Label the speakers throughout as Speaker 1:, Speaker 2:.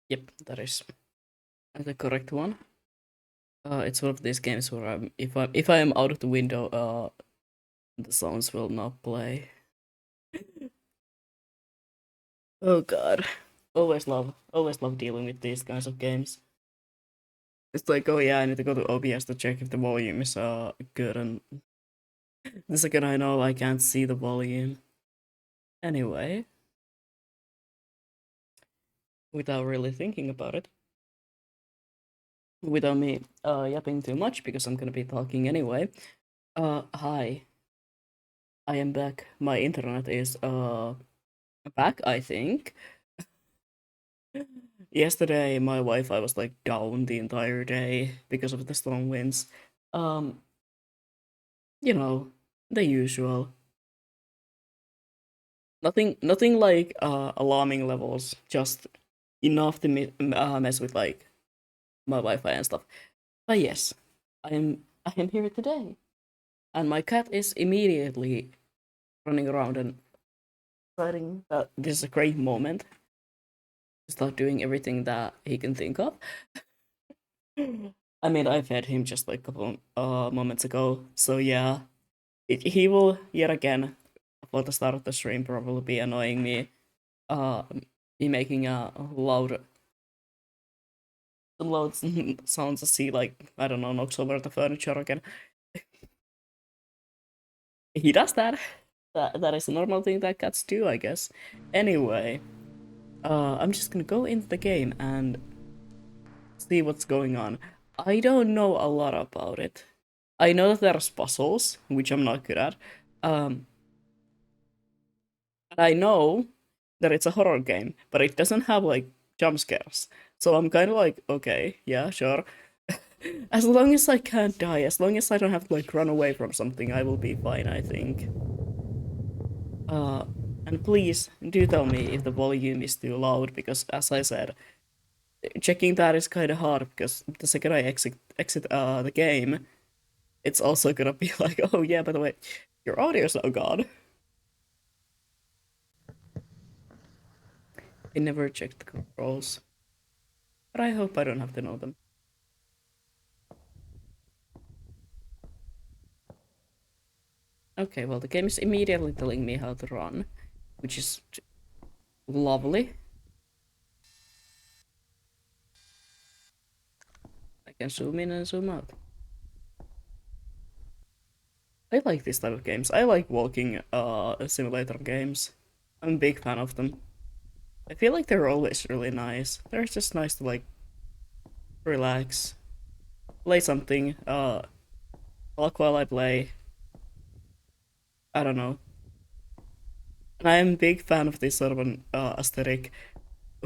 Speaker 1: Yep, that is the correct one. It's one of these games where if I am out of the window, the sounds will not play. Oh god, always love dealing with these kinds of games. It's like, oh yeah, I need to go to OBS to check if the volume is good, and the second I know, I can't see the volume. Anyway, without really thinking about it, without me yapping too much because I'm gonna be talking anyway. Hi, I am back. My internet is back, I think. Yesterday, my Wi-Fi was like down the entire day because of the storm winds. Um, you know, the usual. Nothing like alarming levels. Just enough to mess with like my Wi-Fi and stuff. But yes, I am here today, and my cat is immediately running around and deciding that this is a great moment to start doing everything that he can think of. I mean, I fed him just like a couple moments ago, so yeah, he will yet again for the start of the stream probably be annoying me. Uh, me making a loud sounds as he like I don't know knocks over the furniture again. He does that. That is a normal thing that cats do, I guess. Anyway, I'm just gonna go into the game and see what's going on. I don't know a lot about it. I know that there's puzzles, which I'm not good at. Um, and I know that it's a horror game, but it doesn't have like jump scares. So I'm kind of like, okay, yeah, sure. As long as I can't die, as long as I don't have to like run away from something, I will be fine, I think. Uh, and please do tell me if the volume is too loud, because as I said, checking that is kind of hard because the second I exit the game, it's also gonna be like, oh yeah, by the way, your audio's now gone. I never checked the controls, but I hope I don't have to know them. Okay, well the game is immediately telling me how to run, which is lovely. I can zoom in and zoom out. I like this type of games. I like walking simulator games. I'm a big fan of them. I feel like they're always really nice. They're just nice to like relax, play something, talk while I play. I don't know. And I am a big fan of this sort of an aesthetic.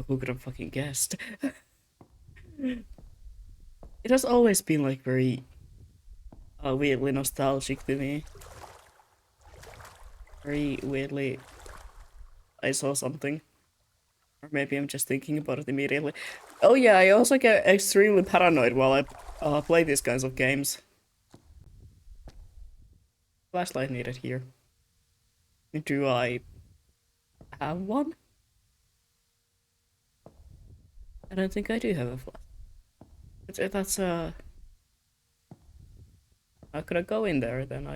Speaker 1: Who could have fucking guessed? It has always been like very weirdly nostalgic to me. Very weirdly, I saw something. Or maybe I'm just thinking about it immediately. Oh yeah, I also get extremely paranoid while I play these kinds of games. Flashlight needed here. Do I have one? I don't think I do have a flash. That's how could I go in there then?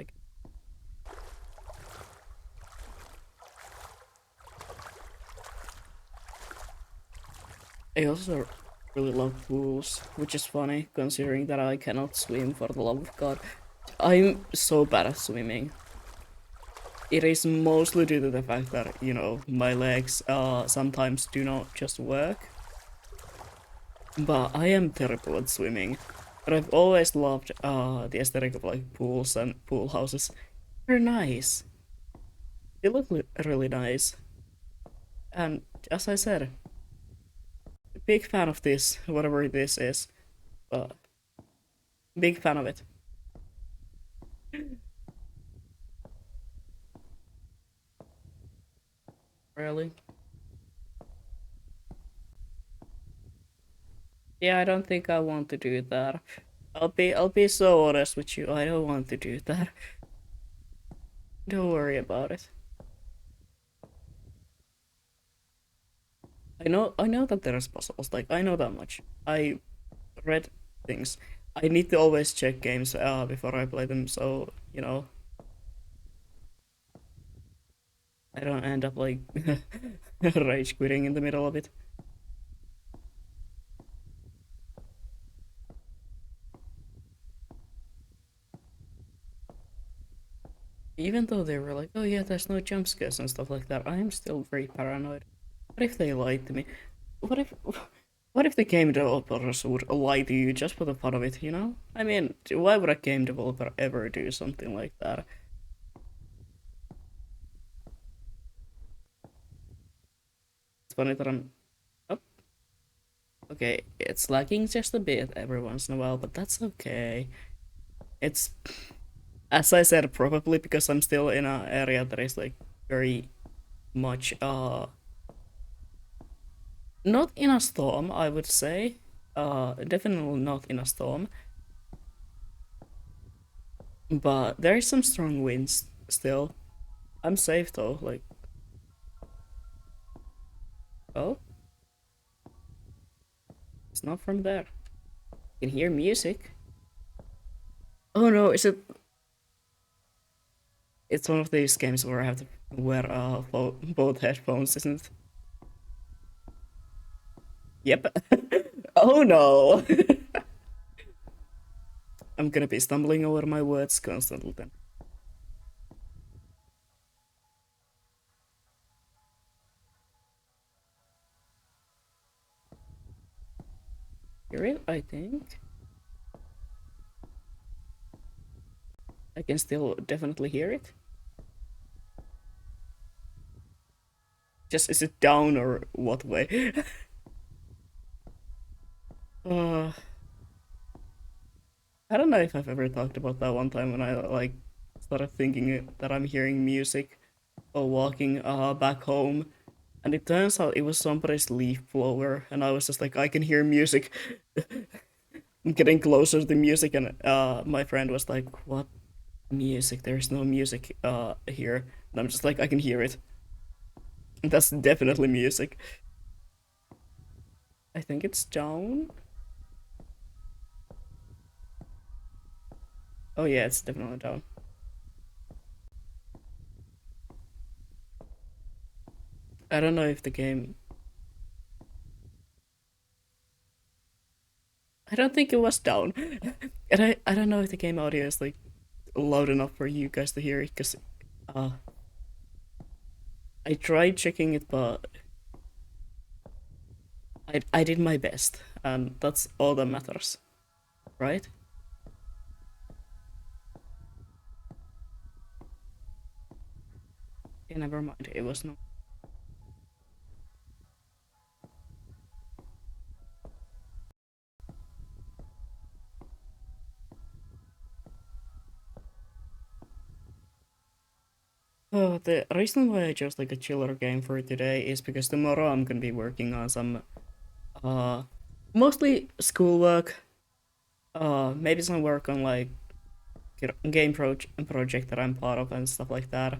Speaker 1: I also really love pools, which is funny considering that I cannot swim for the love of God. I'm so bad at swimming. It is mostly due to the fact that, you know, my legs sometimes do not just work. But I am terrible at swimming. But I've always loved the aesthetic of like pools and pool houses. They're nice. They look really nice. And as I said, big fan of this, whatever this is. Uh, big fan of it. Really? Yeah, I don't think I want to do that. I'll be so honest with you. I don't want to do that. Don't worry about it. I know that there's puzzles. Like I know that much. I read things. I need to always check games before I play them, so I don't end up like rage quitting in the middle of it. Even though they were like, oh yeah, there's no jump scares and stuff like that, I am still very paranoid. What if they lied to me? What if what if the game developers would lie to you just for the fun of it, you know? I mean, why would a game developer ever do something like that? It's funny that I'm oh, okay, it's lagging just a bit every once in a while, but that's okay. It's as I said, probably because I'm still in an area that is like very much not in a storm, I would say. Definitely not in a storm, but there is some strong winds still. I'm safe though. Like, oh, it's not from there. You can hear music. Oh no, is it? It's one of these games where I have to wear both headphones, isn't it? Yep. Oh no. I'm gonna be stumbling over my words constantly then. Hear it? I think I can still definitely hear it. Just is it down or what way? uh, I don't know if I've ever talked about that one time when I like started thinking that I'm hearing music or walking back home, and it turns out it was somebody's leaf blower, and I was just like, I can hear music. I'm getting closer to the music, and my friend was like, "What music? There's no music here." And I'm just like, I can hear it. That's definitely music. I think it's down. Oh yeah, it's definitely down. I don't know if the game. I don't think it was down, and I don't know if the game audio is like loud enough for you guys to hear it because uh I tried checking it, but I did my best, and that's all that matters, right? Yeah, never mind. It was no. The reason why I chose like a chiller game for today is because tomorrow I'm gonna be working on some uh mostly schoolwork, maybe some work on like project that I'm part of and stuff like that.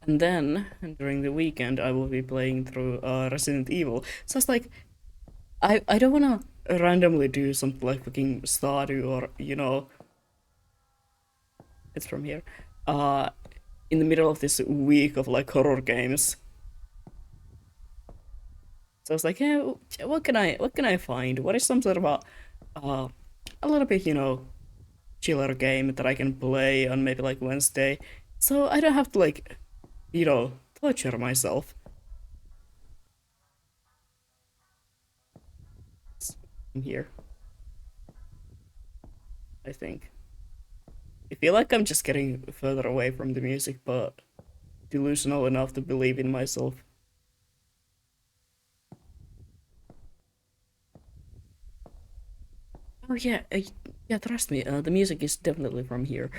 Speaker 1: And then during the weekend I will be playing through Resident Evil. So it's like I don't wanna randomly do something like fucking Stardew or it's from here. Uh in the middle of this week of like horror games. So I was like, yeah, what can I find? What is some sort of uh a little bit, chiller game that I can play on maybe like Wednesday. So I don't have to like, torture myself. I'm here, I think. I feel like I'm just getting further away from the music, but delusional enough to believe in myself. Oh yeah, yeah. Trust me. The music is definitely from here.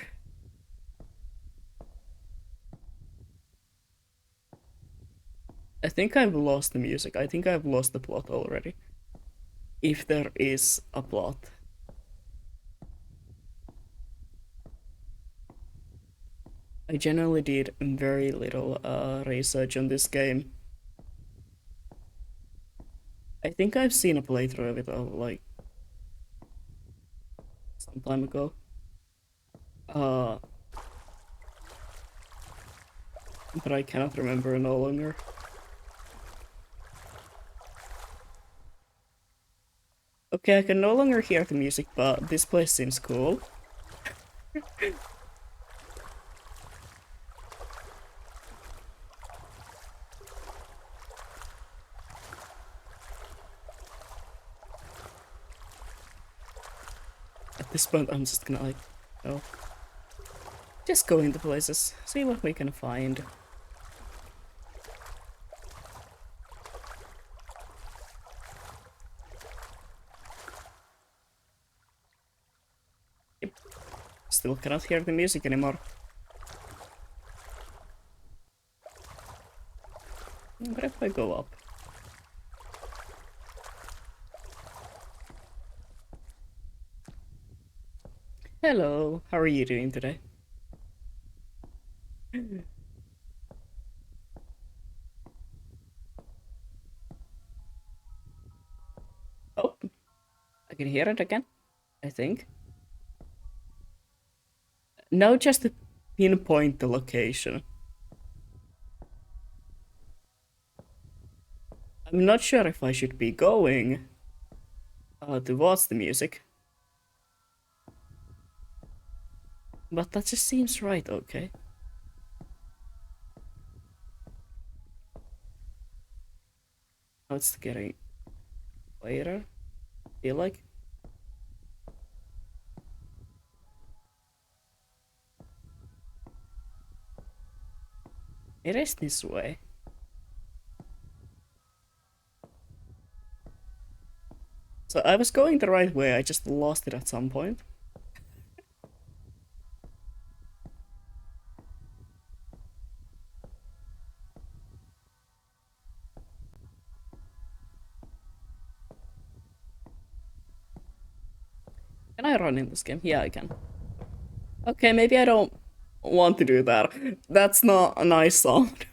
Speaker 1: I think I've lost the music. I think I've lost the plot already. If there is a plot. I generally did very little research on this game. I think I've seen a playthrough of it like some time ago. Uh, but I cannot remember no longer. Okay, I can no longer hear the music, but this place seems cool. At this point, I'm just gonna like, oh, just go into places, see what we can find. Yep. Still cannot hear the music anymore. What if I go up? Hello, how are you doing today? Oh, I can hear it again, I think. No, just to pinpoint the location. I'm not sure if I should be going towards the music. But that just seems right, okay. Now it's getting later, I feel like. It is this way. So I was going the right way, I just lost it at some point. Can I run in this game? Yeah, I can. Okay, maybe I don't want to do that. That's not a nice sound.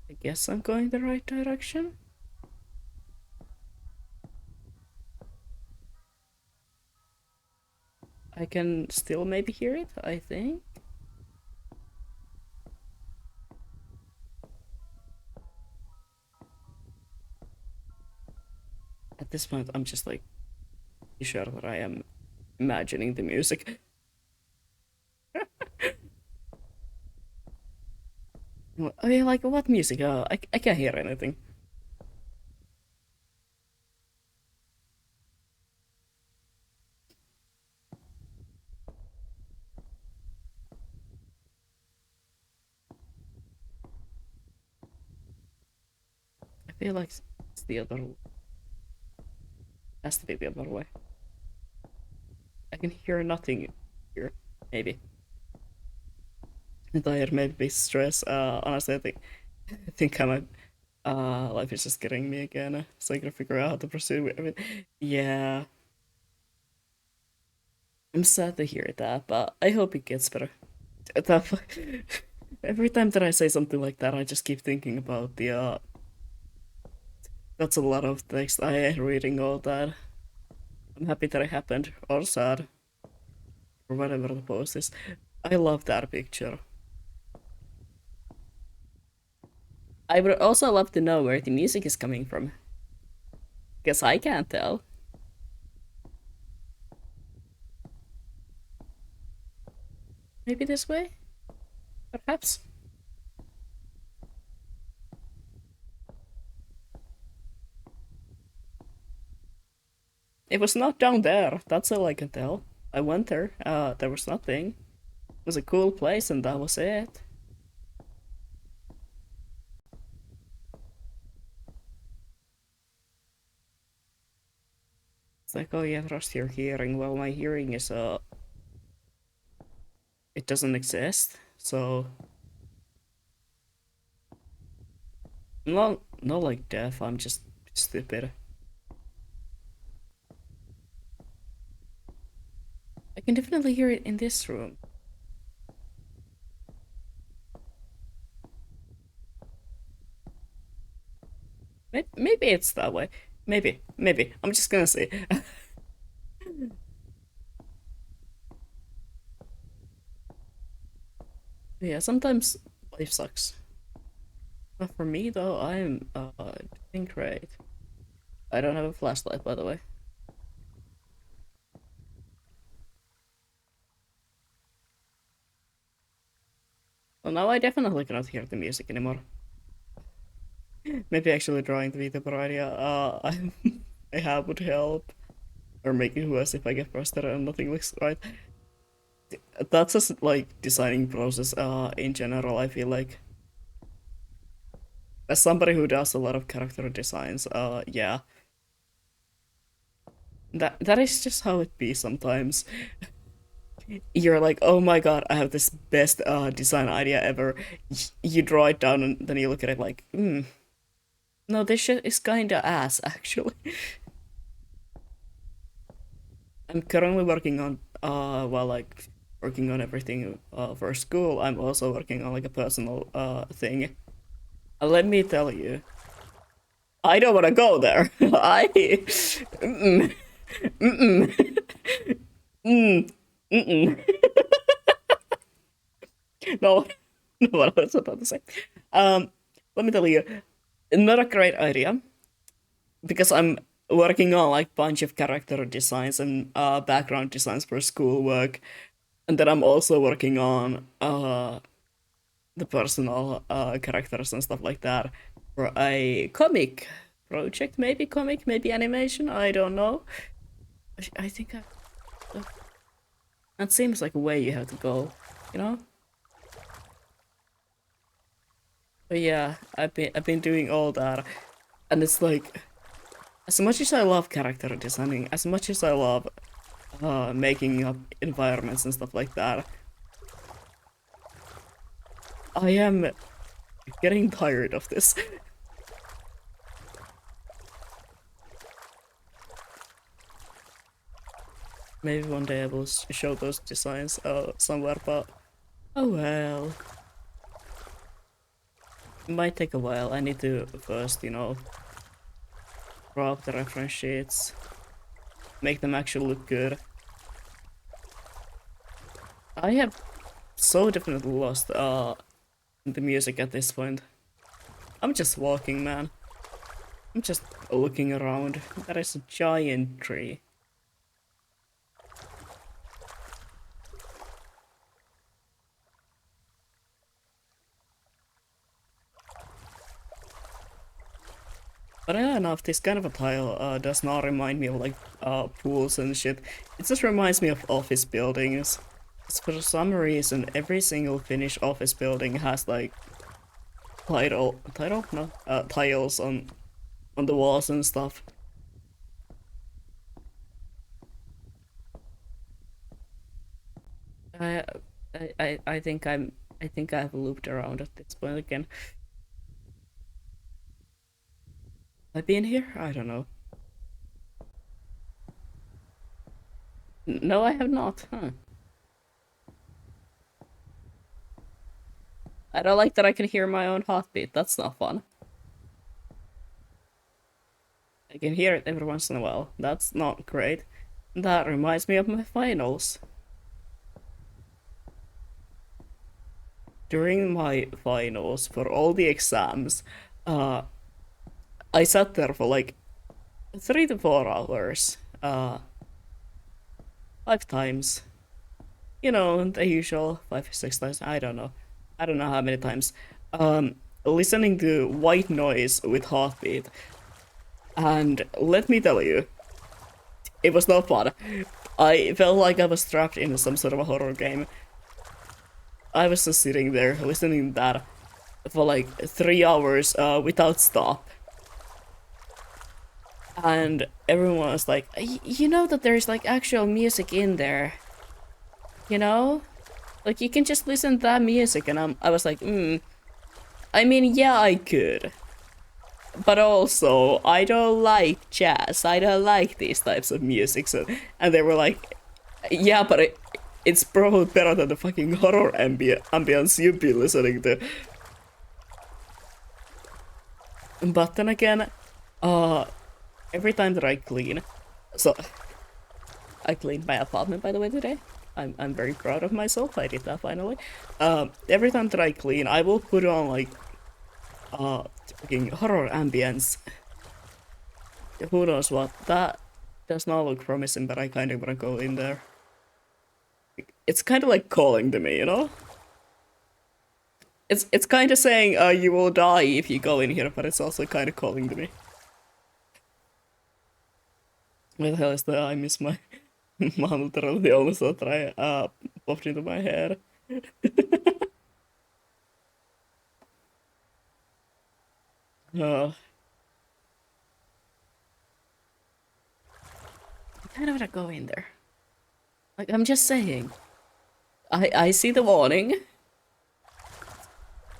Speaker 1: I guess I'm going the right direction. I can still maybe hear it, I think. At this point, I'm just like sure that I am imagining the music. Okay, like what music? I can't hear anything. I feel like it's the other. Has to be the other way. I can hear nothing here. Maybe. Tired, maybe stress. Honestly, I think I might. Life is just getting me again. So I gotta figure out how to proceed with it. Yeah, I'm sad to hear that, but I hope it gets better. Every time that I say something like that, I just keep thinking about the. That's a lot of text. I ain't reading all that. I'm happy that it happened, or sad, or whatever the post is. I love that picture. I would also love to know where the music is coming from. Because I can't tell. Maybe this way? Perhaps? It was not down there, that's all I can tell. I went there, there was nothing. It was a cool place and that was it. It's like, oh yeah, trust your hearing. Well, my hearing is, it doesn't exist, so... Not like deaf, I'm just stupid. can definitely hear it in this room. Maybe it's that way. Maybe. I'm just gonna say. Yeah, sometimes life sucks. But for me though, I'm doing great. I don't have a flashlight, by the way. Well, now I definitely cannot hear the music anymore. Maybe actually drawing the video idea I have would help, or make it worse if I get frustrated and nothing looks right. That's just like designing process. In general, I feel like as somebody who does a lot of character designs, yeah, that is just how it be sometimes. You're like, oh my god, I have this best design idea ever. You draw it down and then you look at it like, no, this shit is kinda ass actually. I'm currently working on well, like working on everything for school. I'm also working on like a personal thing. Let me tell you, I don't want to go there. I mm-mm, mm-mm, mm, mm-mm. No, no, what I was about to say. Um, let me tell you, not a great idea because I'm working on like bunch of character designs and background designs for schoolwork, and then I'm also working on the personal characters and stuff like that for a comic project, maybe comic, maybe animation. I don't know. I think that seems like a way you have to go, you know. But yeah, I've been doing all that, and it's like as much as I love character designing, as much as I love making up environments and stuff like that, I am getting tired of this. Maybe one day I will show those designs somewhere, but oh well. It might take a while. I need to first, draw up the reference sheets, make them actually look good. I have so definitely lost the music at this point. I'm just walking, man. I'm just looking around. That is a giant tree. But I don't know if this kind of a tile does not remind me of like pools and shit. It just reminds me of office buildings. For some reason, every single Finnish office building has like title, no, tiles on the walls and stuff. I, I think I think I've looped around at this point again. Have I been here? I don't know. No, I have not. Huh. I don't like that I can hear my own heartbeat. That's not fun. I can hear it every once in a while. That's not great. That reminds me of my finals. During my finals for all the exams, uh, I sat there for like 3 to 4 hours, 5 times. You know, the usual 5, 6 times. I don't know how many times. Listening to white noise with heartbeat. And let me tell you, it was not fun. I felt like I was trapped in some sort of a horror game. I was just sitting there listening to that for like 3 hours without stop. And everyone was like, you know that there's like actual music in there. You know? Like you can just listen to that music and I was like, I mean, yeah, I could. But also, I don't like jazz. I don't like these types of music. So, and they were like, Yeah, but it's probably better than the fucking horror ambience you'd be listening to. But then again, uh, every time that I clean, so I cleaned my apartment by the way today. I'm very proud of myself. I did that finally. Every time that I clean, I will put on like uh fucking horror ambience. Who knows what? That does not look promising, but I kind of wanna go in there. It's kind of like calling to me, you know? It's kind of saying, you will die if you go in here, but it's also kind of calling to me. Where the hell is the I miss my mom? Literally the only thought that I popped into my head. Uh, I kind of wanna go in there. Like I'm just saying, I see the warning,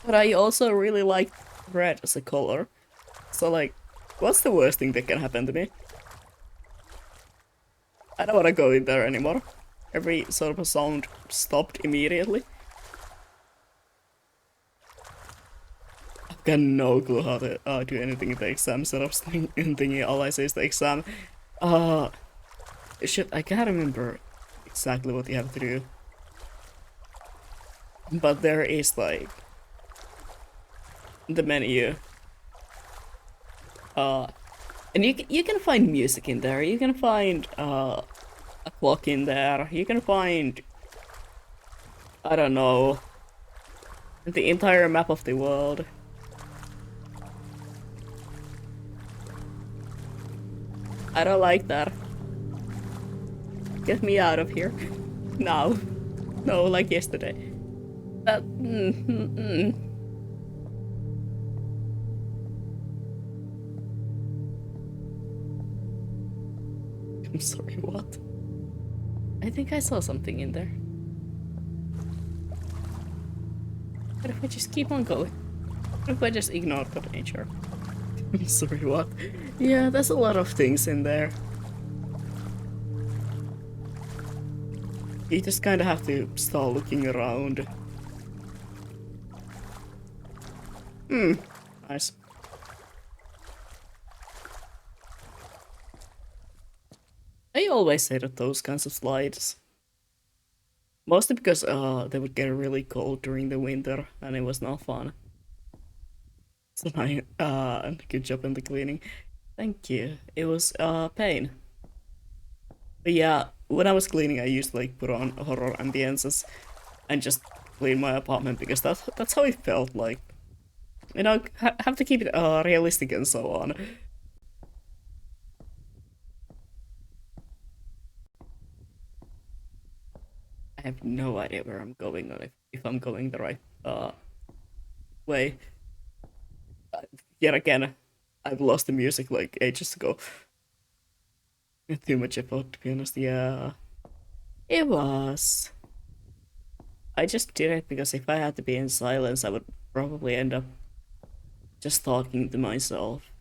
Speaker 1: but I also really like red as a color. So like, what's the worst thing that can happen to me? I don't want to go in there anymore. Every sort of a sound stopped immediately. I've got no clue how to do anything in the exam setups thingy. All I say is the exam. Uh, shit, I can't remember exactly what you have to do. But there is like the menu. Uh, and you can find music in there. You can find a clock in there. You can find, I don't know, the entire map of the world. I don't like that. Get me out of here. Now. No, like yesterday. That. I'm sorry, what? I think I saw something in there. What if I just keep on going? What if I just ignore the danger? I'm sorry, what? Yeah, there's a lot of things in there. You just kind of have to start looking around. Nice. I always say that those kinds of slides, mostly because they would get really cold during the winter and it was not fun. So I good job in the cleaning. Thank you. It was pain. But yeah, when I was cleaning, I used to like put on horror ambiences and just clean my apartment because that's how it felt like. You know, have to keep it realistic and so on. I have no idea where I'm going or if I'm going the right way. Yet again, I've lost the music like ages ago. Too much effort, to be honest. Yeah, it was. I just did it because if I had to be in silence, I would probably end up just talking to myself.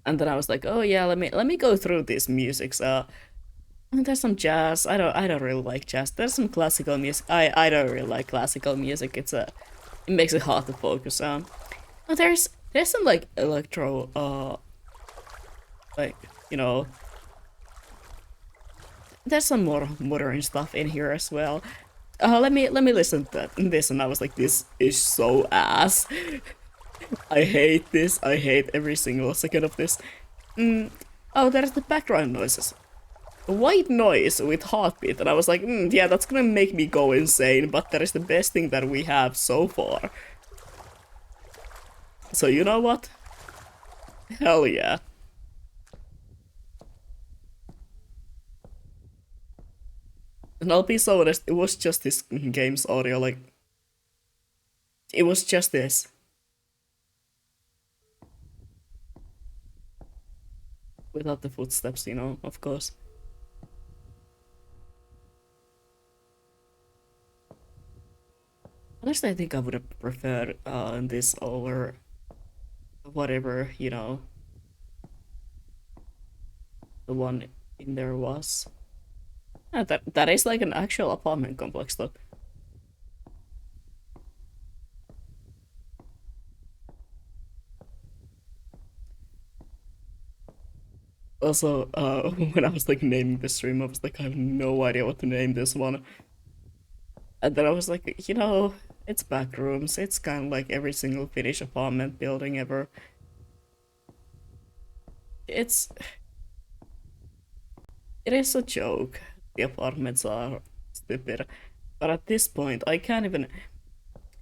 Speaker 1: And then I was like, oh yeah, let me go through these musics. There's some jazz. I don't really like jazz. There's some classical music. I don't really like classical music. It makes it hard to focus on. Oh, there's some like electro like you know there's some more modern stuff in here as well. Let me listen to this, and I was like, this is so ass. I hate this. I hate every single second of this. Oh, there's the background noises. White noise with heartbeat, and I was like, yeah, that's gonna make me go insane. But that is the best thing that we have so far. So you know what? Hell yeah. And I'll be so honest, it was just this game's audio, like, it was just this. Without the footsteps, of course. Honestly, I think I would have preferred this over whatever, the one in there was. Yeah, that is like an actual apartment complex though. Also, when I was like naming the stream, I was like, I have no idea what to name this one. And then I was like, it's back rooms. It's kind of like every single Finnish apartment building ever. It's it is a joke. The apartments are stupid. But at this point, I can't even.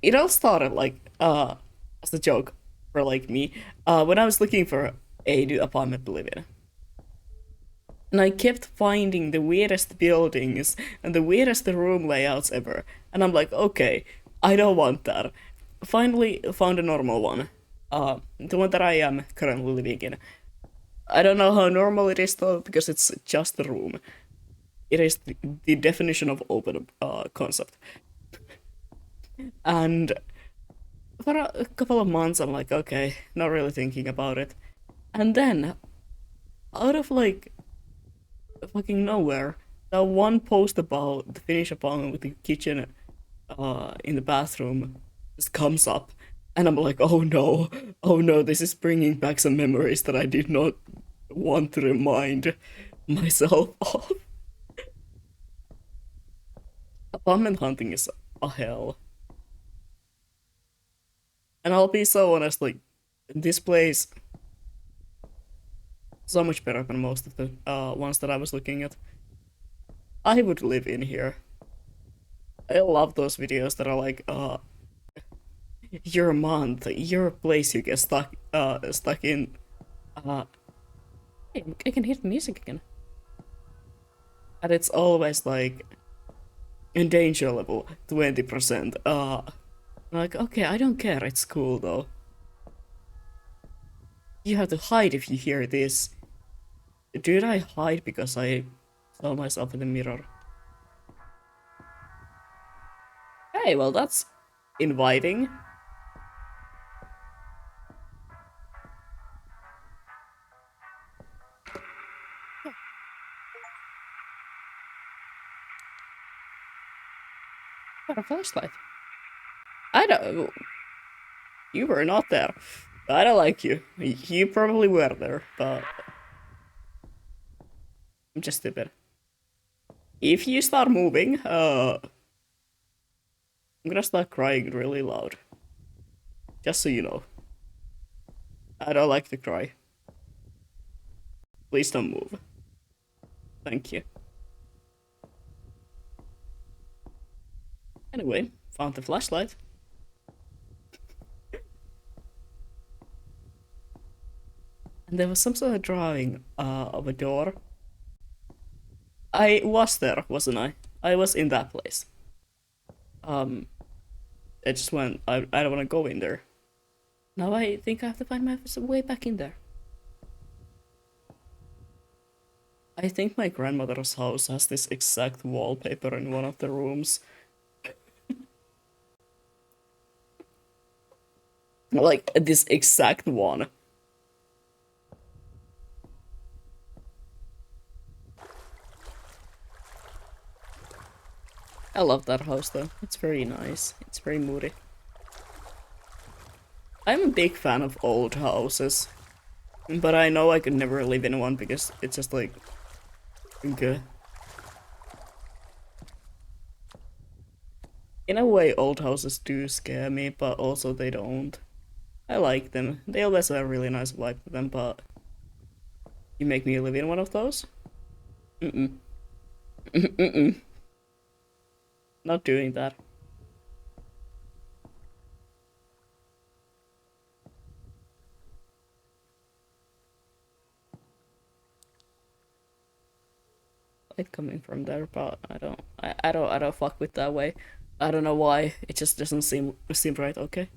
Speaker 1: It all started like as a joke for like me. When I was looking for a new apartment to live in. And I kept finding the weirdest buildings and the weirdest room layouts ever. And I'm like, okay, I don't want that. Finally found a normal one. The one that I am currently living in. I don't know how normal it is though, because it's just a room. It is the definition of open concept. And for a couple of months, I'm like, okay, not really thinking about it. And then, out of like fucking nowhere, that one post about the Finnish apartment with the kitchen in the bathroom just comes up. And I'm like, oh no, this is bringing back some memories that I did not want to remind myself of. Apartment hunting is a hell. And I'll be so honest, like, this place so much better than most of the ones that I was looking at. I would live in here. I love those videos that are like, your month, your place you get stuck in. Hey, I can hear the music again. And it's always like, in danger level, 20%. Like, okay, I don't care, it's cool though. You have to hide if you hear this. Did I hide because I saw myself in the mirror? Hey, well, that's inviting. Got a flashlight. I don't. You were not there. I don't like you. You probably were there, but I'm just stupid. If you start moving, I'm gonna start crying really loud. Just so you know. I don't like to cry. Please don't move. Thank you. Anyway, found the flashlight. And there was some sort of drawing of a door. I was there, wasn't I? I was in that place. Um, I just went. I don't want to go in there. Now I think I have to find my way back in there. I think my grandmother's house has this exact wallpaper in one of the rooms. Like, this exact one. I love that house though. It's very nice. It's very moody. I'm a big fan of old houses. But I know I could never live in one because it's just like good. In a way, old houses do scare me, but also they don't. I like them. They always have a really nice vibe to them, but you make me live in one of those? Mm-mm. Mm-mm. Not doing that. Light coming from there, but I don't fuck with that way. I don't know why. It just doesn't seem right. Okay.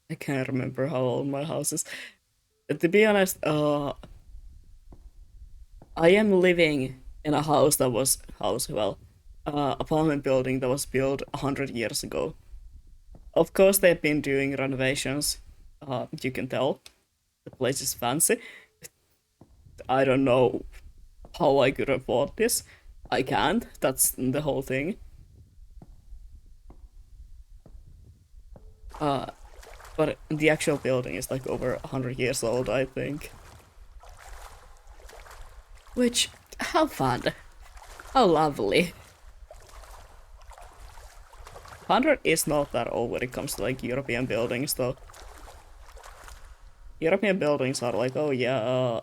Speaker 1: I can't remember how old my house is. To be honest, I am living in a house that was apartment building that was built 100 years ago. Of course, they've been doing renovations. You can tell. The place is fancy. I don't know how I could afford this. I can't. That's the whole thing. Uh, but the actual building is like over 100 years old, I think. Which, how fun. How lovely. 100 is not that old when it comes to like European buildings, though. European buildings are like, oh yeah,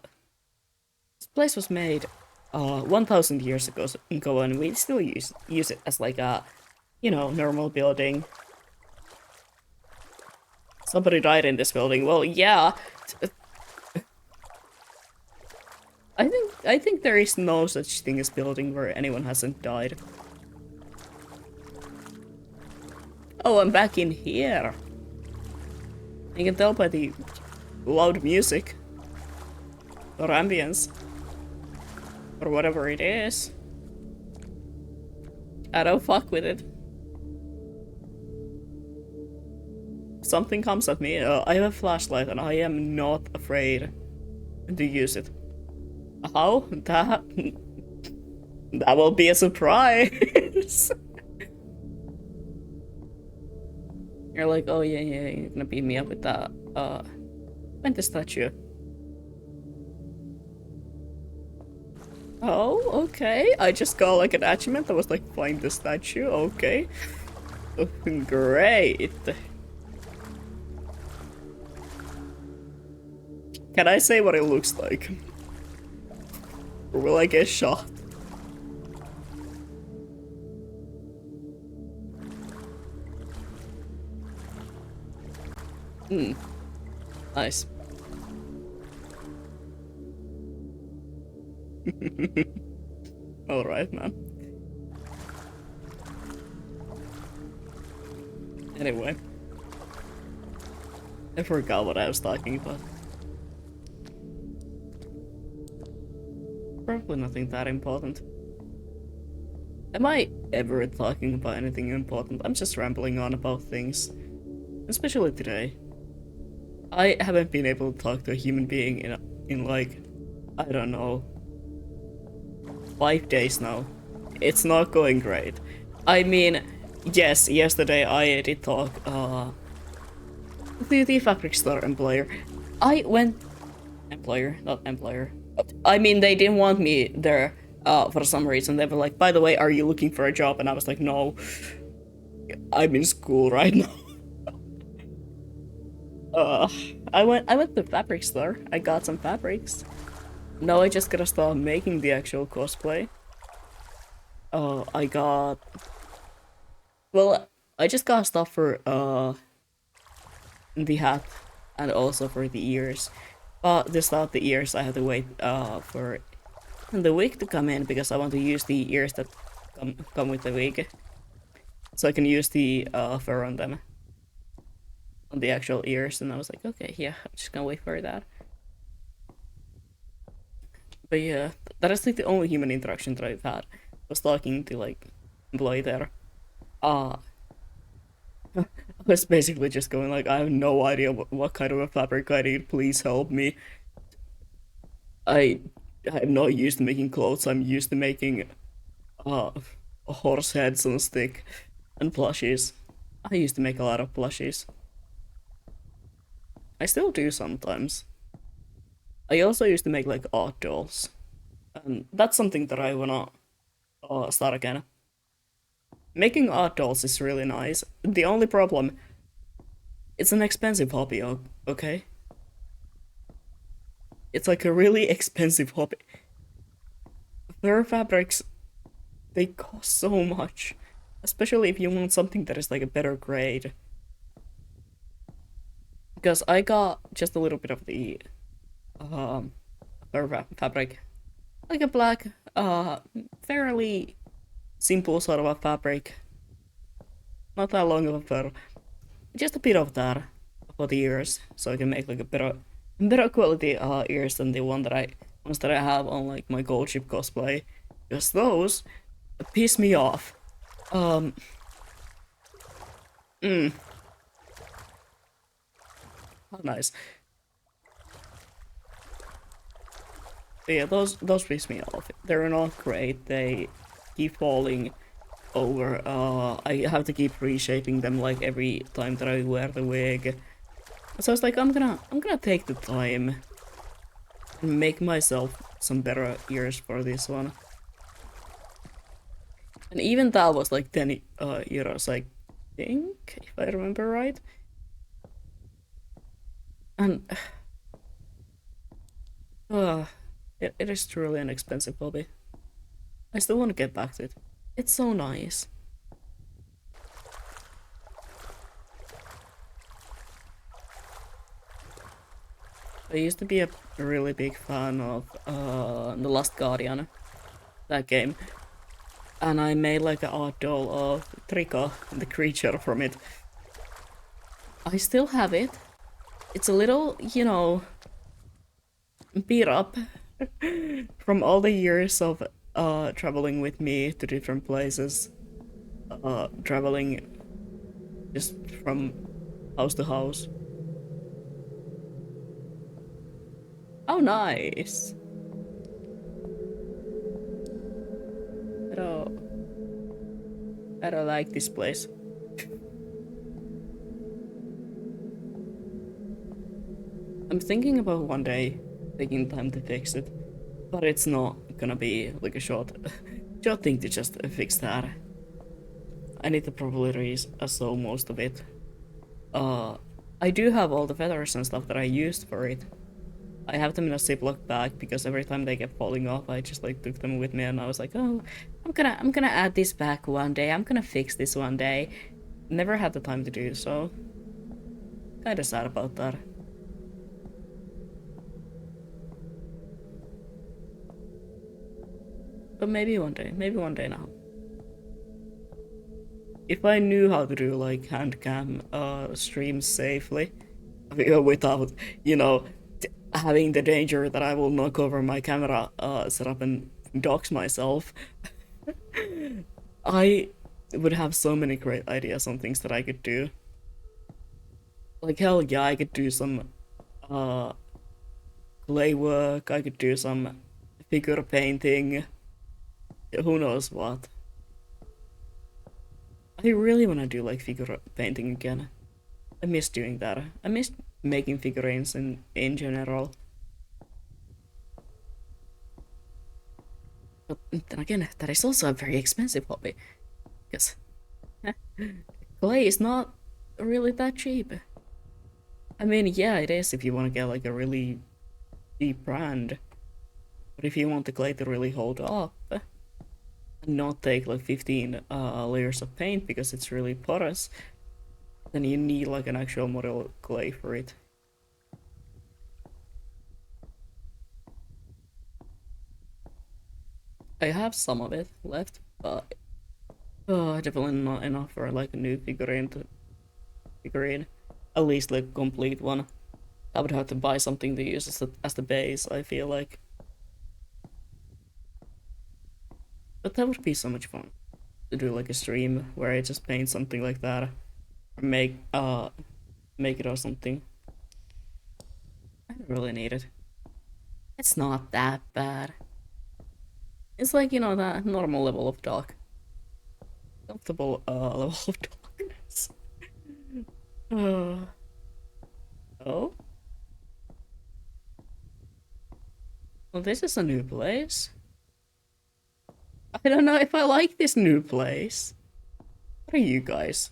Speaker 1: this place was made 1,000 years ago, and we still use it as like a, you know, normal building. Somebody died in this building. Well, yeah. I think there is no such thing as building where anyone hasn't died. Oh, I'm back in here. You can tell by the loud music. Or ambience. Or whatever it is. I don't fuck with it. Something comes at me. I have a flashlight and I am not afraid to use it. How? That will be a surprise. You're like, oh yeah, you're gonna beat me up with that, find the statue. Oh, okay. I just got like an achievement that was like, find the statue, okay. Great. Can I say what it looks like? Or will I get shot? Nice. Alright, man. Anyway. I forgot what I was talking about. Probably nothing that important. Am I ever talking about anything important? I'm just rambling on about things. Especially today. I haven't been able to talk to a human being in like, I don't know, 5 days now. It's not going great. I mean, yes, yesterday I did talk to the fabric store employer. I went employer, not employer. I mean, they didn't want me there for some reason. They were like, by the way, are you looking for a job? And I was like, no, I'm in school right now. I went to the fabric store. I got some fabrics. Now I just gotta start making the actual cosplay. I got... Well, I just got stuff for the hat and also for the ears. But to start the ears, I had to wait for the wig to come in because I want to use the ears that come with the wig. So I can use the fur on them. On the actual ears, and I was like, okay, yeah, I'm just gonna wait for that. But yeah, that is like the only human interaction that I've had. I was talking to like employee there. I was basically just going like, I have no idea what kind of a fabric I need. Please help me. I'm not used to making clothes. I'm used to making horse heads on a stick and plushies. I used to make a lot of plushies. I still do sometimes. I also used to make like art dolls. And that's something that I wanna start again. Making art dolls is really nice. The only problem, it's an expensive hobby, okay? It's like a really expensive hobby. Fur fabrics, they cost so much. Especially if you want something that is like a better grade. Because I got just a little bit of the fur fabric. Like a black, fairly simple sort of a fabric. Not that long of a fur. Just a bit of that for the ears. So I can make like a better quality ears than the ones that I have on like my gold ship cosplay. Because those piss me off. How nice. But yeah, those piss me off. They're not great. They keep falling over. I have to keep reshaping them like every time that I wear the wig. So it's like I'm gonna take the time and make myself some better ears for this one. And even that was like 10 euros, I think, if I remember right. And uh, it is truly an expensive hobby. I still want to get back to it. It's so nice. I used to be a really big fan of The Last Guardian, that game. And I made like an art doll of Trico, the creature from it. I still have it. It's a little, you know, beat up from all the years of traveling with me to different places. Traveling just from house to house. Oh, nice. I don't, I don't like this place. I'm thinking about one day taking time to fix it, but it's not gonna be like a short thing to just fix that. I need to probably re-sew most of it. Uh, I do have all the feathers and stuff that I used for it. I have them in a Ziploc bag because every time they kept falling off, I just like took them with me and I was like, oh, I'm gonna add this back one day. I'm gonna fix this one day. Never had the time to do so. Kinda sad about that. But maybe one day now. If I knew how to do like hand cam streams safely, without, you know, having the danger that I will knock over my camera setup and dox myself, I would have so many great ideas on things that I could do. Like hell yeah, I could do some uh clay work, I could do some figure painting, who knows what. I really wanna do like figure painting again. I miss doing that. I miss making figurines in general. But then again, that is also a very expensive hobby. Because clay is not really that cheap. I mean, yeah, it is if you want to get like a really cheap brand. But if you want the clay to really hold up and not take like 15 layers of paint because it's really porous, then you need like an actual model clay for it. I have some of it left, but definitely not enough for like a new figurine. At least like complete one. I would have to buy something to use as the base, I feel like. But that would be so much fun to do like a stream where I just paint something like that, or make it or something. I don't really need it. It's not that bad. It's like, you know, that normal level of dark. Comfortable level of darkness. Uh, oh? Well, this is a new place. I don't know if I like this new place. What are you guys?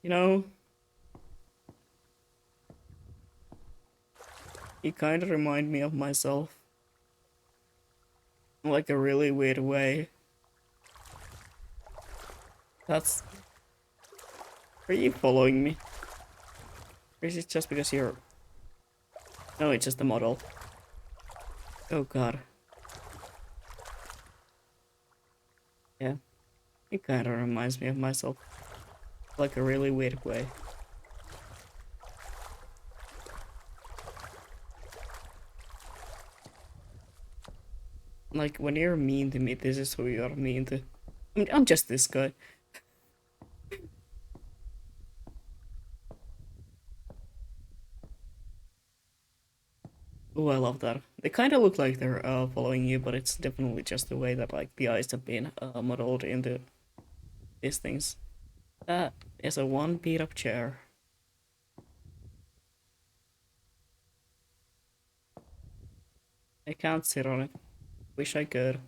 Speaker 1: You know, you kind of remind me of myself. In like a really weird way. That's... Are you following me? Or is it just because you're... No, it's just a model. Oh god. Yeah. It kinda reminds me of myself. Like a really weird way. Like, when you're mean to me, this is who you're mean to. I'm just this guy. Oh, I love that. They kind of look like they're following you, but it's definitely just the way that like the eyes have been modeled into these things. That is a one beat up chair. I can't sit on it. Wish I could.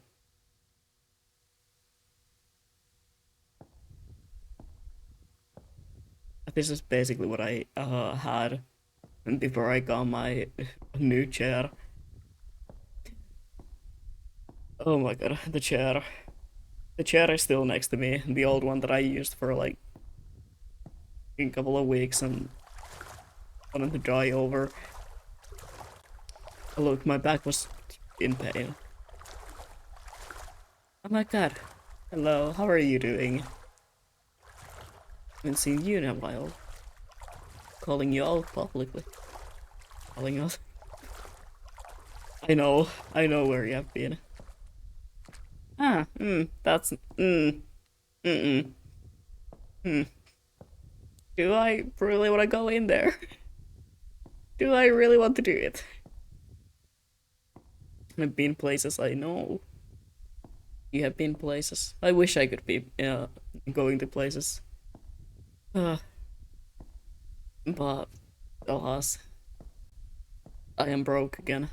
Speaker 1: This is basically what I had before I got my new chair. Oh my god, the chair. The chair is still next to me, the old one that I used for like a couple of weeks and wanted to dry over. Look, my back was in pain. Oh my god. Hello, how are you doing? Haven't seen you in a while. Calling you out publicly. Calling out. I know where you have been. Ah, that's, mm-mm. Hmm. Do I really want to go in there? Do I really want to do it? I've been places I know. You have been places. I wish I could be going to places. Uh, but alas, I am broke again.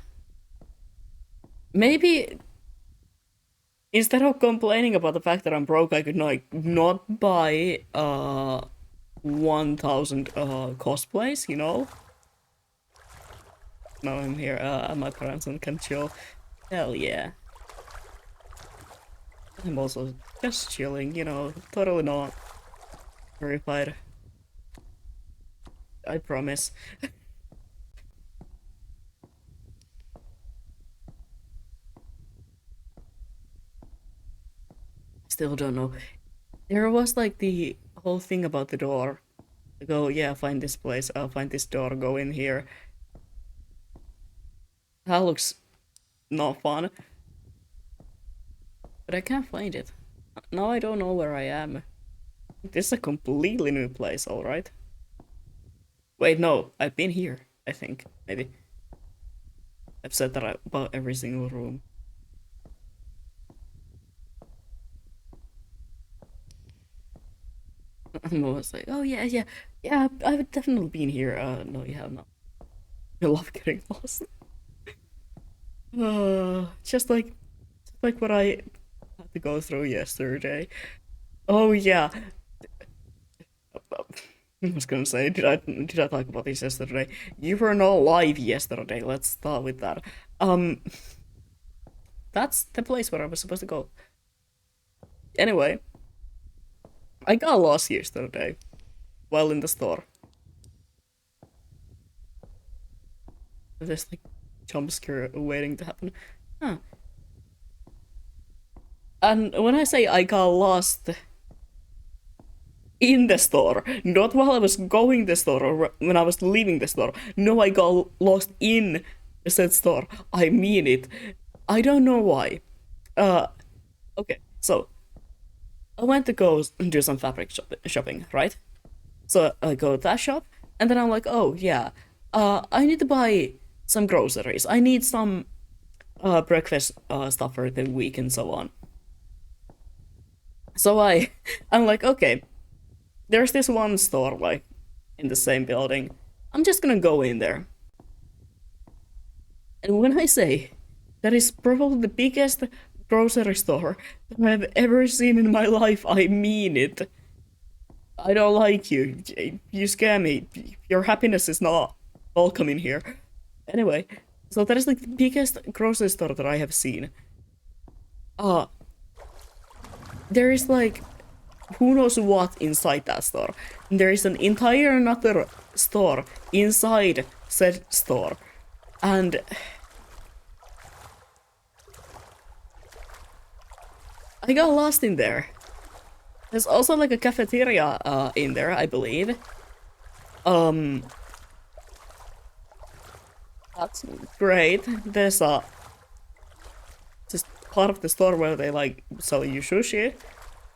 Speaker 1: Maybe instead of complaining about the fact that I'm broke, I could like not buy 1,000 cosplays, you know? Now I'm here at my parents and can chill. Hell yeah. I'm also just chilling, you know, totally not terrified. I promise. Still don't know. There was like the whole thing about the door. Go, yeah, find this place, I'll find this door, go in here. That looks not fun. But I can't find it. Now I don't know where I am. This is a completely new place, alright? Wait, no, I've been here, I think, maybe. I've said that about every single room. I'm always like, oh yeah, yeah, I've definitely been here. No, you have not. I love getting lost. Just like what I had to go through yesterday. Oh yeah, I was gonna say, did I talk about this yesterday? You were not live yesterday. Let's start with that. Um, that's the place where I was supposed to go. Anyway, I got lost yesterday while in the store. There's like jump scare waiting to happen. Huh. And when I say I got lost in the store, not while I was going the store or when I was leaving the store. No, I got lost in said store. I mean it. I don't know why. Uh, okay, so I went to go do some fabric shopping, right? So I go to that shop, and then I'm like, oh yeah, I need to buy some groceries. I need some breakfast stuff for the week and so on. So I'm like, okay, there's this one store like in the same building. I'm just gonna go in there. And when I say that is probably the biggest grocery store that I've ever seen in my life, I mean it. I don't like you. You scare me. Your happiness is not welcome in here. Anyway, so that is like the biggest grocery store that I have seen. Uh, there is like who knows what inside that store. There is an entire another store inside said store. And I got lost in there. There's also like a cafeteria in there, I believe. Um, that's great. There's a just part of the store where they like sell you sushi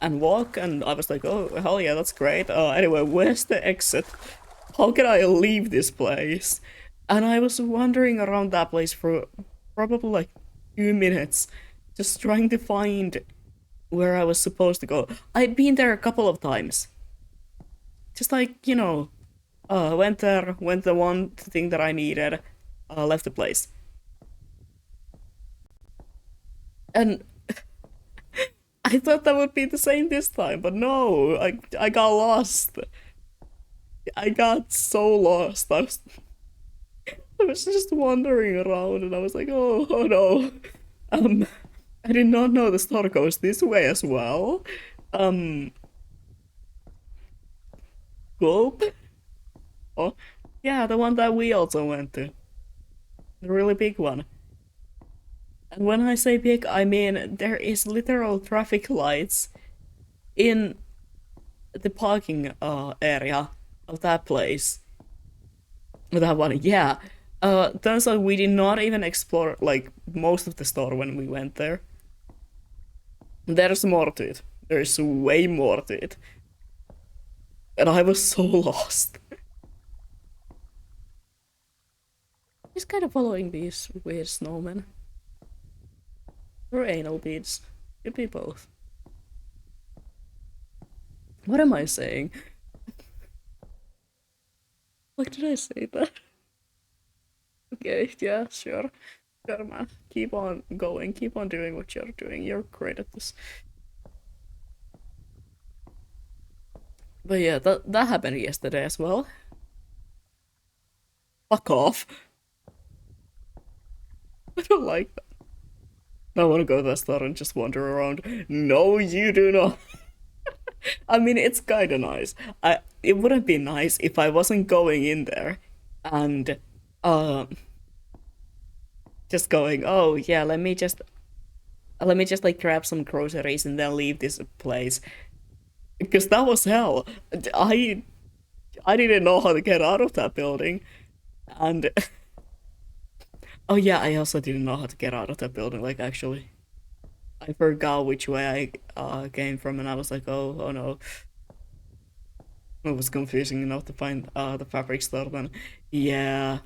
Speaker 1: and walk, and I was like, oh hell yeah, that's great. Anyway, where's the exit? How can I leave this place? And I was wandering around that place for probably like 2 minutes, just trying to find where I was supposed to go. I'd been there a couple of times. Just like, went there, went the one thing that I needed, left the place. And I thought that would be the same this time, but no, I got lost. I got so lost. I was just wandering around and I was like, oh no. Um, I did not know the store goes this way as well. Um, Gulp? Oh, yeah, the one that we also went to. The really big one. And when I say big, I mean there is literal traffic lights in the parking area of that place. That one, yeah. Turns out we did not even explore like most of the store when we went there. There's more to it. There's way more to it. And I was so lost. Just kind of following these weird snowmen. Or anal beads. Could be both. What am I saying? Like, did I say that? Okay, yeah, sure. Sure, man. Keep on going. Keep on doing what you're doing. You're great at this. But yeah, that happened yesterday as well. Fuck off. I don't like that. I want to go to the store and just wander around. No, you do not. I mean, it's kinda nice. It wouldn't be nice if I wasn't going in there and uh just going, oh yeah, let me just like grab some groceries and then leave this place. Because that was hell. I I didn't know how to get out of that building. And oh yeah, I also didn't know how to get out of that building, like actually. I forgot which way I came from and I was like, oh no. It was confusing enough to find the fabric store then. Yeah,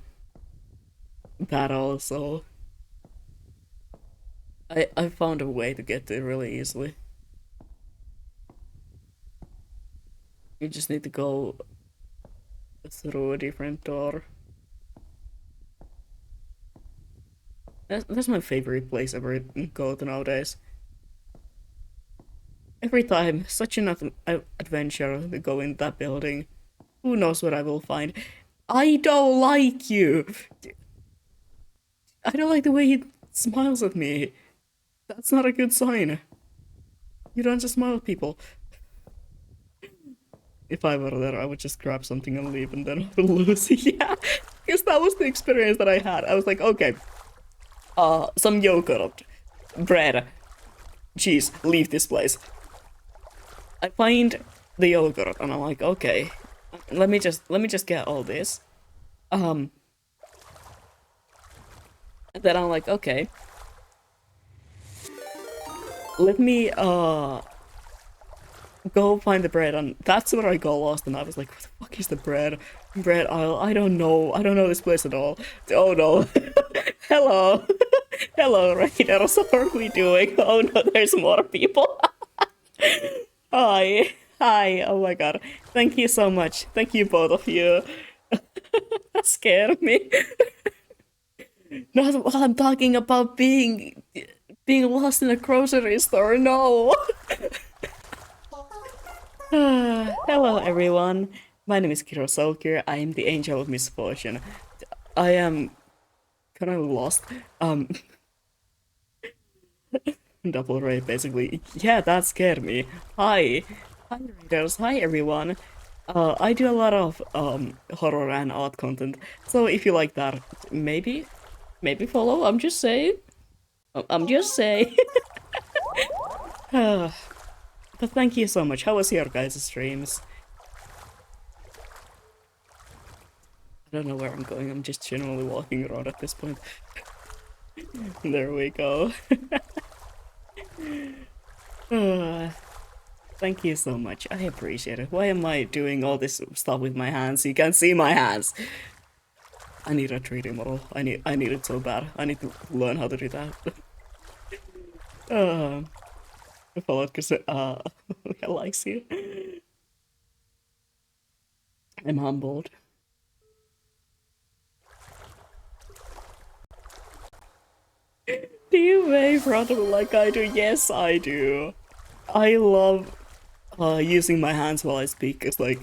Speaker 1: that also. I found a way to get there really easily. You just need to go through a different door. That's my favorite place ever to go to nowadays. Every time, such an adventure to go in that building. Who knows what I will find? I don't like you! I don't like the way he smiles at me. That's not a good sign. You don't just smile at people. If I were there, I would just grab something and leave and then I would lose. Yeah, because that was the experience that I had. I was like, okay, some yogurt, bread, cheese, leave this place. I find the yogurt and I'm like, okay, let me just get all this. Um, and then I'm like, okay, let me go find the bread, and that's where I got lost and I was like, what the fuck is the bread aisle? I don't know this place at all. Oh no. Hello. Hello, Raiders, how are we doing? Oh no, there's more people. Hi. Hi. Oh my god. Thank you so much. Thank you, both of you. That scared me. Not while I'm talking about being lost in a grocery store. No. Hello, everyone. My name is Kiro Solkir. I am the Angel of Misfortune. I am kind of lost. Um, Double Ray, basically. Yeah, that scared me. Hi. Hi, readers. Hi, everyone. I do a lot of horror and art content, so if you like that, maybe follow. I'm just saying. I'm just saying. But thank you so much. How was your guys' streams? I don't know where I'm going. I'm just generally walking around at this point. There we go. Uh, Thank you so much. I appreciate it. Why am I doing all this stuff with my hands? You can't see my hands. I need a 3D model. I need it so bad. I need to learn how to do that. Fallout because likes you. I'm humbled. Do you wave randomly like I do? Yes, I do. I love using my hands while I speak. It's like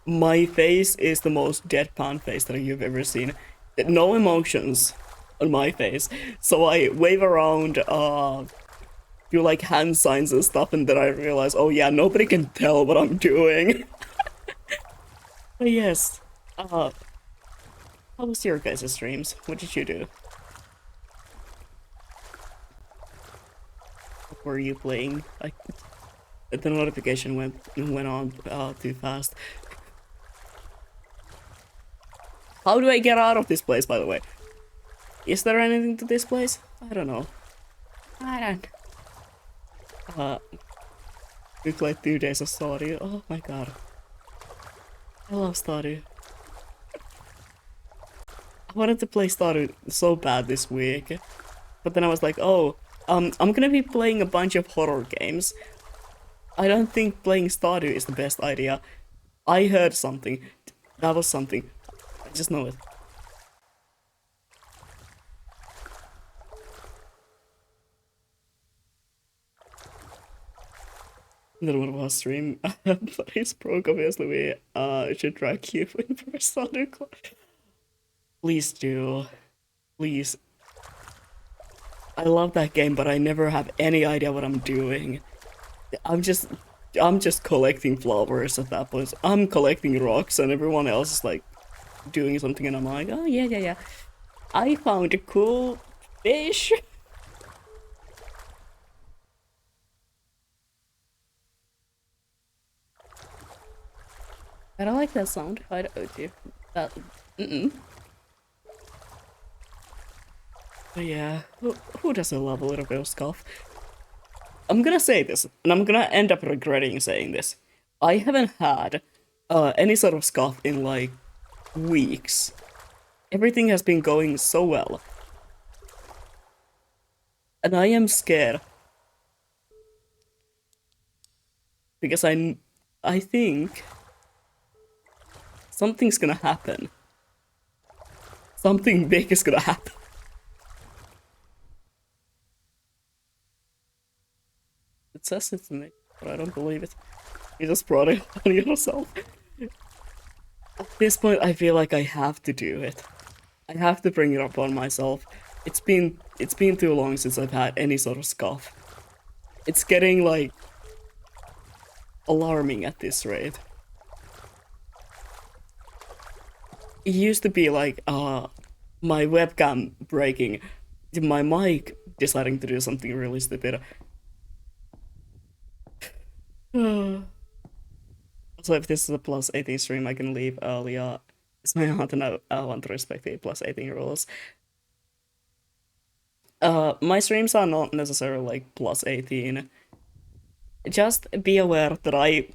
Speaker 1: my face is the most deadpan face that you've ever seen. No emotions on my face. So I wave around, do like hand signs and stuff, and then I realize, oh yeah, nobody can tell what I'm doing. But yes, how was your guys' streams? What did you do? What were you playing? Like, the notification went on too fast. How do I get out of this place, by the way? Is there anything to this place? I don't know. I don't. We played 2 days of Stardew. Oh my god. I love Stardew. I wanted to play Stardew so bad this week. But then I was like, oh, I'm gonna be playing a bunch of horror games. I don't think playing Stardew is the best idea. I heard something. That was something. I just know it. Another one of our stream, but it's broke. Obviously, we should drag you in for a Stardew Club. Please do, please. I love that game, but I never have any idea what I'm doing. I'm just collecting flowers at that point. I'm collecting rocks, and everyone else is like doing something, and I'm like, oh yeah, yeah, yeah. I found a cool fish. I don't like that sound. I don't do that. But yeah, who doesn't love a little bit of scuff? I'm gonna say this, and I'm gonna end up regretting saying this. I haven't had any sort of scuff in like weeks. Everything has been going so well. And I am scared. Because I think something's gonna happen. Something big is gonna happen. It says it to me, but I don't believe it. You just brought it on yourself. At this point, I feel like I have to do it. I have to bring it up on myself. It's been too long since I've had any sort of scuff. It's getting like alarming at this rate. It used to be like my webcam breaking, my mic deciding to do something really stupid. So if this is a plus 18 stream, I can leave earlier. It's my aunt and I want to respect the plus 18 rules. My streams are not necessarily like plus 18. Just be aware that I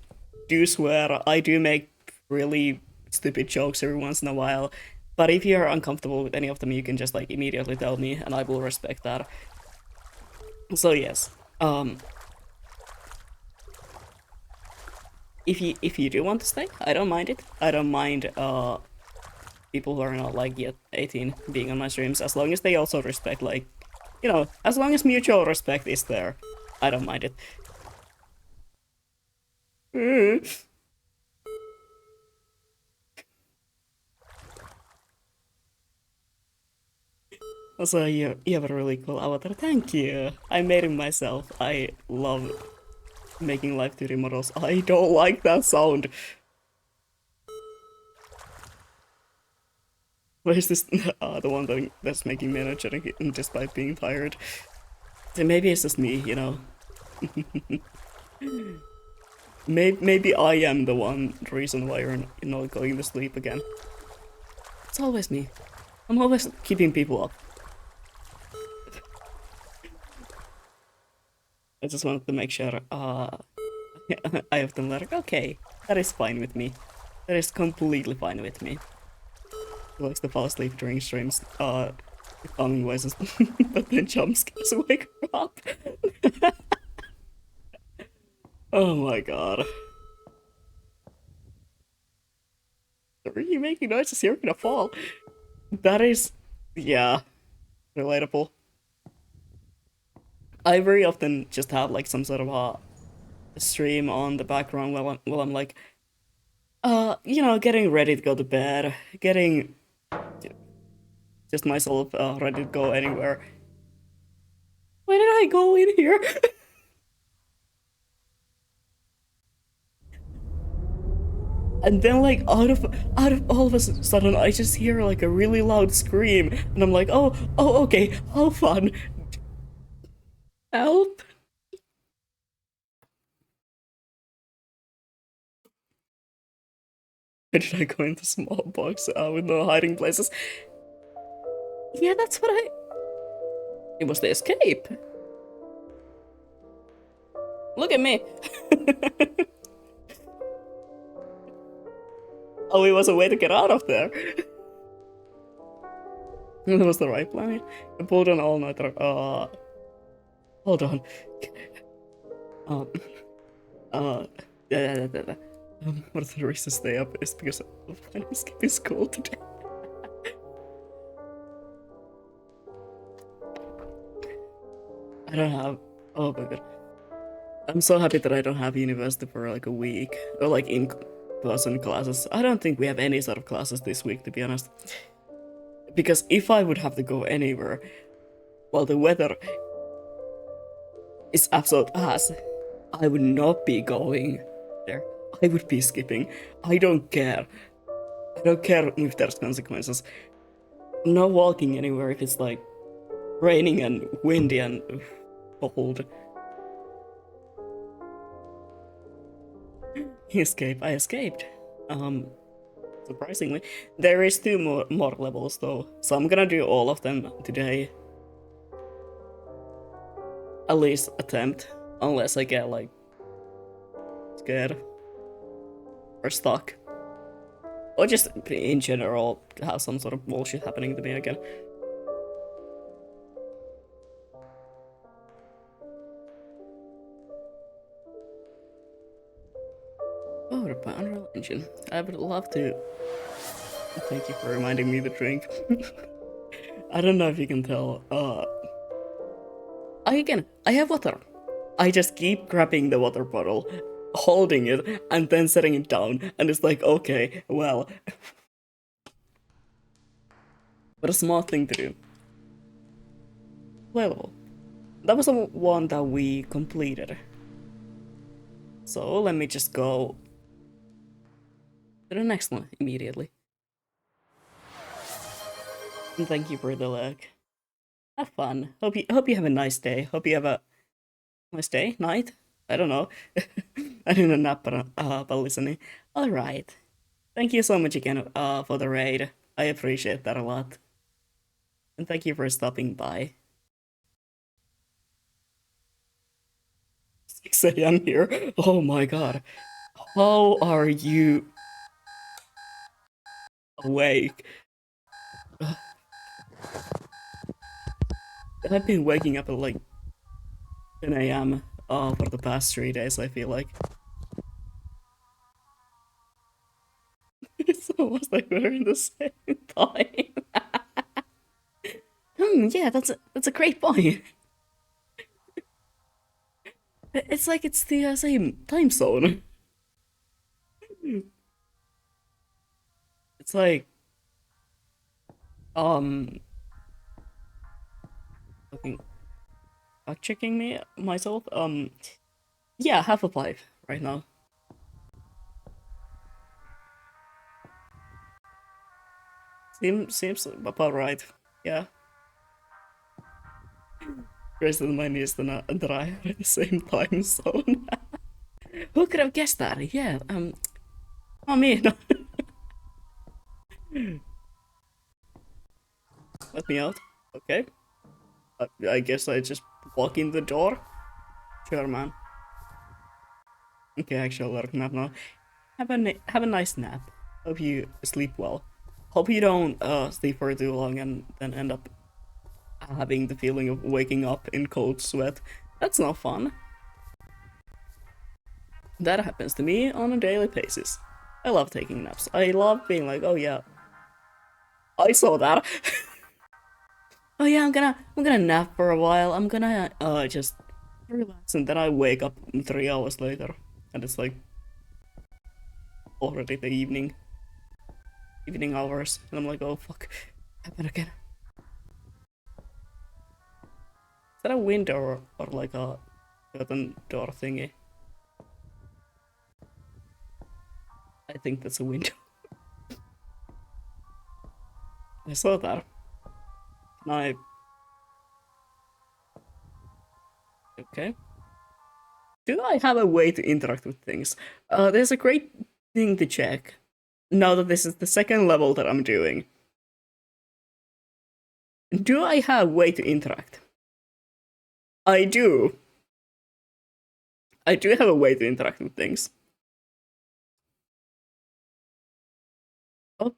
Speaker 1: do swear, I do make really stupid jokes every once in a while. But if you're uncomfortable with any of them, you can just like immediately tell me and I will respect that. So yes. If you do want to stay, I don't mind it. I don't mind people who are not like yet 18 being on my streams, as long as they also respect, like, you know, as long as mutual respect is there, I don't mind it. Also, you have a really cool avatar. Thank you. I made him myself. I love making live 2D models. I don't like that sound. Where's this? The one that's making me energetic despite being tired. So maybe it's just me, you know. Maybe I am the reason why you're not going to sleep again. It's always me. I'm always keeping people up. I just wanted to make sure I have them like, okay, that is fine with me. That is completely fine with me. He likes to fall asleep during streams, with calming voices, but then jump scares wake her up. Oh my god. Are you making noises? You're gonna fall. That is, yeah, relatable. I very often just have like some sort of a stream on the background while I'm like, you know, getting ready to go to bed, getting just myself ready to go anywhere. Why did I go in here? And then like out of all of a sudden I just hear like a really loud scream and I'm like, oh okay, how fun. Help. Why did I go into small box with no hiding places? Yeah, that's what I... It was the escape. Look at me. Oh, it was a way to get out of there. That was the right plan. I pulled an all-nighter. Hold on. Um, yeah. One of the reasons to stay up is because I'm skipping school today. I don't have... Oh my god. I'm so happy that I don't have university for like a week. Or like in-person classes. I don't think we have any sort of classes this week, to be honest. Because if I would have to go anywhere, well, the weather is absolute ass. I would not be going there. I would be skipping. I don't care. I don't care if there's consequences. I'm not walking anywhere if it's like raining and windy and cold. Escape. I escaped. Surprisingly. There is two more levels though, so I'm gonna do all of them today. At least attempt, unless I get like scared or stuck. Or just in general have some sort of bullshit happening to me again. Powered by Unreal Engine. I would love to. Thank you for reminding me to drink. I don't know if you can tell. I have water. I just keep grabbing the water bottle, holding it, and then setting it down, and it's like, okay, well. What a smart thing to do. Well, that was the one that we completed. So let me just go to the next one immediately. And thank you for the like. Have fun. Hope you have a nice day. Hope you have a nice day, night. I don't know. I didn't nap, but listening. All right. Thank you so much again for the raid. I appreciate that a lot. And thank you for stopping by. 6 a.m. here. Oh my god. How are you awake? I've been waking up at like 10 a.m. For the past 3 days, I feel like. It's almost like we're in the same time. Yeah, that's a great point. It's like it's the same time zone. It's like, um, looking, fact checking me myself. Yeah, 5:30 right now. Seems about right. Yeah. Grace and my niece and I are in the same time zone. Who could have guessed that? Yeah. Not me. No. Let me out. Okay. I guess I just walk in the door. Sure, man. Okay, actually, I'll let nap now. Have a nice nap. Hope you sleep well. Hope you don't sleep for too long and then end up having the feeling of waking up in cold sweat. That's not fun. That happens to me on a daily basis. I love taking naps. I love being like, oh yeah, I saw that. Oh yeah, I'm gonna nap for a while. I'm gonna just relax, and then I wake up 3 hours later, and it's like already the evening hours, and I'm like, oh fuck, happened again. Is that a window or like a curtain door thingy? I think that's a window. I saw that. Can I? Okay. Do I have a way to interact with things? There's a great thing to check. Now that this is the second level that I'm doing. Do I have a way to interact? I do. I do have a way to interact with things. Oh.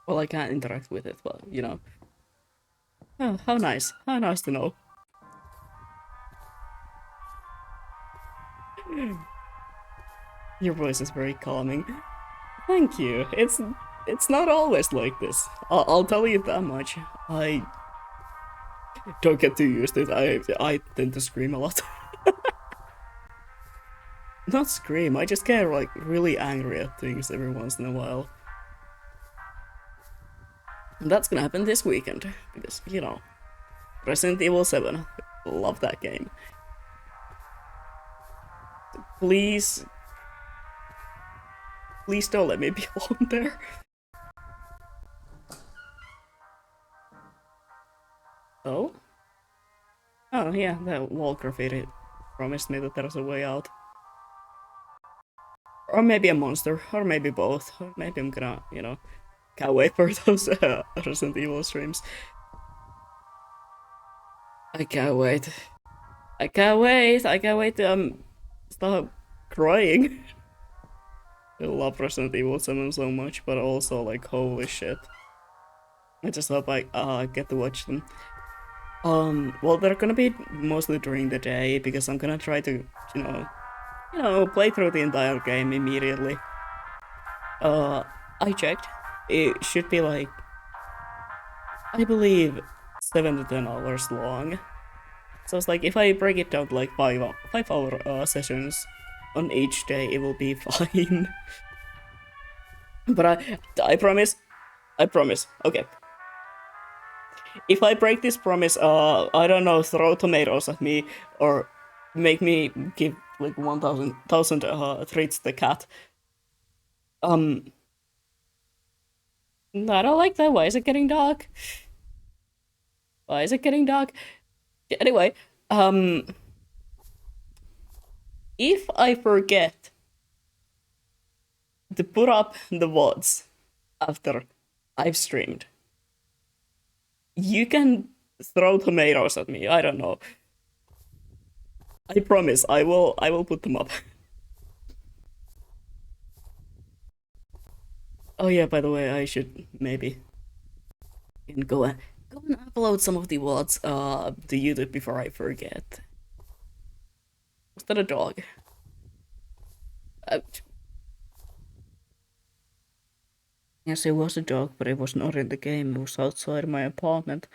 Speaker 1: Well, I can't interact with it, but you know. Oh, how nice. How nice to know. Your voice is very calming. Thank you. It's not always like this. I'll tell you that much. I don't get too used to it. I tend to scream a lot. Not scream. I just get like really angry at things every once in a while. And that's gonna happen this weekend because you know, Resident Evil 7. Love that game. Please, please don't let me be alone there. Oh? Oh yeah, that wall graffiti promised me that there's a way out. Or maybe a monster, or maybe both. Or maybe I'm gonna, you know, can't wait for those Resident Evil streams. I can't wait. I can't wait. I can't wait to stop crying. I love Resident Evil 7 so much, but also like holy shit. I just hope I get to watch them. Well, they're gonna be mostly during the day because I'm gonna try to, play through the entire game immediately. I checked. It should be like, I believe, 7 to 10 hours long. So it's like if I break it down to like 5 hour sessions on each day, it will be fine. But I promise, I promise. Okay, if I break this promise, I don't know, throw tomatoes at me or make me give like 1,000 treats to the cat. Um, I don't like that. Why is it getting dark? Why is it getting dark? Anyway, um, if I forget to put up the VODs after I've streamed, you can throw tomatoes at me. I don't know. I promise. I will put them up. Oh yeah, by the way, I should maybe go and upload some of the VODs to YouTube before I forget. Was that a dog? Uh, yes, it was a dog, but it was not in the game. It was outside my apartment.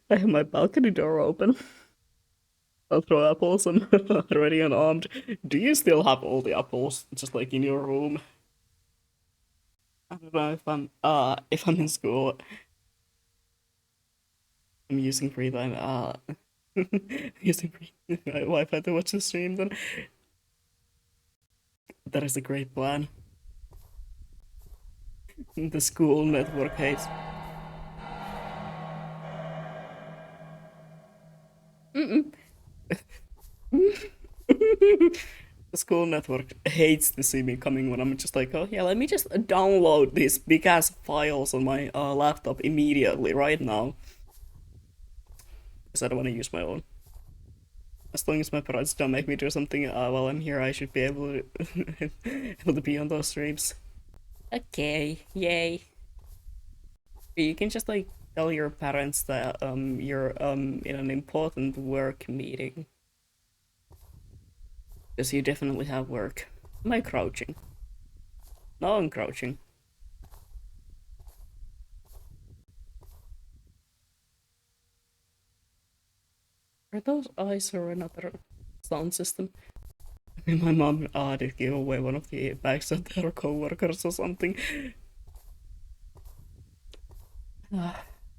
Speaker 1: I have my balcony door open. I'll throw apples. I'm ready and armed. Do you still have all the apples just like in your room? I don't know if I'm in school. I'm using free time. Using free Wi-Fi to watch the stream. Then that is a great plan. The school network hates. Mm-mm. The school network hates to see me coming when I'm just like, oh yeah, let me just download these big ass files on my laptop immediately right now because I don't want to use my own. As long as my parents don't make me do something while I'm here, I should be able to able to be on those streams. Okay, yay. You can just like tell your parents that you're in an important work meeting. Because you definitely have work. Am I crouching? No, I'm crouching. Are those eyes or another sound system? I mean, my mom did give away one of the bags at her co-workers or something.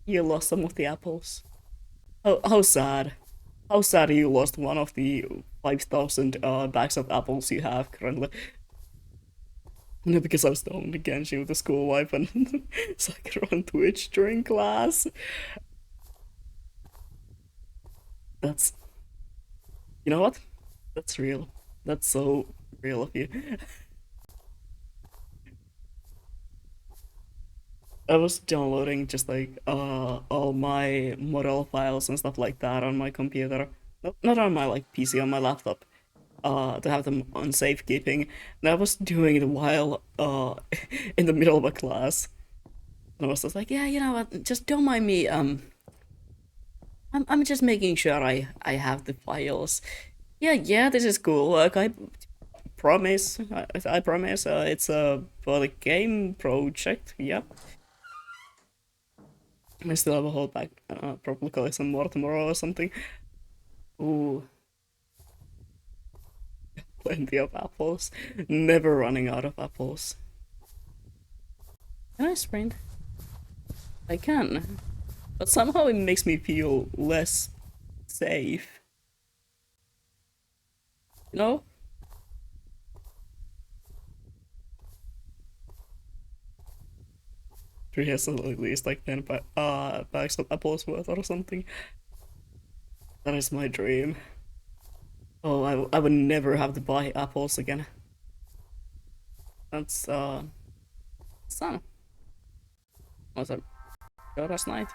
Speaker 1: You lost some of the apples. How sad. How sad you lost one of the 5,000 bags of apples you have currently. No, because I was the only Genji with a school wife and so I could run Twitch during class. That's... You know what? That's real. That's so real of you. I was downloading just like all my model files and stuff like that on my computer. Not on my like PC, on my laptop. To have them on safekeeping. And I was doing it while in the middle of a class. And I was just like, yeah, you know what, just don't mind me. I'm just making sure I have the files. Yeah, this is cool. Like I promise, I promise. It's for the game project. Yep. I still have a whole bag. Probably collect some more tomorrow or something. Ooh, plenty of apples. Never running out of apples. Can I sprint? I can. But somehow it makes me feel less safe. You know? Tree has at least like 10 bags of apples worth or something. That is my dream. Oh, I would never have to buy apples again. That's, sun. Was it last night?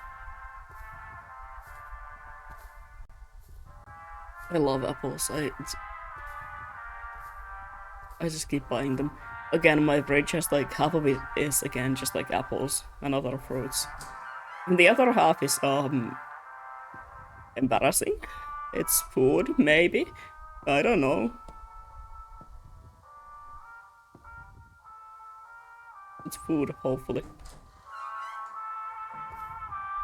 Speaker 1: I love apples. I just keep buying them. Again, my fridge has like half of it is again just like apples and other fruits. And the other half is embarrassing. It's food, maybe. I don't know. It's food, hopefully.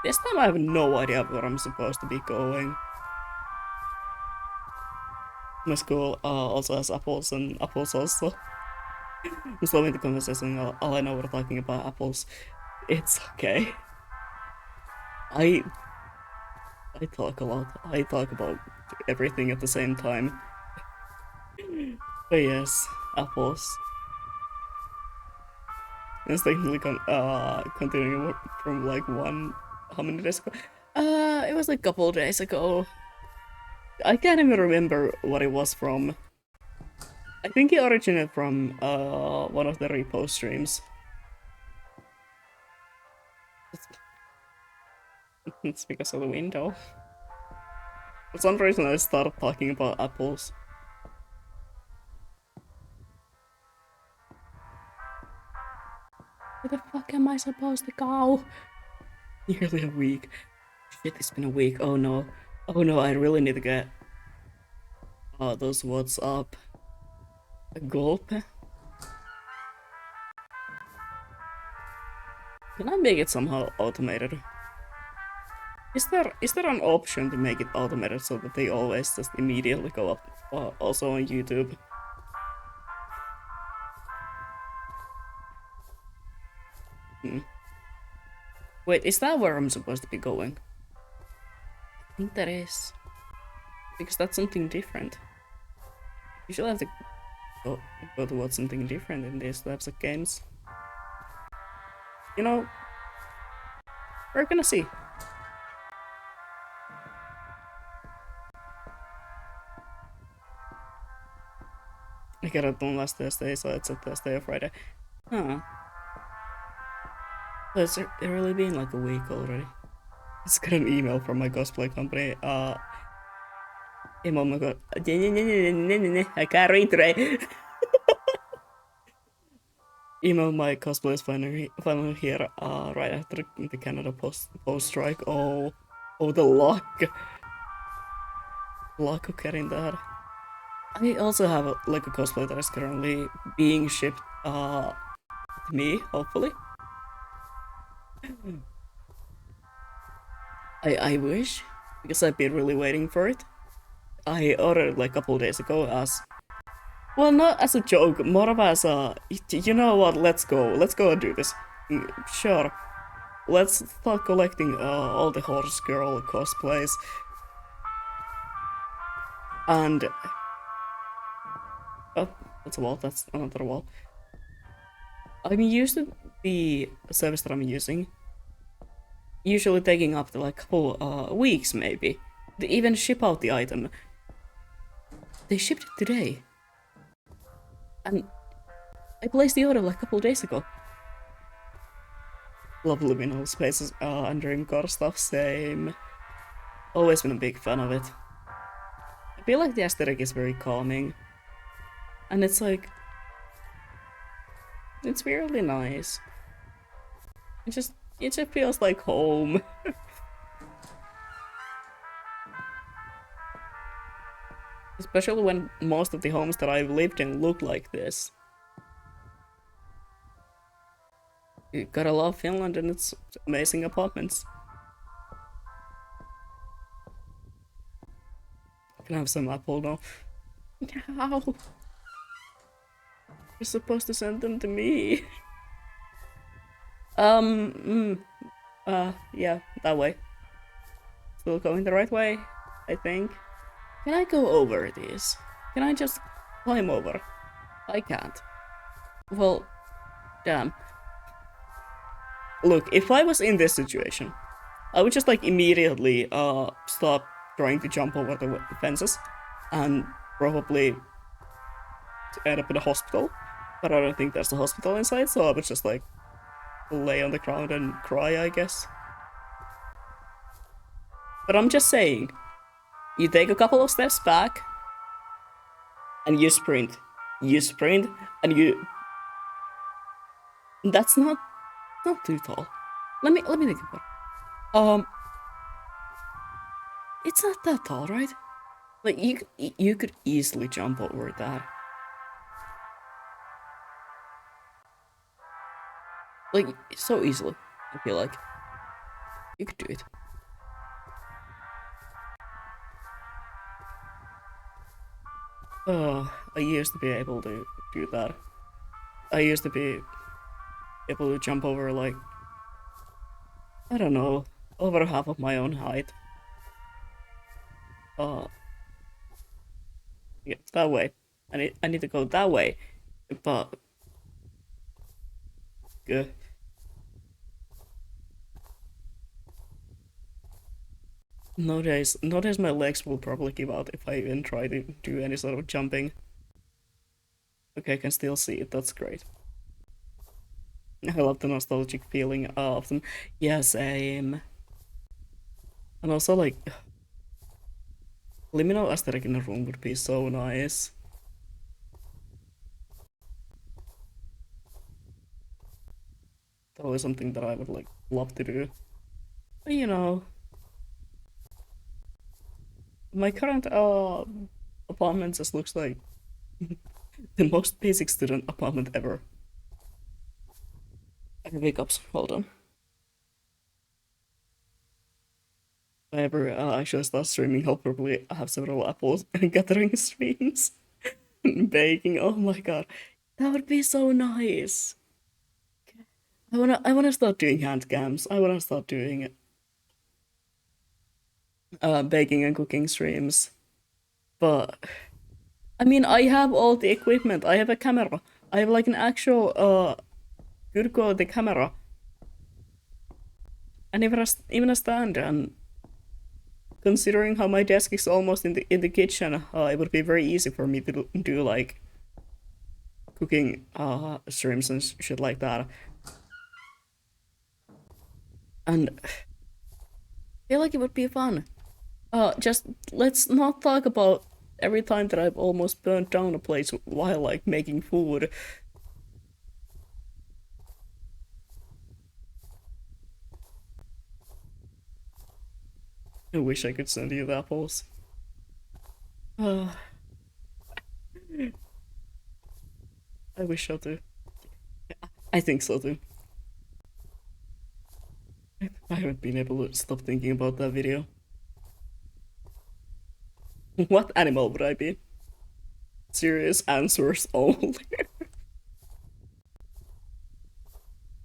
Speaker 1: This time I have no idea where I'm supposed to be going. My school also has apples and apples also. I'm slowing the conversation, all I know we're talking about apples. It's okay. I I talk a lot. I talk about everything at the same time. But yes, apples. It's technically continuing from like how many days ago? It was like a couple days ago. I can't even remember what it was from. I think it originated from one of the repo streams. It's because of the window. For some reason I started talking about apples. Where the fuck am I supposed to go? Nearly a week. Shit, it's been a week. Oh no. Oh no, I really need to get those WhatsApp a gulp. Can I make it somehow automated? Is there an option to make it automated so that they always just immediately go up also on YouTube? Hmm. Wait, is that where I'm supposed to be going? I think that is. Because that's something different. You should have to go towards something different in these types of games. You know, we're gonna see. I got it done last Thursday, so it's a Thursday or Friday. Huh. So it's really been like a week already. I just got an email from my cosplay company. Hey mom, I got. I can't read today. Email my cosplay is finally here. Right after the Canada post strike. Oh, the luck of getting that. I also have a Lego cosplay that is currently being shipped to me, hopefully. I wish, because I've been really waiting for it. I ordered it like a couple days ago as, well, not as a joke, more of as a, you know what, let's go and do this. Sure, let's start collecting all the horse girl cosplays. And, oh, that's a wall, that's another wall. I'm used to the service that I'm using, usually taking up to like a couple weeks maybe. They even ship out the item. They shipped it today. And I placed the order like a couple days ago. Love liminal spaces and Dreamcore stuff, same. Always been a big fan of it. I feel like the aesthetic is very calming. And it's like, it's weirdly nice. It just feels like home. Especially when most of the homes that I've lived in look like this. You gotta love Finland and its amazing apartments. Can I have some apple now? How? You're supposed to send them to me. Yeah, that way. Still going the right way, I think. Can I go over these? Can I just climb over? I can't. Well, damn. Look, if I was in this situation, I would just like immediately stop trying to jump over the fences and probably end up in a hospital. But I don't think there's a hospital inside, so I would just like lay on the ground and cry, I guess. But I'm just saying, you take a couple of steps back and you sprint. You sprint and you... That's not too tall. Let me think about it. It's not that tall, right? Like you could easily jump over that. Like so easily, I feel like. You could do it. Oh, I used to be able to do that. I used to be able to jump over like, I don't know, over half of my own height. Yeah, that way. I need to go that way, but good. Nowadays my legs will probably give out if I even try to do any sort of jumping. Okay, I can still see it. That's great. I love the nostalgic feeling of them. Yeah, same. And also, like, liminal aesthetic in a room would be so nice. Totally something that I would, like, love to do. But, you know, my current apartment just looks like the most basic student apartment ever. I can wake up, hold on. If I ever actually start streaming, I'll probably have several apples and gathering streams. And baking, oh my god. That would be so nice. I wanna start doing hand cams. I wanna start doing baking and cooking streams. But I mean I have all the equipment. I have a camera. I have like an actual good quality camera. And even a stand, and considering how my desk is almost in the kitchen, it would be very easy for me to do like cooking shrimps and shit like that. And I feel like it would be fun. Just let's not talk about every time that I've almost burnt down a place while like making food. I wish I could send you the apples. Uh, I wish so too. I think so too. I haven't been able to stop thinking about that video. What animal would I be? Serious answers only.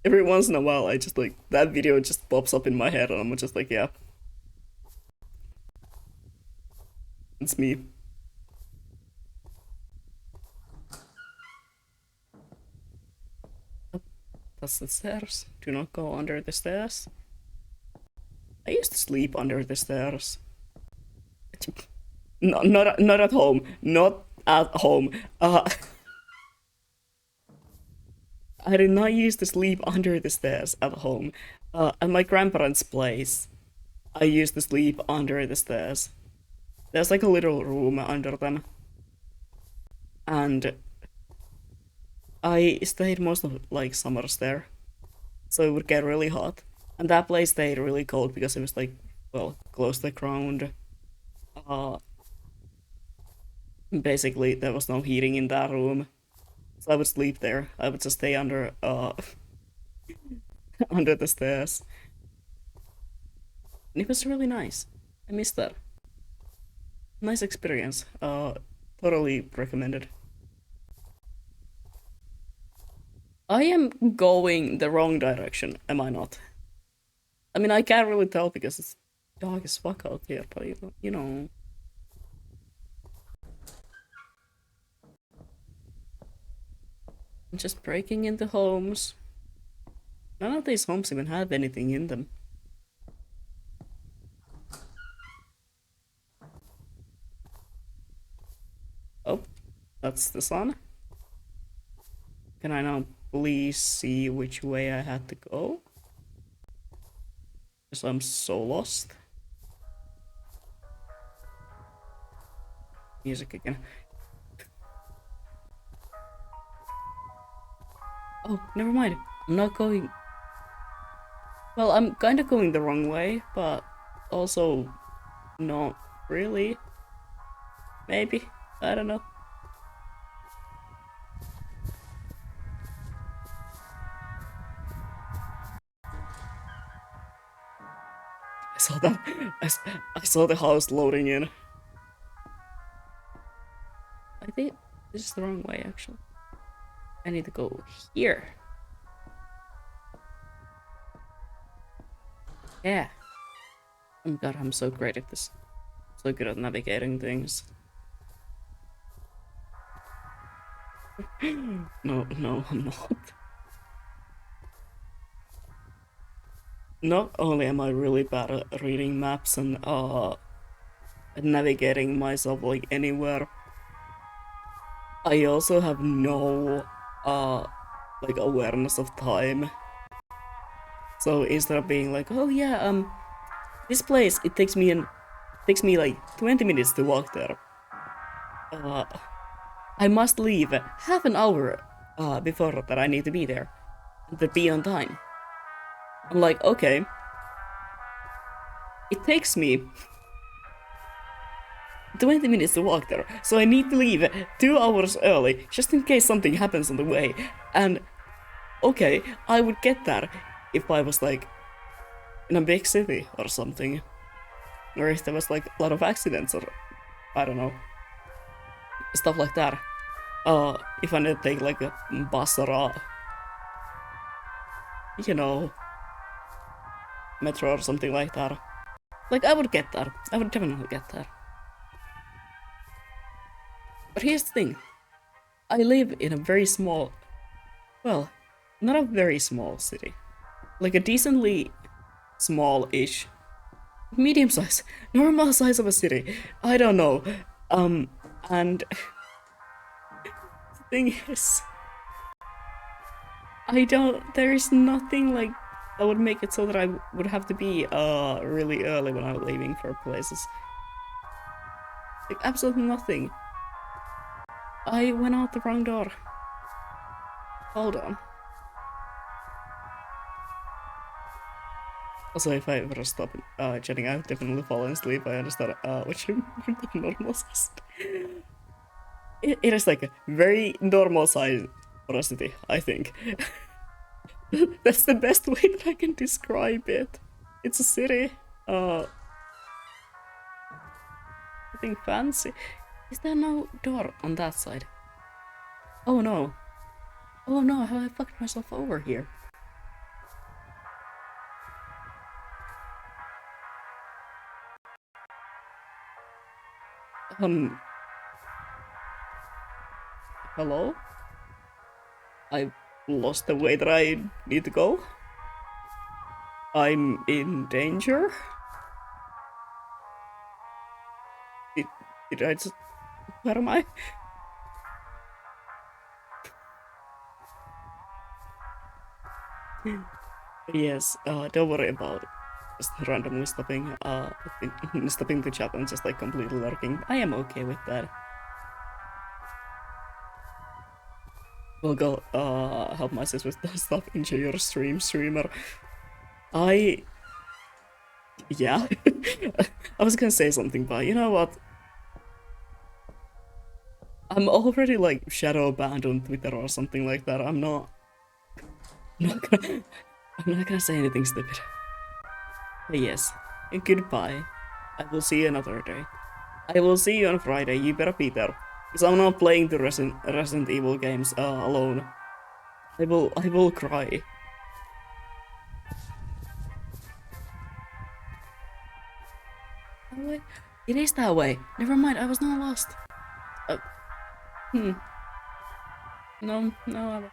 Speaker 1: Every once in a while, I just like that video just pops up in my head, and I'm just like, yeah, it's me. That's the stairs. Do not go under the stairs. I used to sleep under the stairs. No, not at home. Not at home. I did not used to sleep under the stairs at home. At my grandparents' place, I used to sleep under the stairs. There's like a little room under them. And I stayed most of like summers there. So it would get really hot. And that place stayed really cold because it was like, well, close to the ground. Uh, Basically, there was no heating in that room. So I would sleep there. I would just stay under under the stairs. And it was really nice. I missed that. Nice experience. Totally recommended. I am going the wrong direction, am I not? I mean, I can't really tell because it's dark as fuck out here, but you know. I'm just breaking into homes. None of these homes even have anything in them. Oh, that's the sun. Can I now please see which way I had to go? Because I'm so lost. Music again. Oh, never mind. I'm not going... Well, I'm kind of going the wrong way, but also not really. Maybe. I don't know. I saw that. I saw the house loading in. I think this is the wrong way, actually. I need to go here. Yeah. Oh god, I'm so great at this. So good at navigating things. No, I'm not. Not only am I really bad at reading maps and navigating myself like anywhere, I also have no like awareness of time. So instead of being like, oh yeah, this place it takes me like 20 minutes to walk there. I must leave half an hour before that I need to be there to be on time. I'm like, okay. It takes me 20 minutes to walk there, so I need to leave 2 hours early, just in case something happens on the way. And, okay, I would get that if I was, like, in a big city or something. Or if there was, like, a lot of accidents or, I don't know, stuff like that. If I need to take, like, a bus or a, you know, metro or something like that. Like, I would get that. I would definitely get that. But here's the thing. I live in a very small... Well, not a very small city. Like a decently small-ish... medium size. Normal size of a city. I don't know. And... the thing is... I don't. There is nothing like that would make it so that I would have to be really early when I'm leaving for places. Like absolutely nothing. I went out the wrong door. Hold on. Also, if I ever stop chatting, I've definitely fallen asleep. I understand what you mean by normal size. It is like a very normal size for a city, I think. That's the best way that I can describe it. It's a city. Nothing fancy. Is there no door on that side? Oh no. Oh no, have I fucked myself over here? Um, hello? I lost the way that I need to go. I'm in danger. Did, did I just... Where am I? Yes, don't worry about it. Just randomly stopping the chat and just like completely lurking. I am okay with that. We'll go help my sis with the stuff. Enjoy your stream, streamer. Yeah. I was gonna say something, but you know what? I'm already like shadow banned on Twitter or something like that. I'm not gonna say anything stupid. But yes, goodbye. I will see you another day. I will see you on Friday. You better be there, because I'm not playing the Resident Evil games alone. I will cry. Oh, it is that way. Never mind. I was not lost. Uh, hmm. No, no.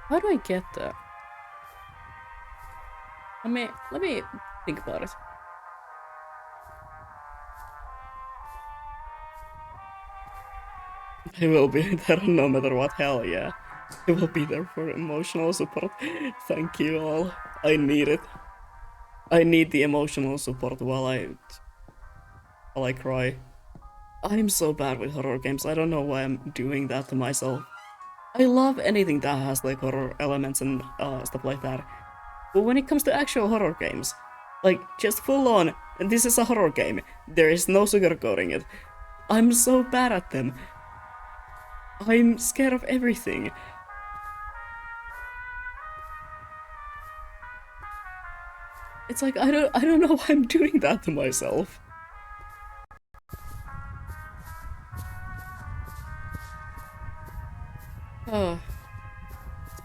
Speaker 1: How do I get there? Let me think about it. I will be there no matter what. Hell yeah. I will be there for emotional support. Thank you all. I need it. I need the emotional support while I cry. I'm so bad with horror games. I don't know why I'm doing that to myself. I love anything that has like horror elements and stuff like that. But when it comes to actual horror games, like just full on, and this is a horror game, there is no sugarcoating it. I'm so bad at them. I'm scared of everything. It's like I don't know why I'm doing that to myself. Uh,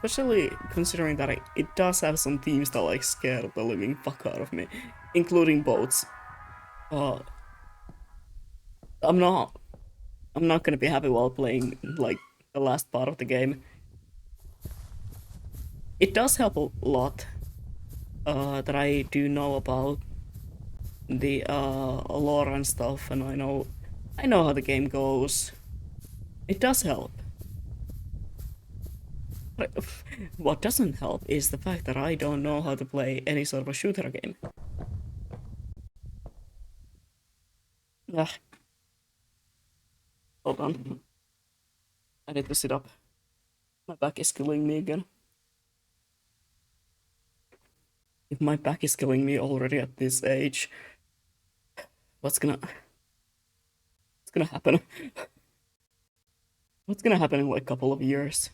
Speaker 1: Especially considering that it does have some themes that like scare the living fuck out of me, including boats. Uh, I'm not I'm not gonna be happy while playing like the last part of the game. It does help a lot that I do know about the lore and stuff, and I know how the game goes. It does help. But what doesn't help is the fact that I don't know how to play any sort of a shooter game. Ah, hold on. I need to sit up. My back is killing me again. If my back is killing me already at this age, what's gonna happen? What's gonna happen in like a couple of years?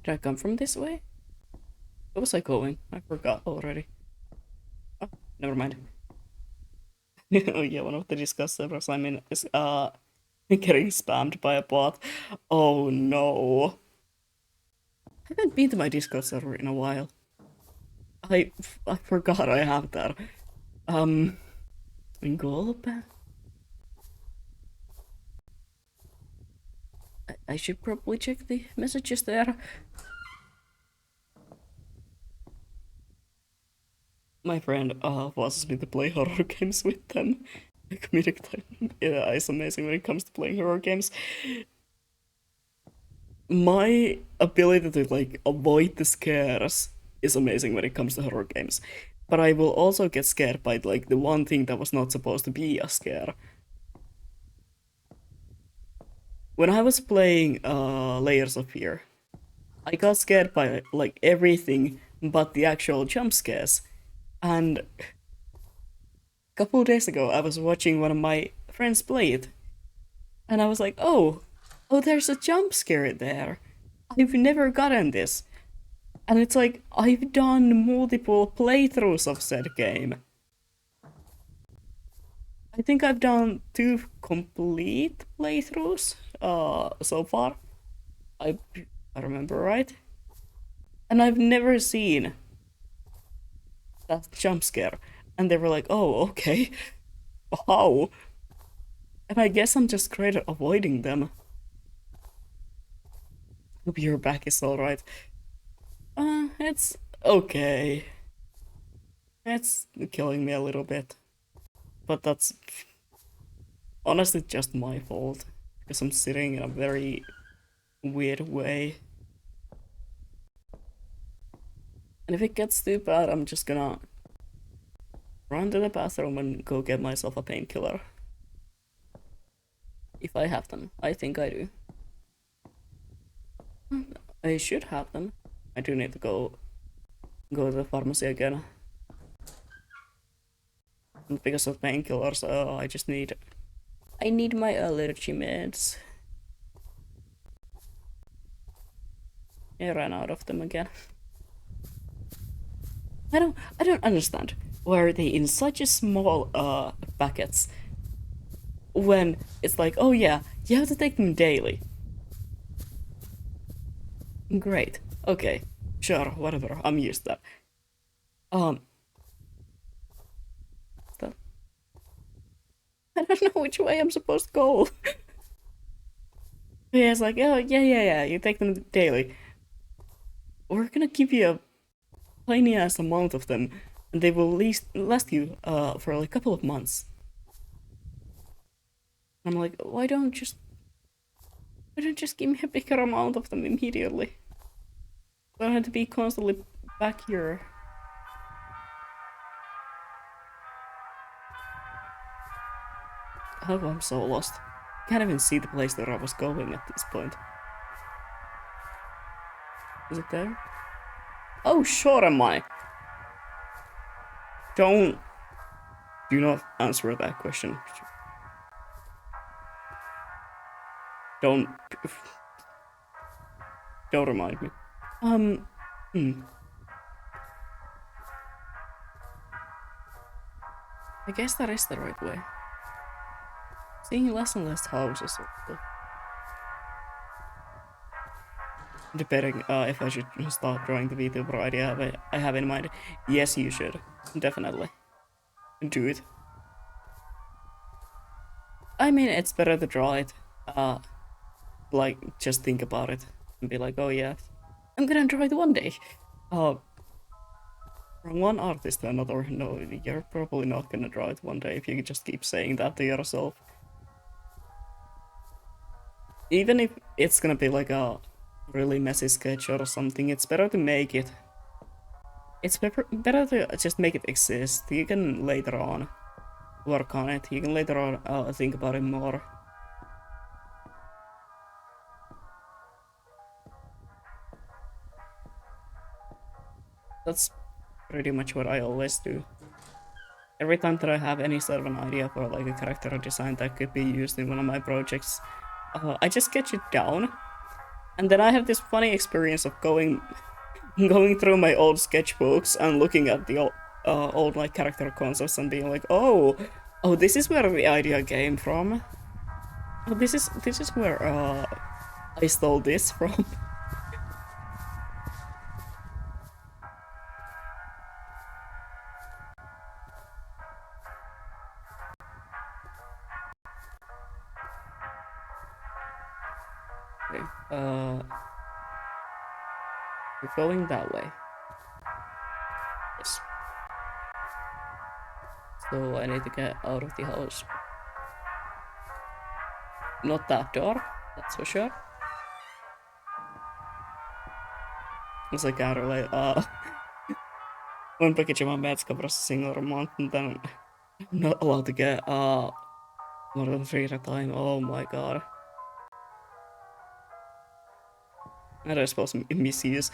Speaker 1: Did I come from this way? Where was I going? I forgot already. Oh, never mind. Oh yeah, one of the Discord servers I'm in is getting spammed by a bot. Oh no. I haven't been to my Discord server in a while. I forgot I have that. Um, Gulp? I should probably check the messages there. My friend forces me to play horror games with them. comedic timing is amazing when it comes to playing horror games. My ability to like avoid the scares is amazing when it comes to horror games. But I will also get scared by like the one thing that was not supposed to be a scare. When I was playing Layers of Fear, I got scared by like everything but the actual jump scares. And a couple of days ago, I was watching one of my friends play it, and I was like, oh, there's a jump scare there. I've never gotten this. And it's like, I've done multiple playthroughs of said game. I think I've done 2 complete playthroughs so far. I, I remember right. And I've never seen that jump scare. And they were like, oh, okay. How? And I guess I'm just great at avoiding them. Hope your back is alright. It's okay. It's killing me a little bit. But that's honestly just my fault. Because I'm sitting in a very weird way. And if it gets too bad, I'm just gonna run to the bathroom and go get myself a painkiller. If I have them. I think I do. I should have them. I do need to go to the pharmacy again. And because of painkillers, I need my allergy meds. I ran out of them again. I don't understand. Why are they in such a small packets? When it's like, oh yeah, you have to take them daily. Great. Okay. Sure, whatever. I'm used to that. That- I don't know which way I'm supposed to go. Yeah, it's like, oh yeah, you take them daily. We're gonna give you a tiny ass amount of them, and they will last you for like a couple of months. I'm like, why don't just give me a bigger amount of them immediately? I don't have to be constantly back here. Oh, I'm so lost. Can't even see the place that I was going at this point. Is it there? Oh, sure am I. Do not answer that question. Don't remind me. Hmm. I guess that is the right way. Seeing less and less houses. Debating if I should start drawing the VTuber idea I have in mind. Yes, you should. Definitely. Do it. I mean, it's better to draw it. Like, just think about it. And be like, oh yeah, I'm gonna draw it one day. From one artist to another, no, you're probably not gonna draw it one day if you just keep saying that to yourself. Even if it's gonna be like a really messy sketch or something, it's better to make it. It's better to just make it exist. You can later on work on it. You can later on think about it more. That's pretty much what I always do. Every time that I have any sort of an idea for like a character design that could be used in one of my projects, I just sketch it down. And then I have this funny experience of going through my old sketchbooks and looking at the old like character concepts and being like, oh, this is where the idea came from. Oh, this is where I stole this from. Okay, we're going that way. Yes. So I need to get out of the house. Not that door, that's for sure. Mutta se käärölle, one package of my meds covers a single month and then I'm not allowed to get more than 3 at a time. Oh my god. I don't suppose misuse.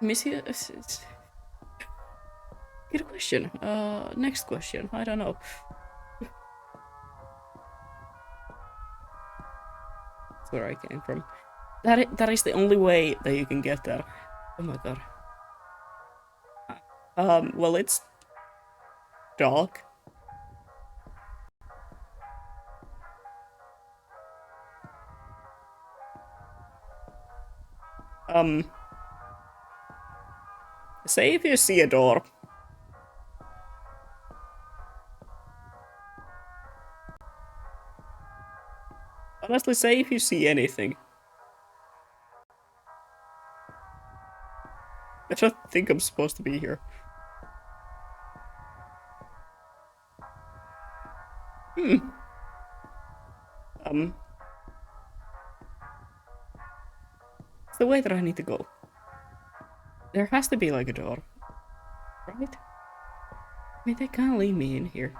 Speaker 1: Misuse. Good question. Next question. I don't know. That's where I came from. That is the only way that you can get there. Oh my god. Well, it's dark. Say if you see a door. Honestly, say if you see anything. I don't think I'm supposed to be here. It's the way that I need to go. There has to be like a door. Right? I mean, they can't leave me in here.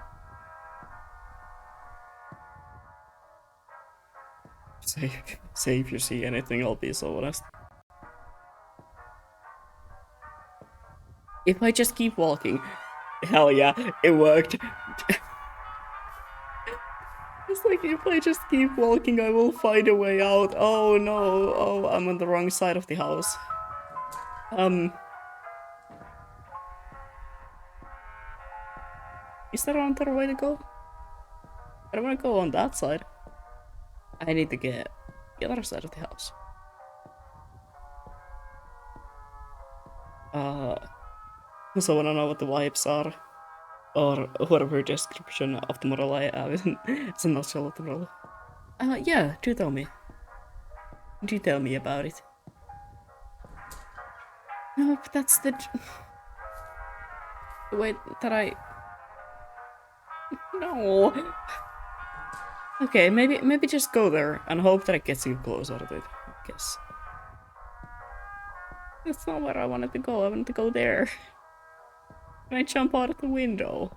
Speaker 1: Say if you see anything, I'll be so honest. If I just keep walking, hell yeah, it worked. It's like, if I just keep walking, I will find a way out. Oh no, oh, I'm on the wrong side of the house. Is there another way to go? I don't want to go on that side. I need to get the other side of the house. So I don't know what the vibes are, or whatever description of the model I have. It's a nutshell of the model. Yeah, do tell me. Do tell me about it. No, but that's the way that I... No. Okay, maybe just go there and hope that it gets you closer to it, I guess. That's not where I wanted to go. I wanted to go there. Can I jump out of the window?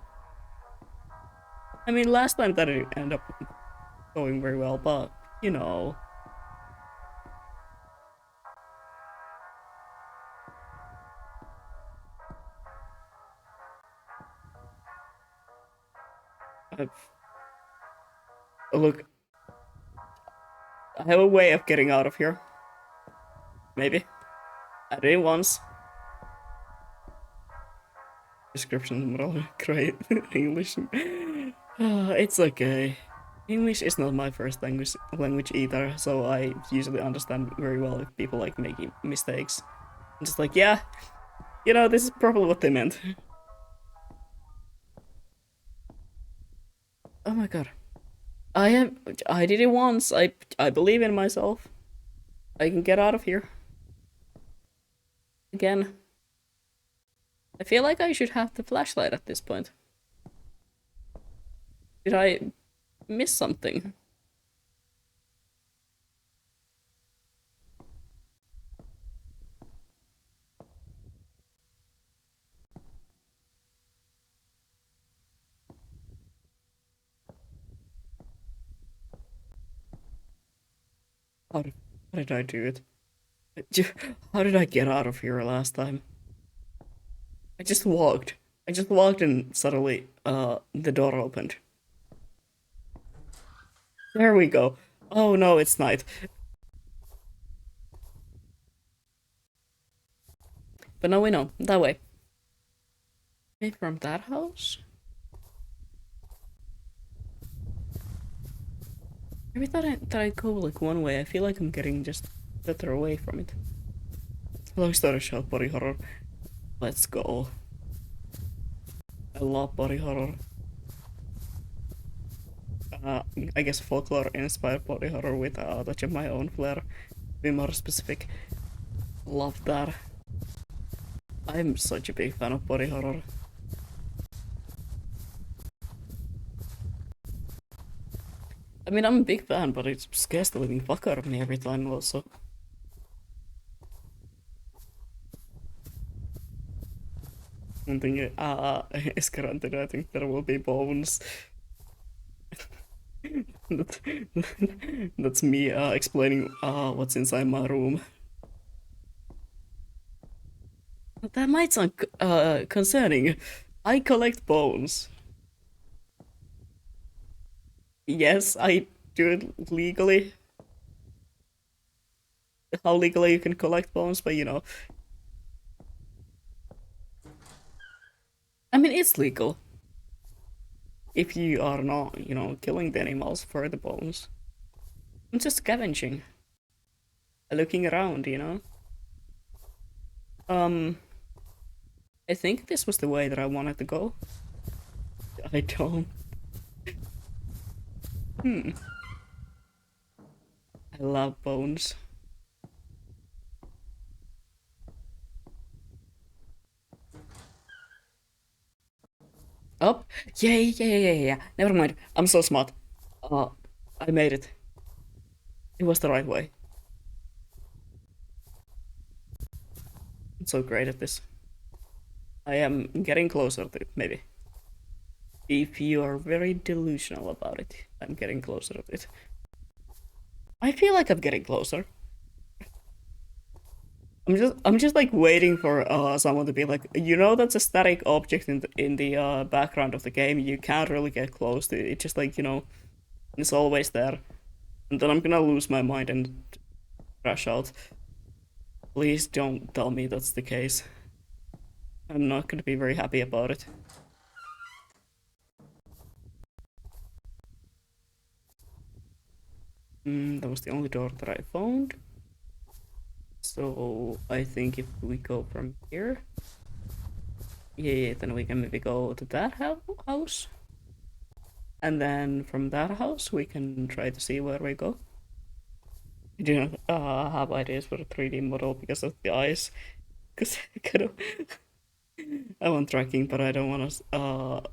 Speaker 1: I mean, last time that didn't end up going very well, but, you know. Look, I have a way of getting out of here. Maybe. I did it once. Description model, great. English. It's okay. English is not my first language either, so I usually understand very well if people like making mistakes. I'm just like, yeah, you know, this is probably what they meant. Oh my god. I did it once. I believe in myself. I can get out of here. Again. I feel like I should have the flashlight at this point. Did I miss something? How did I do it? How did I get out of here last time? I just walked. I just walked and suddenly, the door opened. There we go. Oh no, it's night. But now we know. That way. Maybe from that house? Maybe that I go like one way. I feel like I'm getting just further away from it. Long story short, body horror. Let's go. I love body horror. I guess folklore-inspired body horror with a touch of my own flair. To be more specific. Love that. I'm such a big fan of body horror. I mean, I'm a big fan, but it scares the living fuck out of me every time also. One thing is granted, I think there will be bones. that, that's me explaining what's inside my room. That might sound concerning. I collect bones. Yes, I do it legally. How legally you can collect bones, but you know. I mean, it's legal. If you are not, you know, killing the animals for the bones. I'm just scavenging. Looking around, you know. I think this was the way that I wanted to go. I don't. I love bones. Up? Yeah. Never mind. I'm so smart. I made it. It was the right way. I'm so great at this. I am getting closer to it, maybe. If you are very delusional about it, I'm getting closer to it. I feel like I'm getting closer. I'm just like waiting for someone to be like, you know, that's a static object in the background of the game. You can't really get close to it. It's just like, you know, it's always there. And then I'm gonna lose my mind and crash out. Please don't tell me that's the case. I'm not gonna be very happy about it. That was the only door that I found. So I think if we go from here, yeah, then we can maybe go to that house. And then from that house, we can try to see where we go. I do not have ideas for a 3D model because of the eyes. Because I kind of I want tracking, but I don't want to.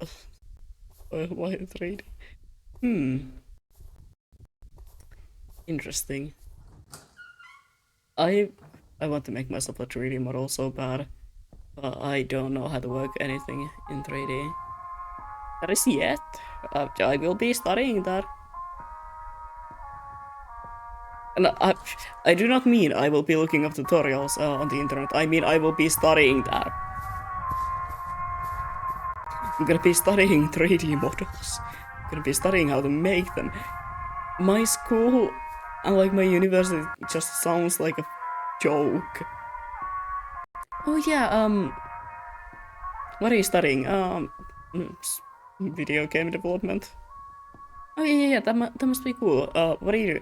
Speaker 1: Why 3D? Interesting. I want to make myself a 3D model so bad, but I don't know how to work anything in 3D. That is yet. I will be studying that. And I do not mean I will be looking up tutorials on the internet. I mean I will be studying that. I'm gonna be studying 3D models. I'm gonna be studying how to make them. My school and like my university just sounds like a joke. Oh yeah, what are you studying? Video game development. Oh yeah, that must be cool. What do you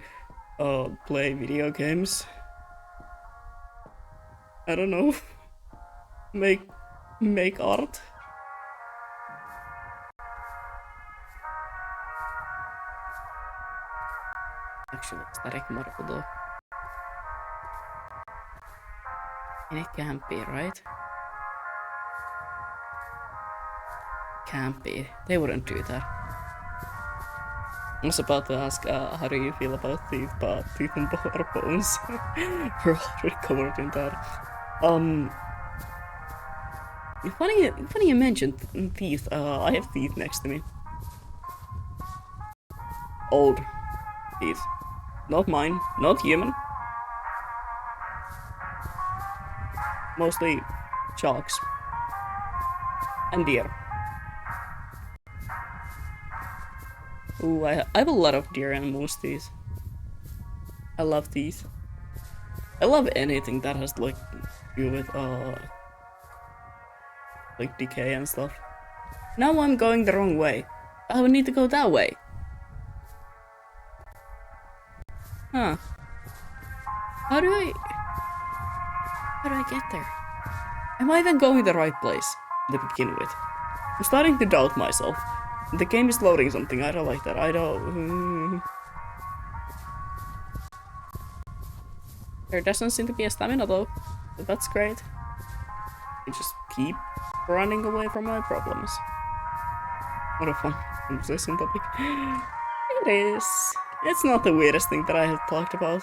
Speaker 1: play video games? I don't know. Make art. Actually, static model though. And it can't be, right? Can't be. They wouldn't do that. I was about to ask, how do you feel about teeth, but teeth and bones? We're already covered in that. Funny you mentioned teeth. I have teeth next to me. Old teeth. Not mine, not human. Mostly sharks. And deer. Ooh, I have a lot of deer and moose teeth. I love teeth. I love anything that has like to do with like decay and stuff. Now I'm going the wrong way. I would need to go that way. Huh. How do I get there? Am I even going the right place to begin with? I'm starting to doubt myself. The game is loading something. I don't like that. I don't. There doesn't seem to be a stamina though. But that's great. I just keep running away from my problems. What a fun conversation topic. It is. It's not the weirdest thing that I have talked about.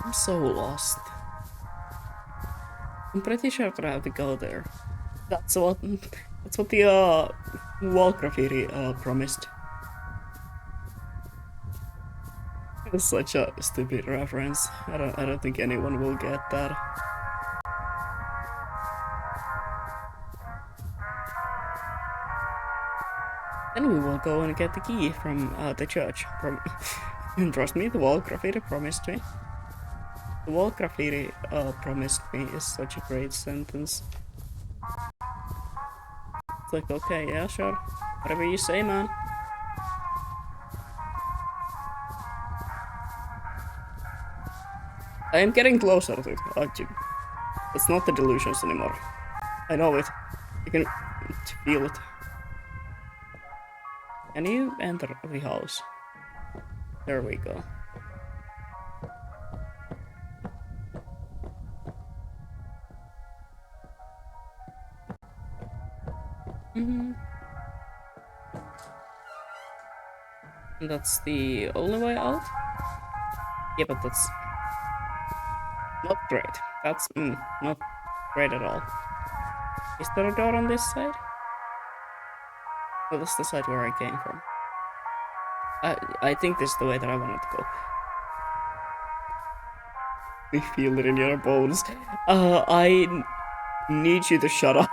Speaker 1: I'm so lost. I'm pretty sure that I have to go there. That's what the wall graffiti promised. It's such a stupid reference. I don't think anyone will get that. Then we will go and get the key from the church. Trust me, the wall graffiti promised me. The wall graffiti promised me is such a great sentence. It's like, okay, yeah, sure. Whatever you say, man. I am getting closer to it. It's not the delusions anymore. I know it. You can feel it. Can you enter the house? There we go. That's the only way out? Yeah, but that's not great. That's not great at all. Is there a door on this side? Oh, that's the side where I came from. I think this is the way that I wanted to go. You feel it in your bones. I need you to shut up.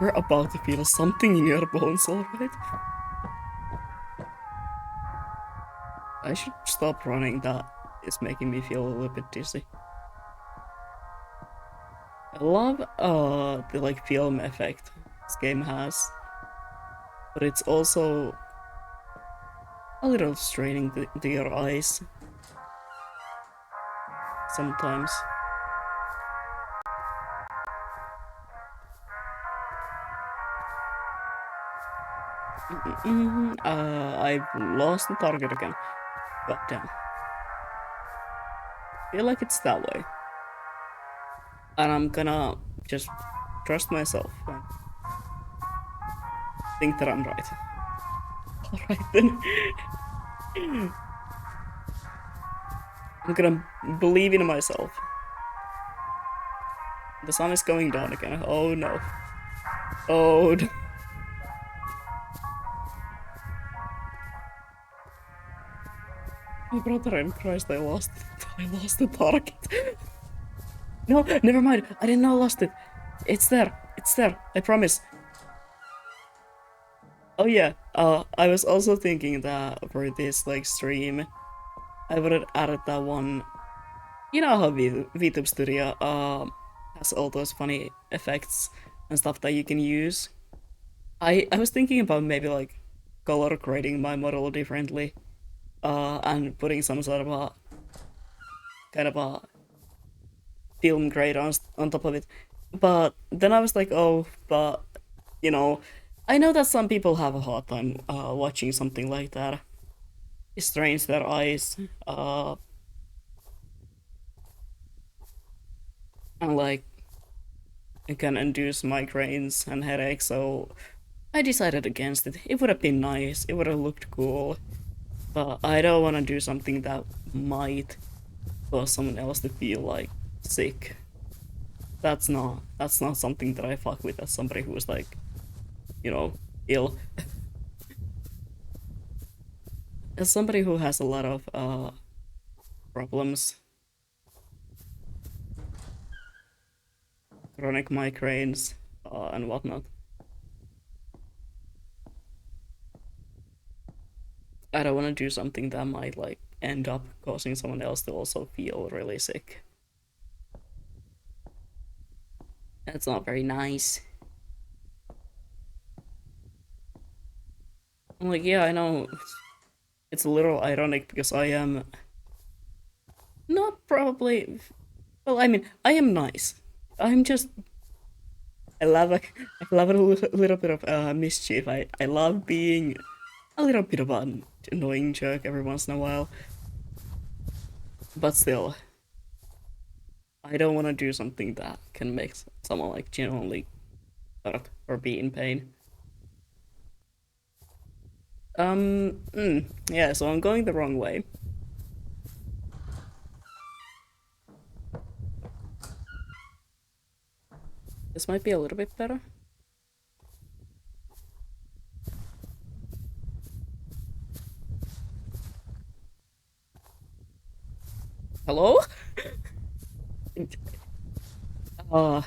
Speaker 1: You're about to feel something in your bones, alright? I should stop running. That is making me feel a little bit dizzy. I love the like film effect this game has, but it's also a little straining to your eyes sometimes. I've lost the target again. God damn. Feel like it's that way. And I'm gonna just trust myself and think that I'm right. Alright then. I'm gonna believe in myself. The sun is going down again. Oh no. Oh no. My brother in Christ, I lost the target. No, never mind. I didn't know I lost it. It's there. It's there. I promise. Oh yeah. I was also thinking that for this like stream, I would have added that one. You know how VTube Studio has all those funny effects and stuff that you can use. I was thinking about maybe like color grading my model differently, and putting some sort of a kind of a film grade on top of it. But then I was like, oh, but you know, I know that some people have a hard time watching something like that. It strains their eyes, and like it can induce migraines and headaches. So I decided against it. It would have been nice. It would have looked cool. But I don't want to do something that might cause someone else to feel like sick. That's not something that I fuck with as somebody who's like, you know, ill. As somebody who has a lot of problems, chronic migraines and whatnot. I don't want to do something that might like end up causing someone else to also feel really sick. That's not very nice. I'm like, yeah, I know. It's a little ironic because I am not probably. Well, I mean, I am nice. I'm just I love a little bit of mischief. I love being a little bit of an annoying jerk every once in a while. But still, I don't want to do something that can make someone like genuinely hurt or be in pain. Yeah, so I'm going the wrong way. This might be a little bit better. Hello? Uh,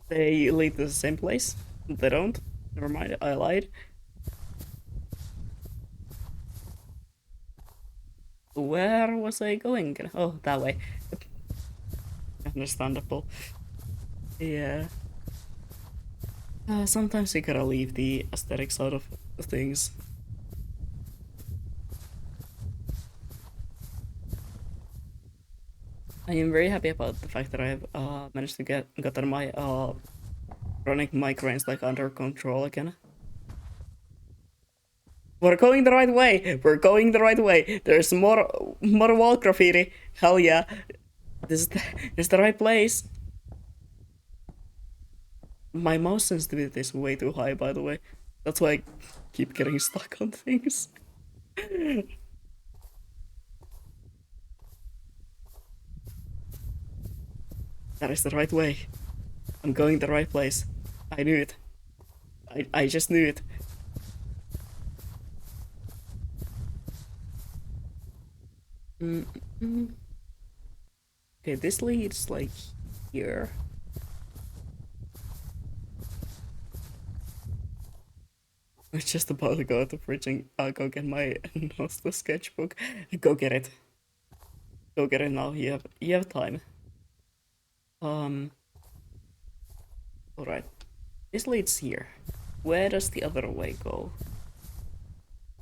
Speaker 1: they lead to the same place? They don't? Never mind, I lied. Where was I going? Oh, that way. Understandable. Yeah. Sometimes you gotta leave the aesthetics out of things. I am very happy about the fact that I've managed to gotten my chronic migraines like under control again. We're going the right way. We're going the right way. There's more wall graffiti. Hell yeah. This is the right place. My mouse sensitivity is way too high, by the way. That's why I keep getting stuck on things. That is the right way. I'm going the right place. I knew it. I just knew it. Mm -mm. Okay, this leads like here. I'm just about to go to the fridge and go get my Nostra sketchbook. Go get it. Go get it now. You have time. Alright. This leads here. Where does the other way go?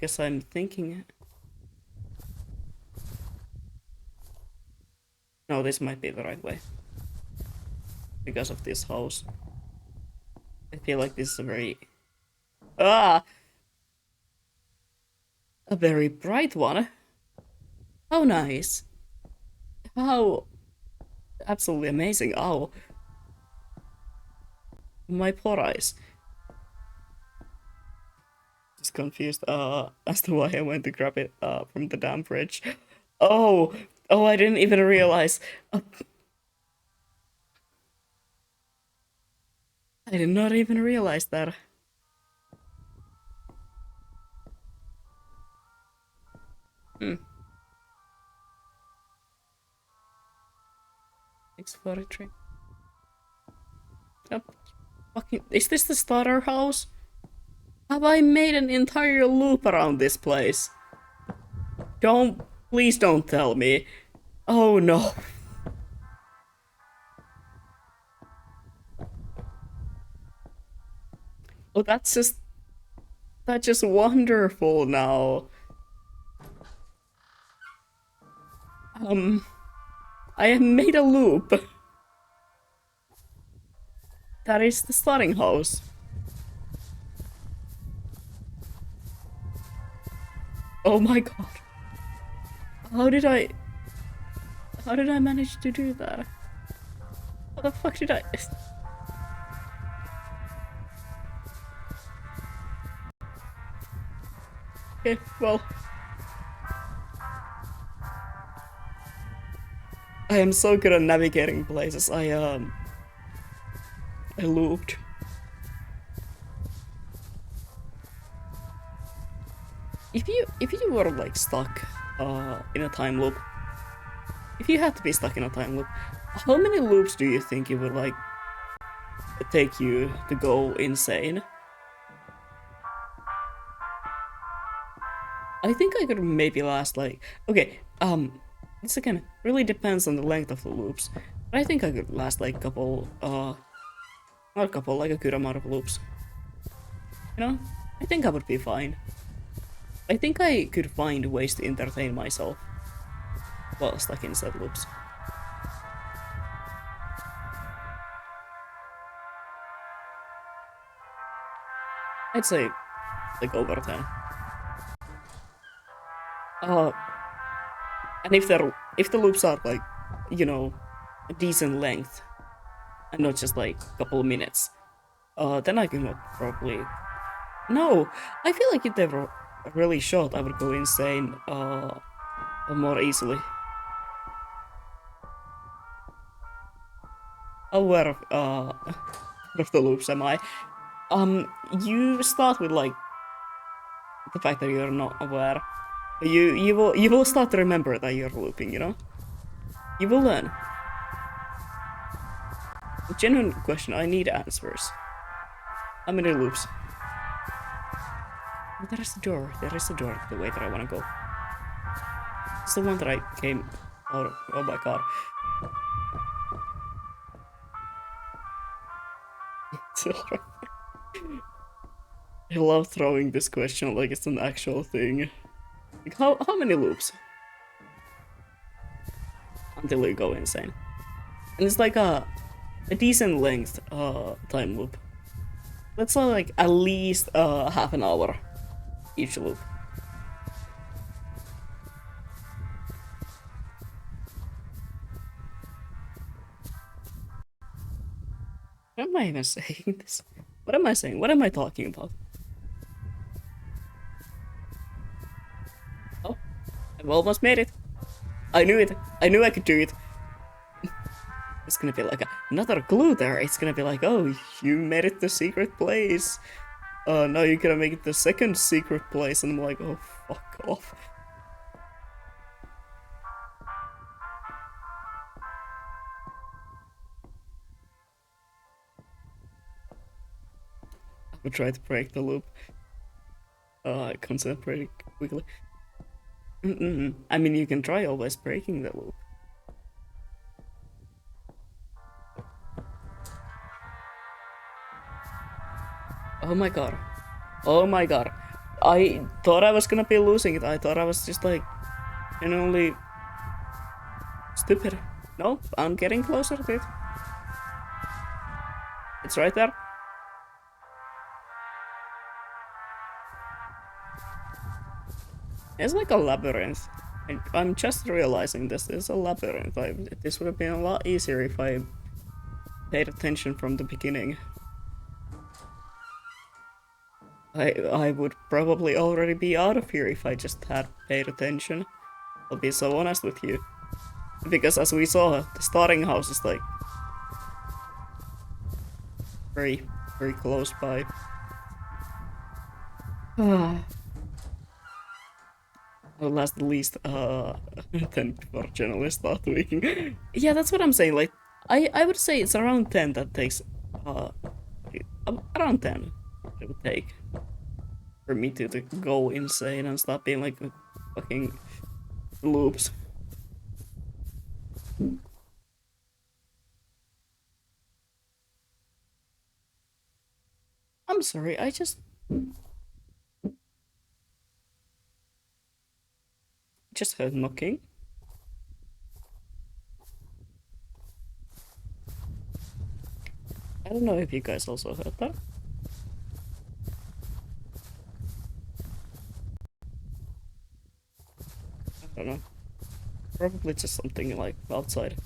Speaker 1: Guess I'm thinking. No, this might be the right way. Because of this house. I feel like this is a very... Ah! A very bright one. How nice. How... Absolutely amazing. Oh. My poor eyes. Just confused as to why I went to grab it from the damn fridge. Oh! Oh, I didn't even realize. I did not even realize that. Hmm. 643. Oh, fucking, is this the starter house? Have I made an entire loop around this place? Please don't tell me. Oh no. Oh, that's just wonderful now. I have made a loop. That is the starting house. Oh my god. How did I manage to do that? How the fuck did I... Okay, well... I am so good at navigating places. I looped. If you were like stuck in a time loop, if you had to be stuck in a time loop, how many loops do you think it would like take you to go insane? I think I could maybe last like, okay, this again really depends on the length of the loops, but I think I could last like a couple, not a couple, like a good amount of loops. You know, I think I would be fine. I think I could find ways to entertain myself while stuck in said loops. I'd say like over 10. Uh, and if the loops are like, you know, a decent length and not just like a couple of minutes, then I can probably. No, I feel like if they were really short, I would go insane more easily. Aware of the loops am I? You start with like the fact that you're not aware. You will start to remember that you're looping. You know, you will learn. Genuine question. I need answers. How many loops? Oh, there is the door. There is the door. The way that I want to go. It's the one that I came out of. Oh my god. I love throwing this question like it's an actual thing. Like, how many loops? Until you go insane. And it's like a decent length time loop. Let's say like at least half an hour each loop. What am I even saying this? What am I saying? What am I talking about? Oh, I've almost made it. I knew it. I knew I could do it. It's gonna be like another clue there. It's gonna be like, oh, you made it the secret place. Now you're gonna make it the second secret place, and I'm like, oh, fuck off. I would try to break the loop. Concentrate quickly. I mean, you can try always breaking the loop. Oh my god. Oh my god. I thought I was gonna be losing it. I thought I was just like, genuinely stupid. No, I'm getting closer to it. It's right there. It's like a labyrinth. I'm just realizing this is a labyrinth. This would have been a lot easier if I paid attention from the beginning. I would probably already be out of here if I just had paid attention. I'll be so honest with you. Because as we saw, the starting house is like very, very close by. I'll last at least 10 before generally start tweaking. Yeah, that's what I'm saying. Like, I would say it's around 10 that takes around 10 it would take for me to go insane and stop being like fucking loops. I'm sorry, I just heard knocking. I don't know if you guys also heard that. I don't know. Probably just something like outside.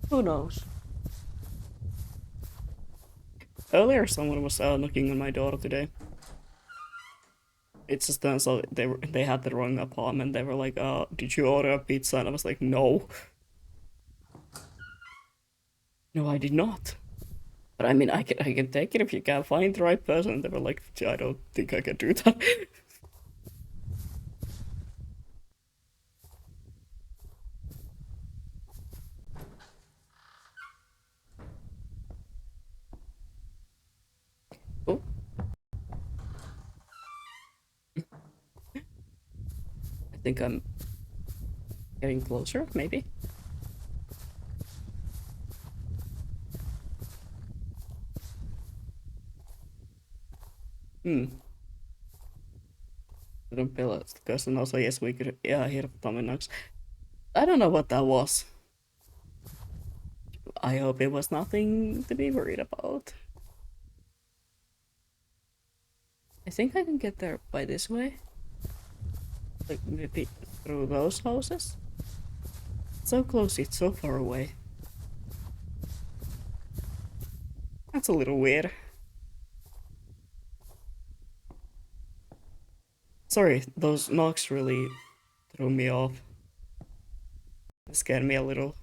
Speaker 1: Who knows? Earlier, someone was knocking on my door today. It just turns out they had the wrong apartment. They were like, did you order a pizza?" And I was like, "No, no, I did not." But I mean, I can take it if you can find the right person. They were like, "I don't think I can do that." Oh, I think I'm getting closer. Maybe. Hmm. Didn't bill it because and also yes we could yeah hear Tommy Knox. I don't know what that was. I hope it was nothing to be worried about. I think I can get there by this way. Like maybe through those houses. It's so close, it's so far away. That's a little weird. Sorry, those knocks really threw me off. It scared me a little.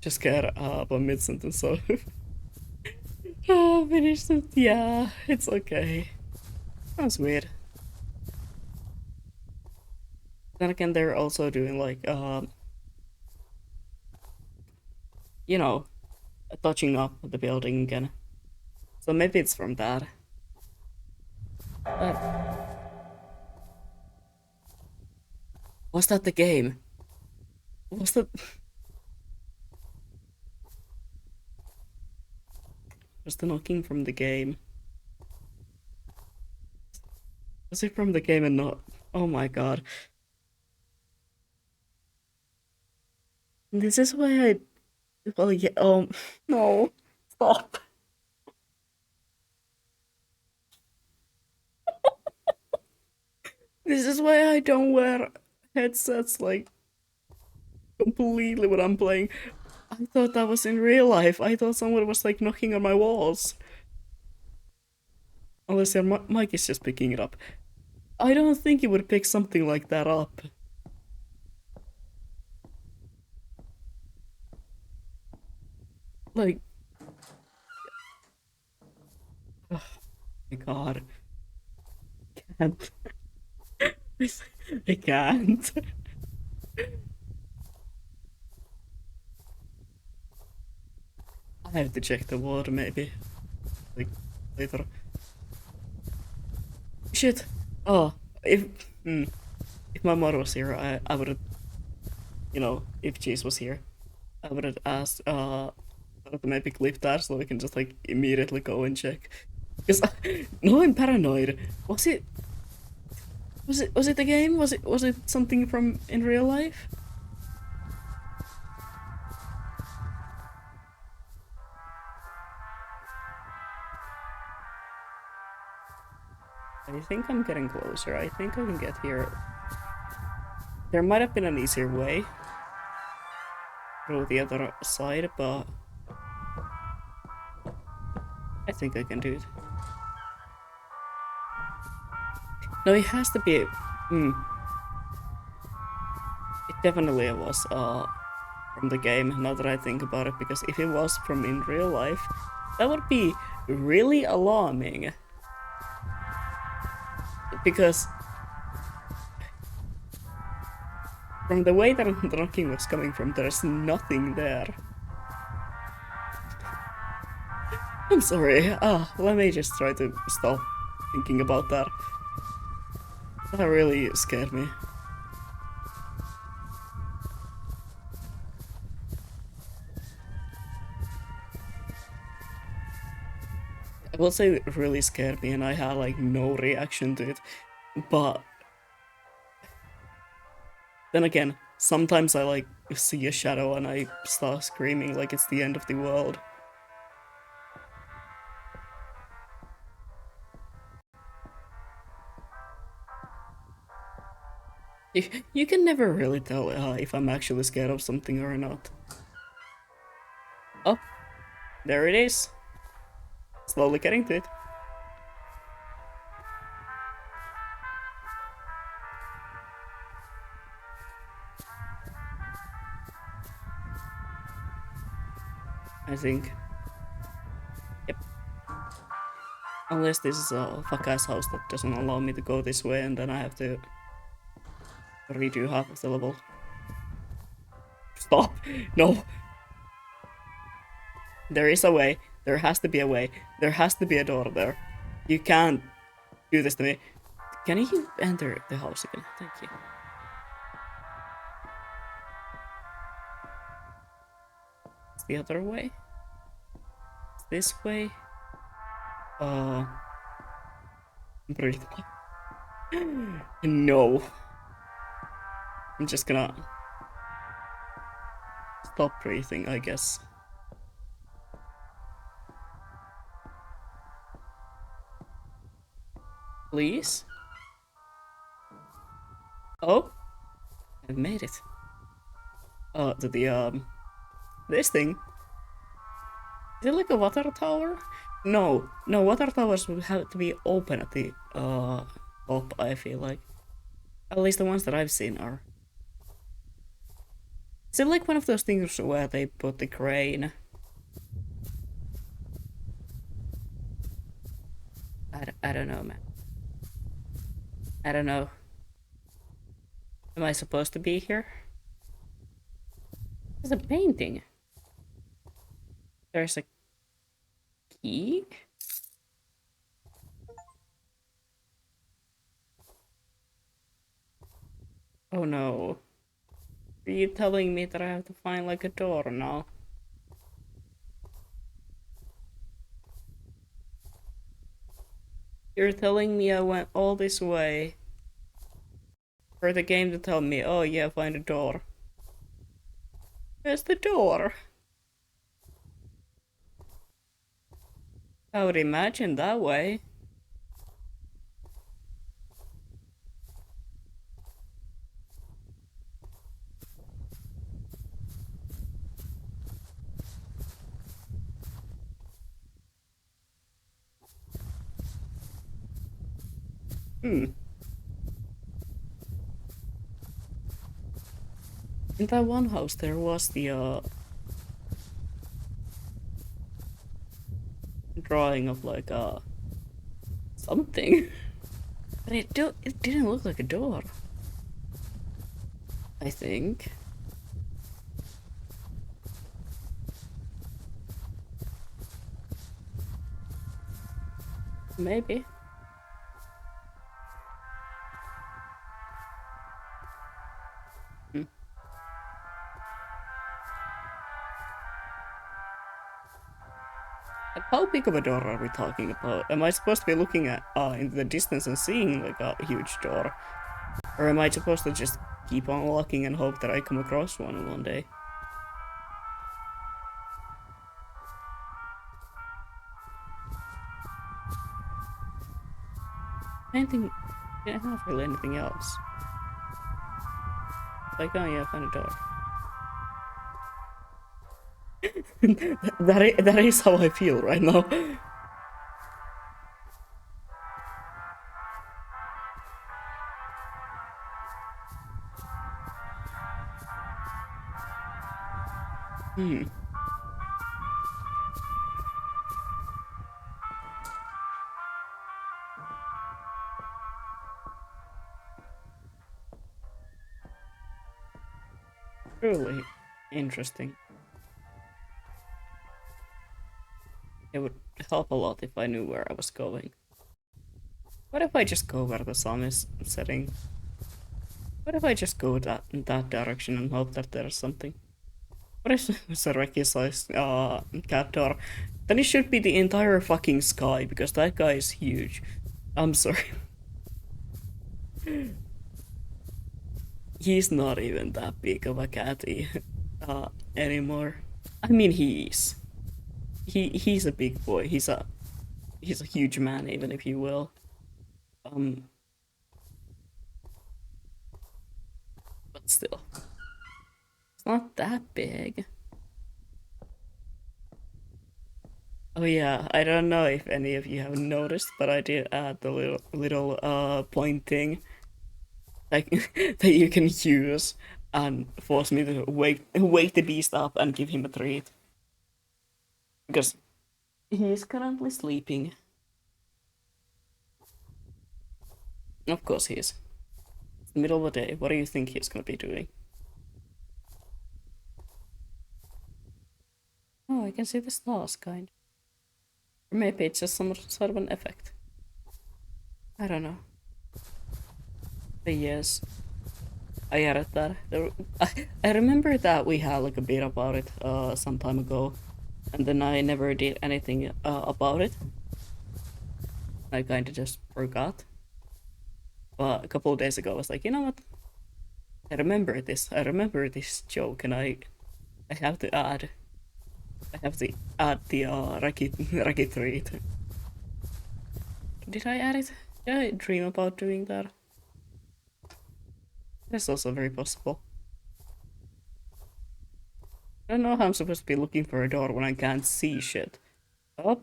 Speaker 1: Just scared about mid-sentence, so... finished it. Yeah, it's okay. That's weird. Then again, they're also doing like, you know, touching up the building again. So maybe it's from that. Was that the game? Was that... Was the knocking from the game? Was it from the game and not... Oh my god. This is why I... Well, yeah, no. Stop. This is why I don't wear headsets, like, completely when I'm playing. I thought that was in real life. I thought someone was, like, knocking on my walls. Unless your mic is just picking it up. I don't think it would pick something like that up. Like... Oh my god. I can't. I can't. I have to check the water maybe. Like, later. Shit. Oh, if my mother was here, I would have, you know, if Cheese was here, I would have asked her to maybe clip that so we can just like immediately go and check. Because no, I'm paranoid. Was it? Was it the game? Was it something from in real life? I think I'm getting closer. I think I can get here. There might have been an easier way through the other side, but I think I can do it. No, it has to be. It definitely was from the game. Now that I think about it, because if it was from in real life, that would be really alarming. Because from the way that the knocking was coming from, there's nothing there. I'm sorry. Let me just try to stop thinking about that. That really scared me. I will say it really scared me and I had like no reaction to it. But then again, sometimes I like see a shadow and I start screaming like it's the end of the world. You can never really tell if I'm actually scared of something or not. Oh, there it is. Slowly getting to it. I think. Yep. Unless this is a fuck-ass house that doesn't allow me to go this way and then I have to redo half of the level. Stop! No! There is a way. There has to be a way. There has to be a door there. You can't do this to me. Can you enter the house again? Thank you. the other way? This way? Breathe. No. I'm just gonna stop breathing, I guess. Please? Oh, I've made it. To the, this thing. Is it like a water tower? No, water towers would have to be open at the, top, I feel like. At least the ones that I've seen are. Is it like one of those things where they put the crane? I don't know, man. I don't know. Am I supposed to be here? There's a painting. There's a key? Oh no. Are you telling me that I have to find like a door now? You're telling me I went all this way for the game to tell me, oh yeah, find a door. Where's the door? I would imagine that way. In that one house there was the drawing of like something. But it didn't look like a door. I think. Maybe. And how big of a door are we talking about? Am I supposed to be looking at into the distance and seeing like a huge door? Or am I supposed to just keep on walking and hope that I come across one day? Anything, yeah, not really anything else. Like, oh yeah, find a door. that is how I feel right now. Truly interesting. It would help a lot if I knew where I was going. What if I just go where the sun is setting? What if I just go in that direction and hope that there's something? What if it's a Reki-sized cat door? Then it should be the entire fucking sky, because that guy is huge. I'm sorry. He's not even that big of a catty anymore. I mean, he is. He's a big boy. He's a huge man, even if you will. But still, it's not that big. Oh yeah, I don't know if any of you have noticed, but I did add the little pointing like that you can use and force me to wake the beast up and give him a treat. Because he is currently sleeping. Of course he is. It's the middle of the day. What do you think he's gonna be doing? Oh, I can see the stars, kind. Or maybe it's just some sort of an effect. I don't know. But yes. I added that. I remember that we had like a bit about it some time ago, and then I never did anything about it. I kind of just forgot. But a couple of days ago, I was like, you know what? I remember this. I remember this joke, and I have to add. I have to add the Raki 3. Did I add it? Did I dream about doing that? That's also very possible. I don't know how I'm supposed to be looking for a door when I can't see shit. Up.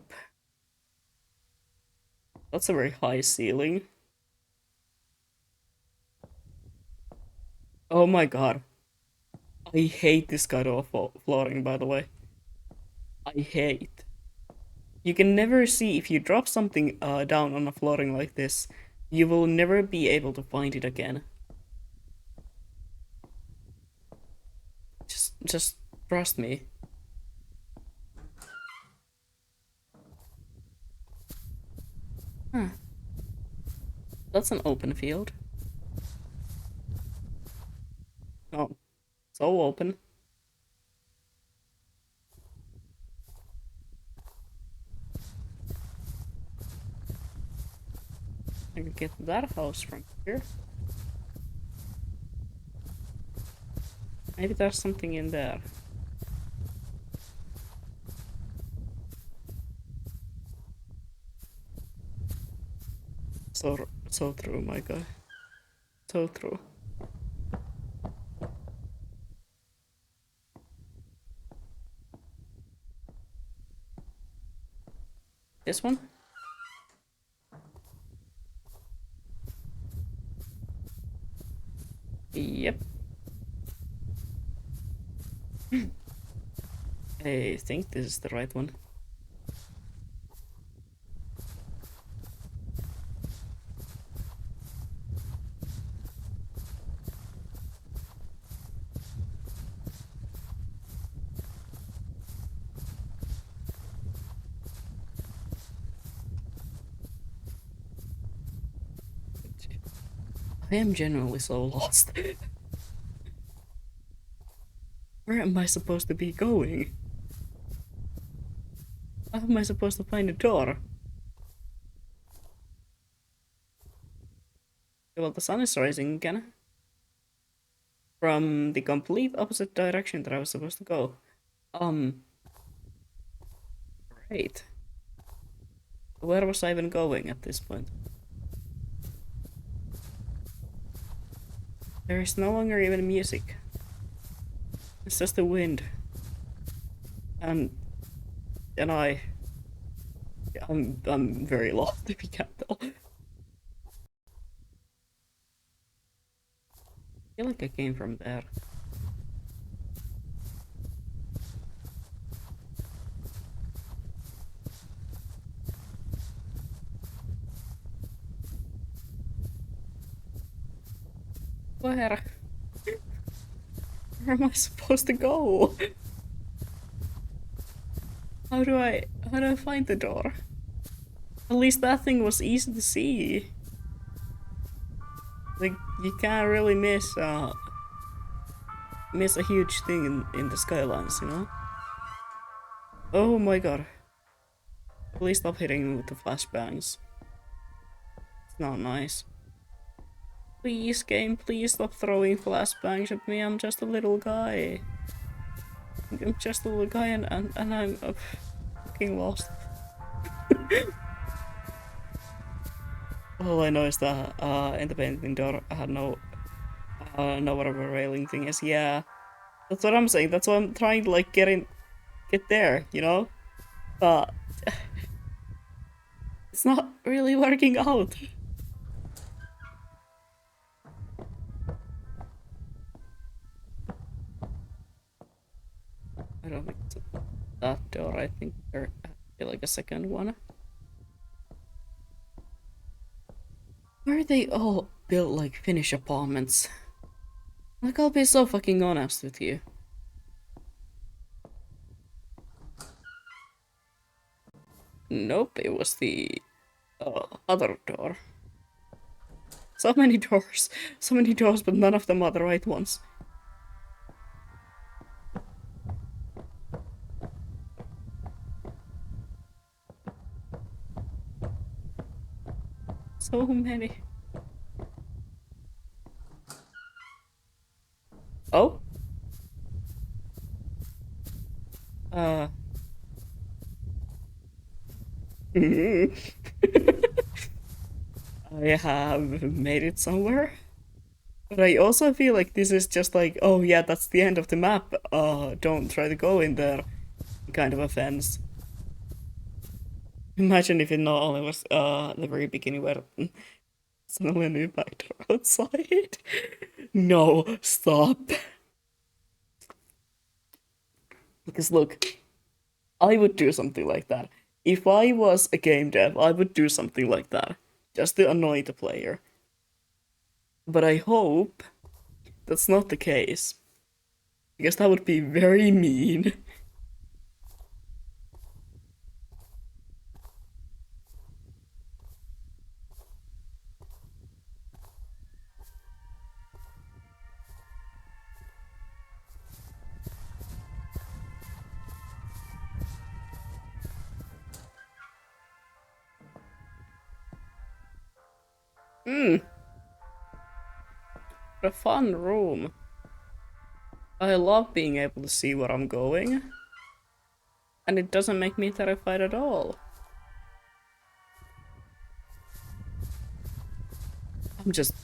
Speaker 1: That's a very high ceiling. Oh my god. I hate this kind of flooring, by the way. I hate. You can never see if you drop something down on a flooring like this, you will never be able to find it again. Just trust me. Huh. That's an open field. Oh, so open. I can get that house from here. Maybe there's something in there. So true, my guy. So true. This one? Yep. I think this is the right one. I am genuinely so lost. Where am I supposed to be going? How am I supposed to find a door? Well, the sun is rising again. From the complete opposite direction that I was supposed to go. Great. Where was I even going at this point? There is no longer even music. It's just the wind. And I'm very lost if you can't tell. I feel like I came from there. Where? Where am I supposed to go? How do I find the door? At least that thing was easy to see. Like you can't really miss a huge thing in the skylines, you know? Oh my god. Please stop hitting me with the flashbangs. It's not nice. Please, game, please stop throwing flashbangs at me. I'm just a little guy. I'm just a little guy and I'm fucking lost. All I know is that in the painting door I had no whatever railing thing is. Yeah. That's what I'm saying. That's why I'm trying to like get there, you know? But it's not really working out. I don't think it's that door. I think there has to be like a second one. Why are they all built like Finnish apartments? Like, I'll be so fucking honest with you. Nope, it was the other door. So many doors, but none of them are the right ones. So many. Oh? Uh. I have made it somewhere. But I also feel like this is just like, oh yeah, that's the end of the map. Don't try to go in there. Kind of offense. Imagine if it not only was the very beginning where suddenly a new back door outside. No, stop. Because look, I would do something like that. If I was a game dev, I would do something like that. Just to annoy the player. But I hope that's not the case. Because that would be very mean. Hmm, a fun room. I love being able to see where I'm going. And it doesn't make me terrified at all. I'm just...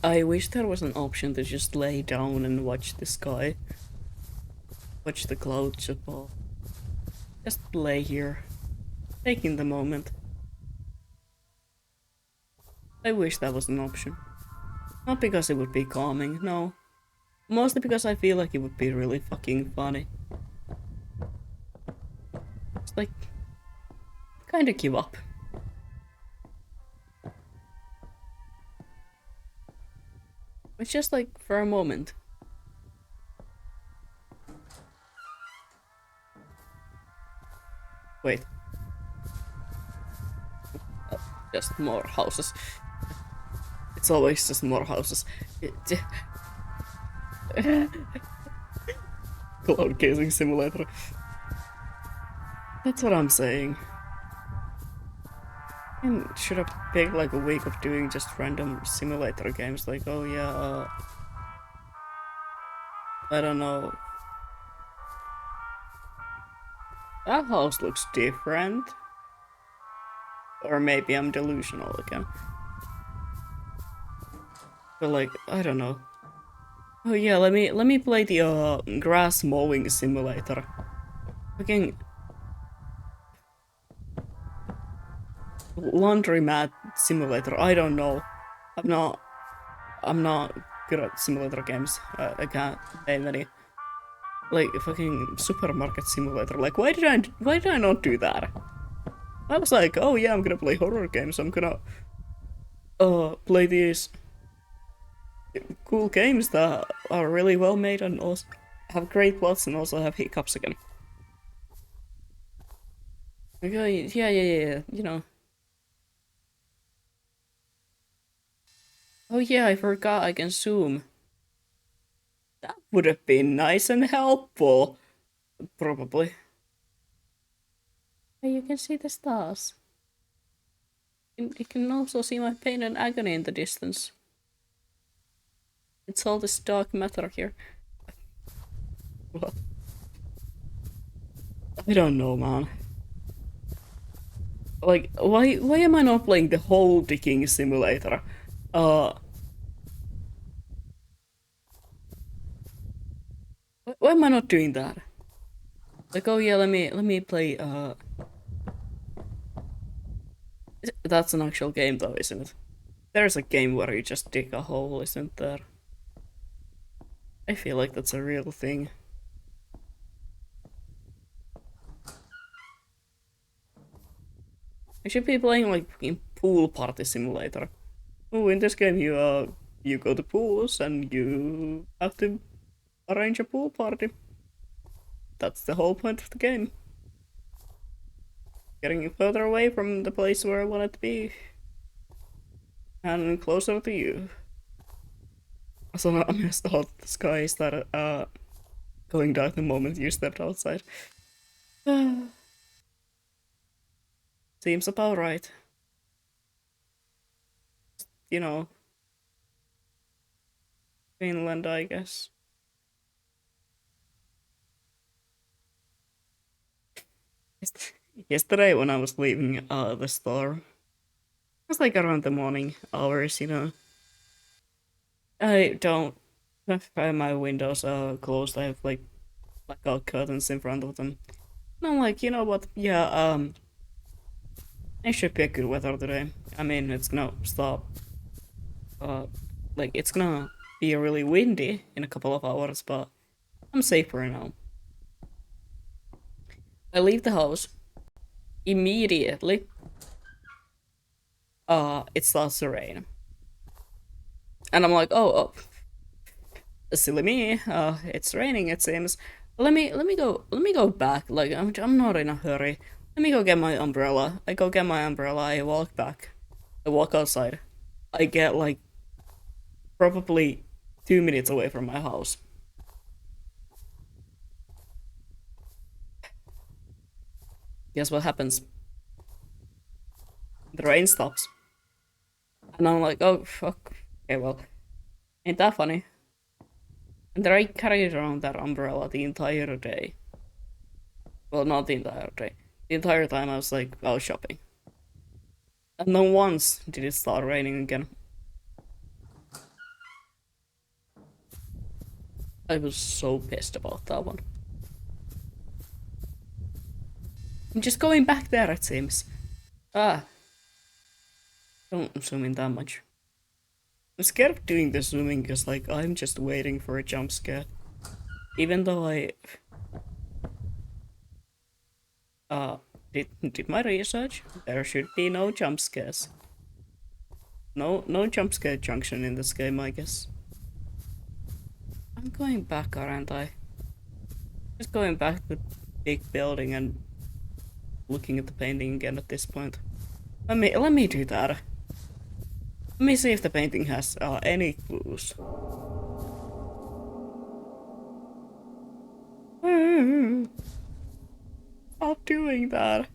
Speaker 1: I wish there was an option to just lay down and watch the sky. Watch the clouds above. Just lay here, taking the moment. I wish that was an option. Not because it would be calming, no. Mostly because I feel like it would be really fucking funny. It's like, kinda give up. It's just like, for a moment. Wait. Oh, just more houses. It's always just more houses. Cloud casing simulator. That's what I'm saying. And should have picked like a week of doing just random simulator games like, oh yeah, I don't know. That house looks different. Or maybe I'm delusional again. But like, I don't know. Oh yeah, let me play the grass mowing simulator. Fucking laundromat simulator. I don't know. I'm not good at simulator games. I can't name any. Like fucking supermarket simulator. Like why did I not do that? I was like, oh yeah, I'm gonna play horror games. I'm gonna play these cool games that are really well made and also have great plots and also have hiccups again. Okay, yeah, you know. Oh yeah, I forgot I can zoom. That would have been nice and helpful. Probably. Hey, you can see the stars. You can also see my pain and agony in the distance. It's all this dark matter here. What? I don't know, man. Like, why am I not playing the whole digging simulator? Uh, why am I not doing that? Like, oh yeah, let me play. That's an actual game though, isn't it? There's a game where you just dig a hole, isn't there? I feel like that's a real thing. I should be playing like in pool party simulator. Oh, in this game you go to pools and you have to arrange a pool party. That's the whole point of the game. Getting further away from the place where I wanted to be. And closer to you. Also, I missed all the sky started going dark the moment you stepped outside. Seems about right. You know, Finland, I guess. Yesterday when I was leaving the store, it was like around the morning hours, you know. I don't have my windows closed. I have like blackout curtains in front of them. And I'm like, you know what? Yeah, it should be a good weather today. I mean, it's gonna stop. Like it's gonna be really windy in a couple of hours, but I'm safe for now. I leave the house immediately. It starts to rain, and I'm like, oh, silly me. It's raining. It seems. Let me go back. Like I'm not in a hurry. Let me go get my umbrella. I go get my umbrella. I walk back. I walk outside. I get like probably 2 minutes away from my house. Guess what happens? The rain stops. And I'm like, oh fuck. Okay, well, ain't that funny? And then I carried around that umbrella the entire day. Well, not the entire day. The entire time I was like, I was shopping. And not once did it start raining again. I was so pissed about that one. I'm just going back there, it seems. Ah, don't zoom in that much. I'm scared of doing the zooming because, like, I'm just waiting for a jump scare. Even though I did my research, there should be no jump scares. No jump scare junction in this game, I guess. I'm going back, aren't I? Just going back to the big building and looking at the painting again at this point. Let me do that. Let me see if the painting has any clues. Stop doing that.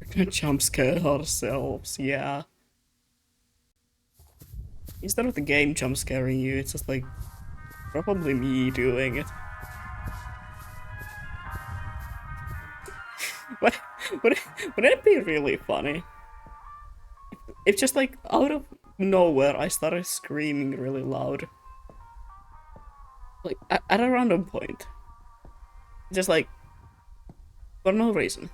Speaker 1: We're gonna jump scare ourselves, yeah. Instead of the game jump scaring you, it's just like probably me doing it. But wouldn't it be really funny? If just like out of nowhere I started screaming really loud. Like at a random point. Just like for no reason.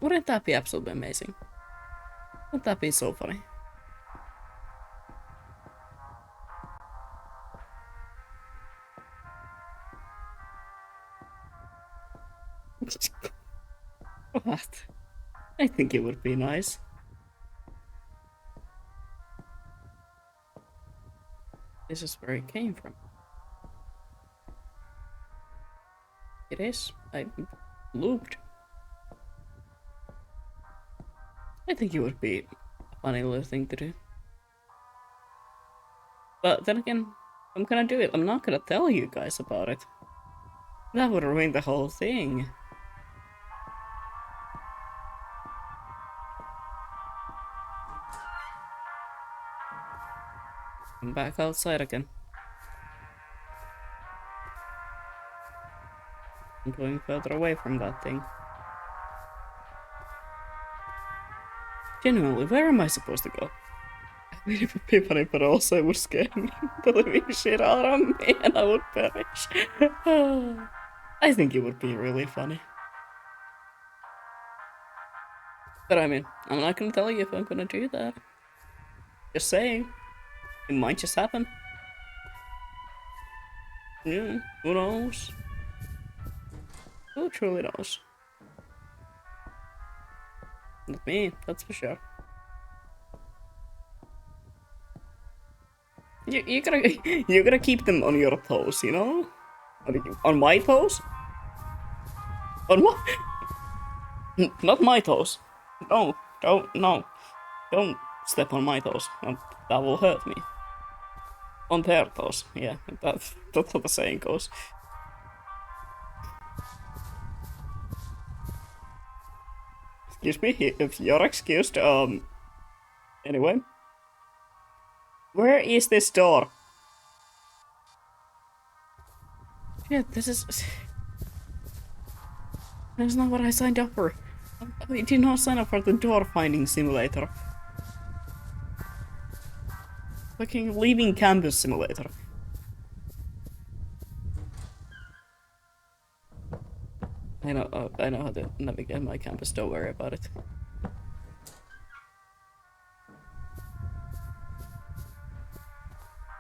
Speaker 1: Wouldn't that be absolutely amazing? Wouldn't that be so funny? What? I think it would be nice. This is where it came from. It is. I looped. I think it would be a funny little thing to do. But then again, I'm gonna do it. I'm not gonna tell you guys about it. That would ruin the whole thing. I'm back outside again. I'm going further away from that thing. Genuinely, where am I supposed to go? I mean, it would be funny, but also it would scare me the living shit out of me and I would perish. I think it would be really funny. But I mean, I'm not gonna tell you if I'm gonna do that. Just saying. It might just happen. Yeah, who knows? Who truly knows? Not me, that's for sure. You gotta keep them on your toes, you know? On my toes? On what? Not my toes. No, don't, no. Don't step on my toes. That will hurt me. On their toes. Yeah, that's how the saying goes. Excuse me, if you're excused, anyway. Where is this door? Shit, this is... That's not what I signed up for. I did not sign up for the door finding simulator. Fucking leaving campus simulator. I know how to navigate my campus, don't worry about it.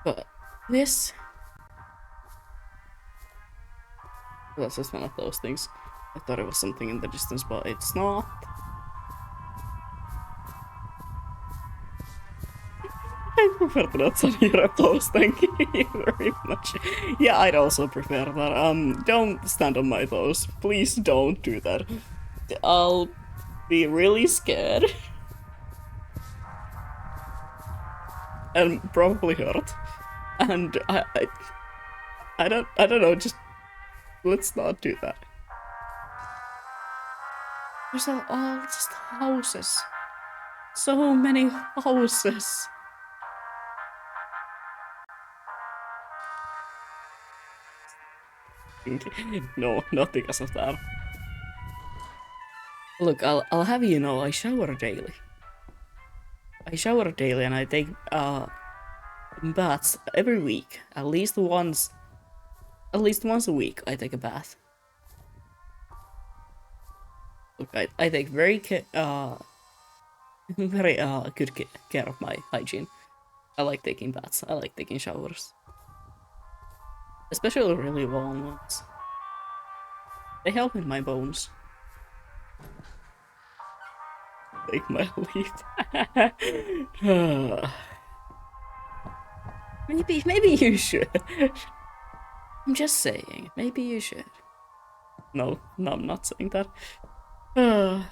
Speaker 1: But this... That's just one of those things. I thought it was something in the distance, but it's not. I prefer to not sign your toes, thank you very much. Yeah, I'd also prefer that. Don't stand on my toes. Please don't do that. I'll be really scared. And probably hurt. And I don't know, just let's not do that. There's all just houses. So many houses. No, not because of that. Look, I'll have you know, I shower daily. And I take baths every week. At least once a week I take a bath. Look, I take very very good care of my hygiene. I like taking baths. I like taking showers. Especially really warm ones. They help with my bones. Take my leave. Maybe you should. I'm just saying, maybe you should. No, I'm not saying that. Where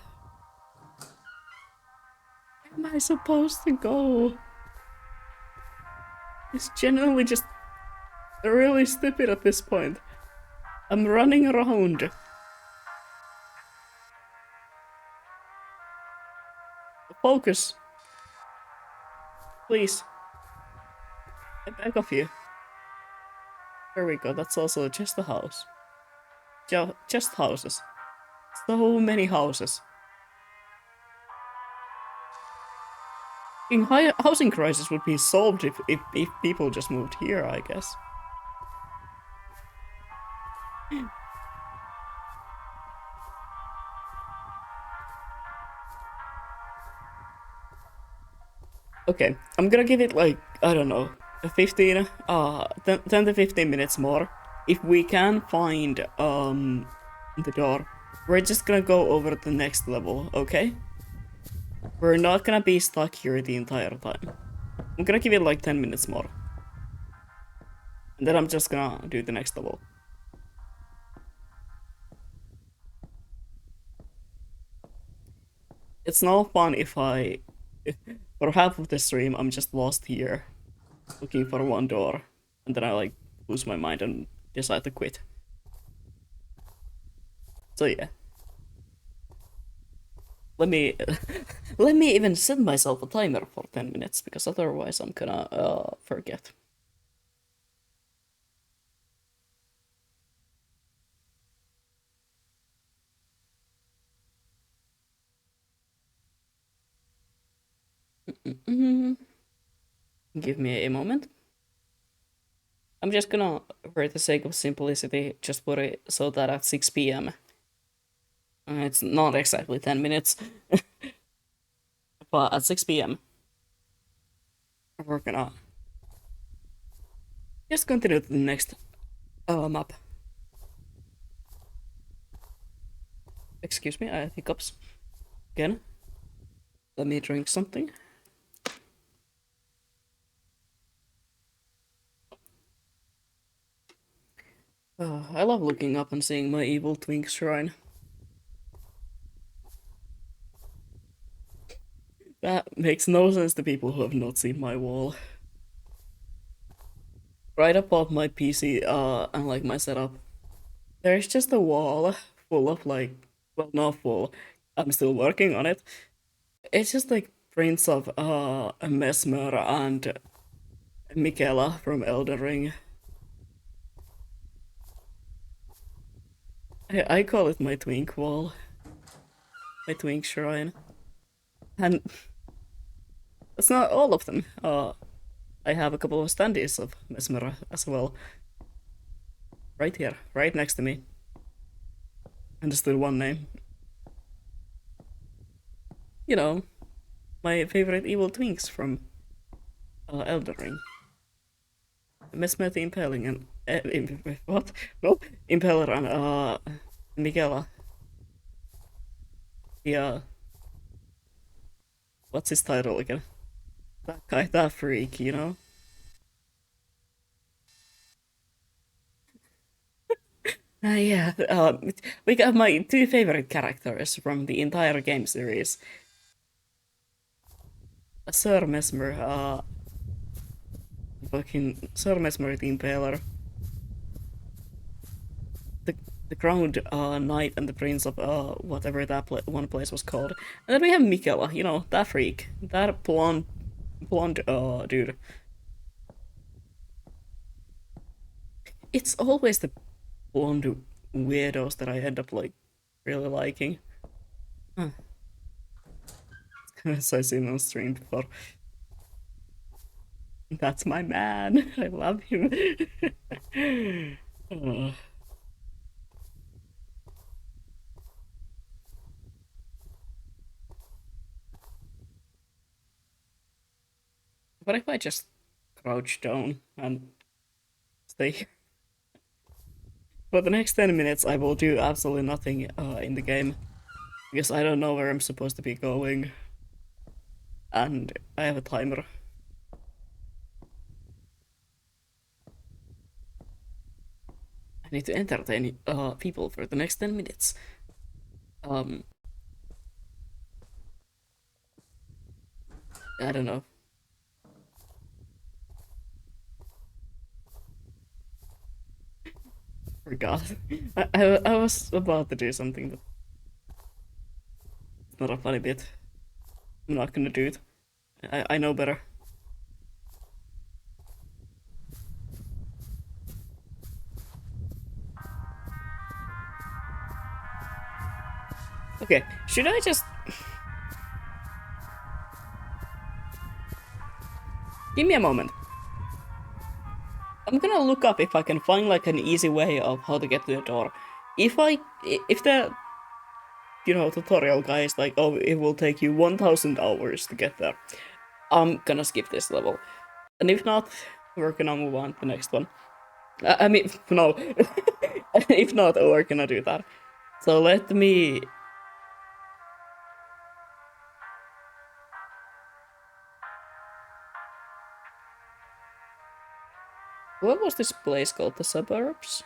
Speaker 1: am I supposed to go? It's genuinely just really stupid at this point. I'm running around. Focus. Please. I beg of you. There we go, that's also just a house. Just houses. So many houses. Housing crisis would be solved if people just moved here, I guess. Okay, I'm gonna give it like, I don't know, 10 to 15 minutes more. If we can find the door, we're just gonna go over the next level, okay? We're not gonna be stuck here the entire time. I'm gonna give it like 10 minutes more. And then I'm just gonna do the next level. It's not fun if for half of the stream, I'm just lost here, looking for one door, and then I like lose my mind and decide to quit. So yeah. Let me let me even set myself a timer for 10 minutes, because otherwise I'm gonna forget. Give me a moment. I'm just gonna, for the sake of simplicity, just put it so that at 6 p.m. It's not exactly 10 minutes, but at 6 p.m. we're gonna just continue to the next map. Excuse me, I have hiccups. Again. Let me drink something. I love looking up and seeing my evil twink shrine. That makes no sense to people who have not seen my wall. Right above my PC, and like my setup, there's just a wall full of like, well, not full. I'm still working on it. It's just like prints of Mesmer and Michaela from Elden Ring. I call it my twink wall, my twink shrine, and it's not all of them. I have a couple of standees of Mesmer as well, right here, right next to me, and there's still one name. You know, my favorite evil twinks from Elden Ring. Mesmer the Impaling and what? No, Impaler and Miguela. Yeah, what's his title again? That guy, that freak, you know. Yeah, we got my two favorite characters from the entire game series. Sir Mesmer, fucking Sir Mesmer the Impaler, the the Crowned Knight and the Prince of whatever that one place was called. And then we have Michaela, you know, that freak, that blonde dude. It's always the blonde weirdos that I end up like really liking. Huh. As I've seen on stream before. That's my man. I love him. Uh, what if I just crouch down and stay here? For the next 10 minutes, I will do absolutely nothing in the game because I don't know where I'm supposed to be going, and I have a timer. I need to entertain people for the next 10 minutes. Um, I don't know. Forgot. I was about to do something, but it's not a funny bit. I'm not gonna do it. I know better. Okay, should I just give me a moment? I'm gonna look up if I can find like an easy way of how to get to the door. If the tutorial guy is like, oh, it will take you 1,000 hours to get there, I'm gonna skip this level. And if not, we're gonna move on to the next one. I mean, no. If not, we're gonna do that. So let me. What was this place called? The suburbs?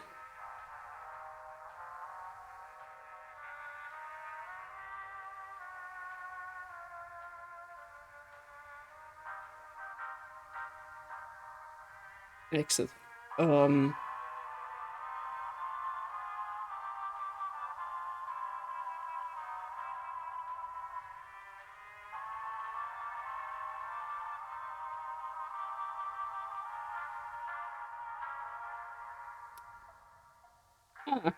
Speaker 1: Exit. Um. Ah,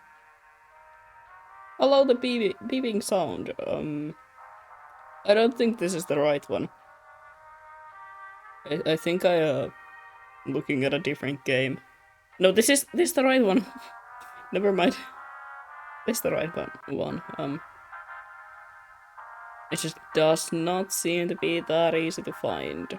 Speaker 1: allow the beeping sound. I don't think this is the right one. I think looking at a different game. No, this is the right one. Never mind. This is the right one. It just does not seem to be that easy to find.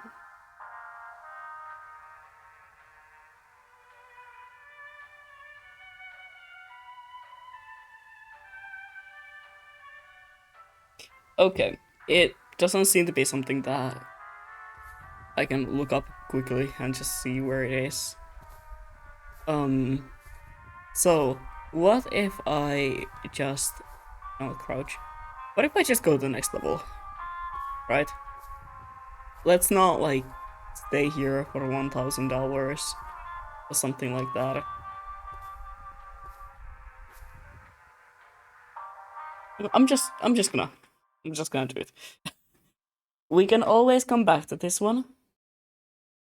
Speaker 1: Okay, it doesn't seem to be something that I can look up quickly and just see where it is. So what if I just crouch? What if I just go to the next level? Right? let's not like stay here for $1,000 or something like that. I'm just gonna do it. We can always come back to this one.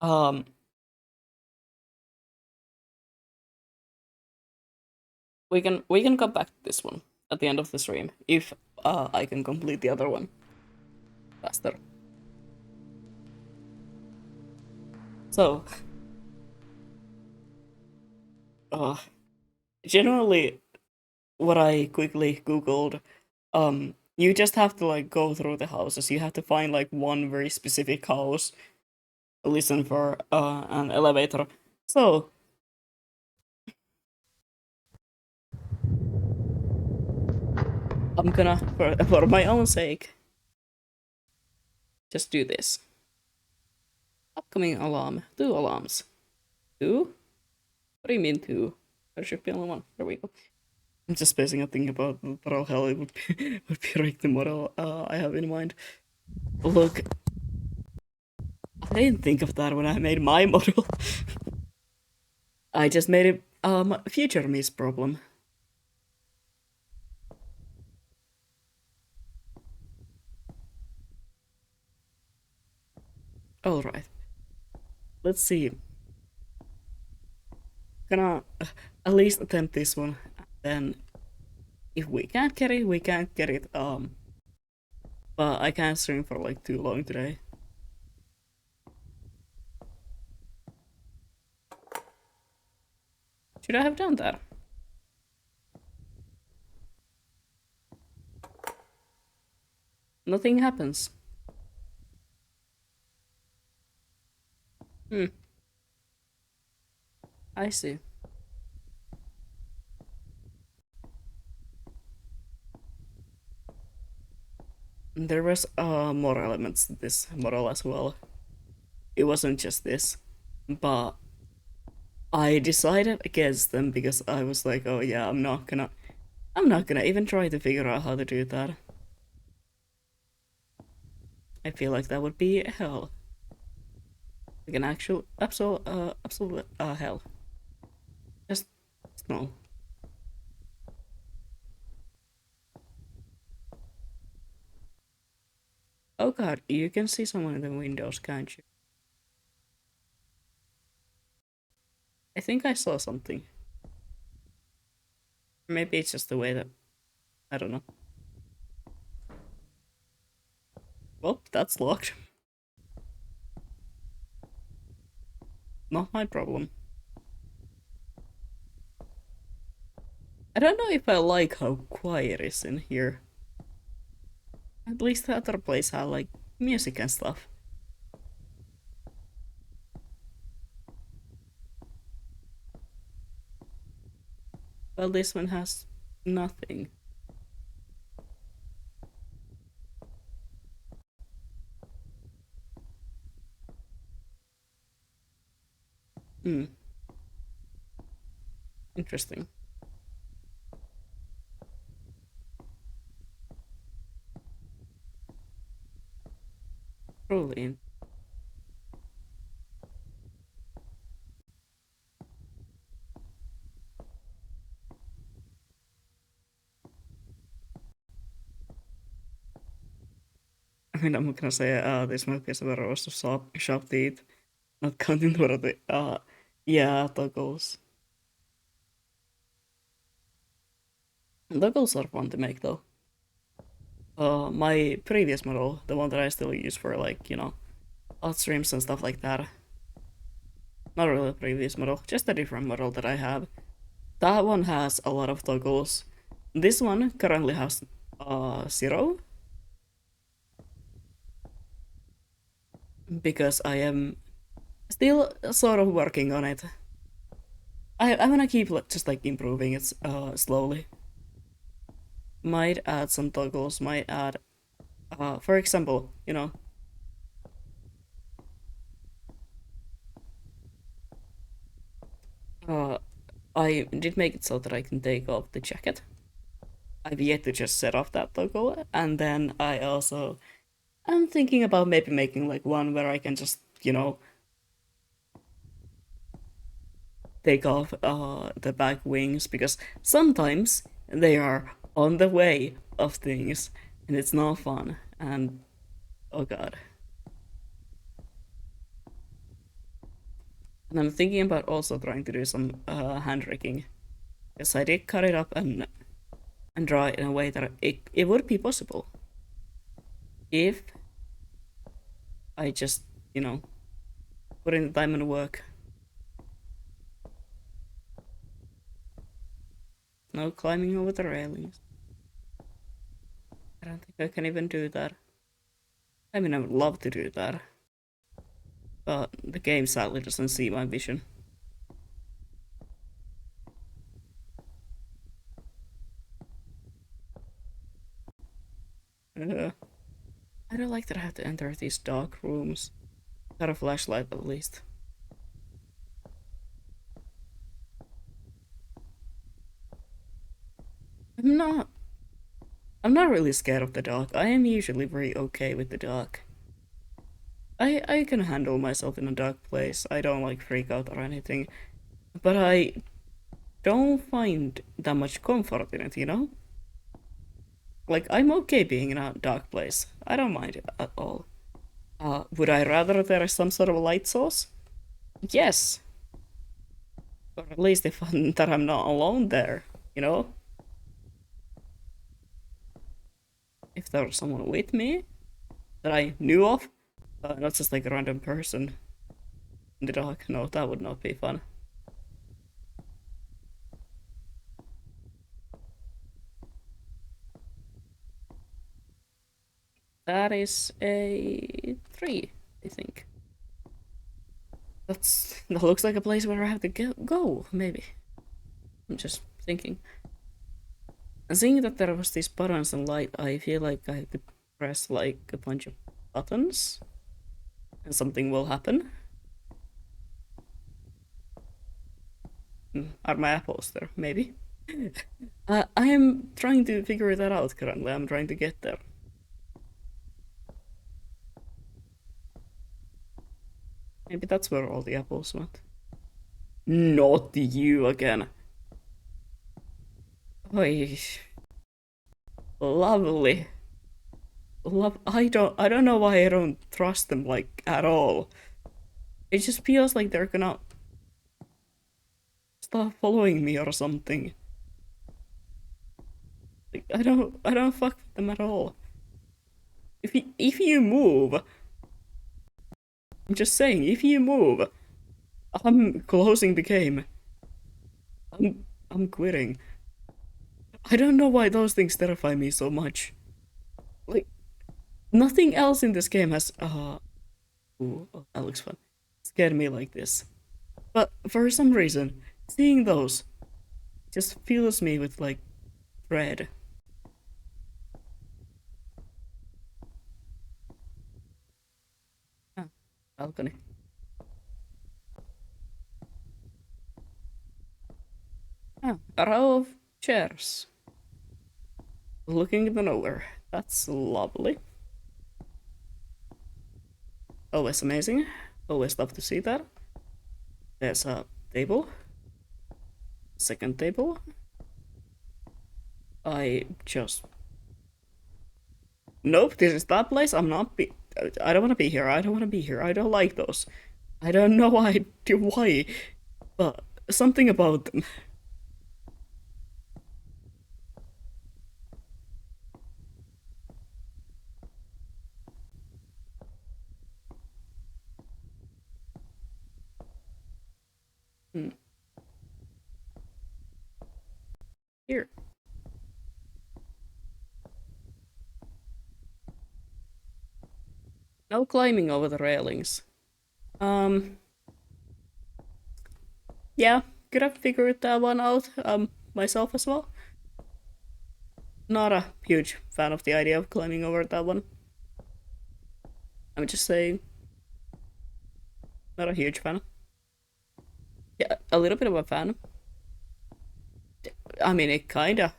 Speaker 1: Um, we can come back to this one at the end of the stream if I can complete the other one faster. So, uh, generally, what I quickly googled, you just have to like go through the houses. You have to find like one very specific house, listen for an elevator. So, I'm gonna, for my own sake, just do this. Upcoming alarm. 2 alarms. 2? What do you mean 2? There should be only one. There we go. I'm just spacing out thinking about how hell it would be, would be like the model I have in mind. Look, I didn't think of that when I made my model. I just made it future me's problem. Alright. Let's see. Gonna at least attempt this one. Then if we can't get it, we can't get it. But I can't stream for like too long today. Should I have done that? Nothing happens. Hmm. I see. There was more elements to this model as well. It wasn't just this, but I decided against them because I was like, oh yeah, I'm not gonna even try to figure out how to do that. I feel like that would be hell. Like an actual, absolute hell. Just no. Oh god, you can see someone in the windows, can't you? I think I saw something. Maybe it's just the way that, I don't know. Well, that's locked. Not my problem. I don't know if I like how quiet it is in here. At least the other place had like music and stuff. Well, this one has nothing. Hmm. Interesting. Truly. I mean, I'm gonna say, this might be a better also sharp teeth, not counting the, yeah, toggles. Toggles are fun to make though. My previous model, the one that I still use for like, alt streams and stuff like that. Not really a previous model, just a different model that I have. That one has a lot of toggles. This one currently has 0 because I am still sort of working on it. I'm gonna keep just like improving it slowly. Might add some toggles, might add, for example, uh, I did make it so that I can take off the jacket. I've yet to just set off that toggle, and then I also I'm thinking about maybe making like one where I can just, take off the back wings because sometimes they are on the way of things and it's not fun. And oh god. And I'm thinking about also trying to do some hand rigging because I did cut it up and draw it in a way that it would be possible if I just, put in the time and work. No climbing over the railings. I don't think I can even do that. I mean, I would love to do that, but the game sadly doesn't see my vision. Uh, I don't like that I have to enter these dark rooms. Got a flashlight at least. I'm not. I'm not really scared of the dark. I am usually very okay with the dark. I can handle myself in a dark place. I don't like freak out or anything. But I don't find that much comfort in it. Like, I'm okay being in a dark place. I don't mind it at all. Would I rather there is some sort of light source? Yes. Or at least if that I'm not alone there, you know? If there was someone with me that I knew of, not just like a random person in the dark. No, that would not be fun. That is a 3, I think. That looks like a place where I have to go, maybe. I'm just thinking. And seeing that there was these buttons and light, I feel like I have to press like a bunch of buttons and something will happen. Are my apples there? Maybe. I am trying to figure that out currently. I'm trying to get there. Maybe that's where all the apples went. Not you again. Oy. Lovely. I don't know why I don't trust them like at all. It just feels like they're gonna start following me or something. Like I don't fuck with them at all. If you move, I'm just saying, if you move, I'm closing the game. I'm quitting. I don't know why those things terrify me so much. Like nothing else in this game has ooh, oh, that looks fun. Scared me like this. But for some reason, seeing those just fills me with like dread. Ah, balcony. Ah, a row of chairs. Looking into nowhere. That's lovely. Always amazing. Always love to see that. There's a table. Second table. I just... Nope, this is that place. I don't want to be here. I don't want to be here. I don't like those. I don't know why, but something about them. Hmm. Here. No climbing over the railings. Um, yeah, could have figured that one out, myself as well. Not a huge fan of the idea of climbing over that one. I'm just saying, not a huge fan. Yeah, a little bit of a fan. I mean, it kinda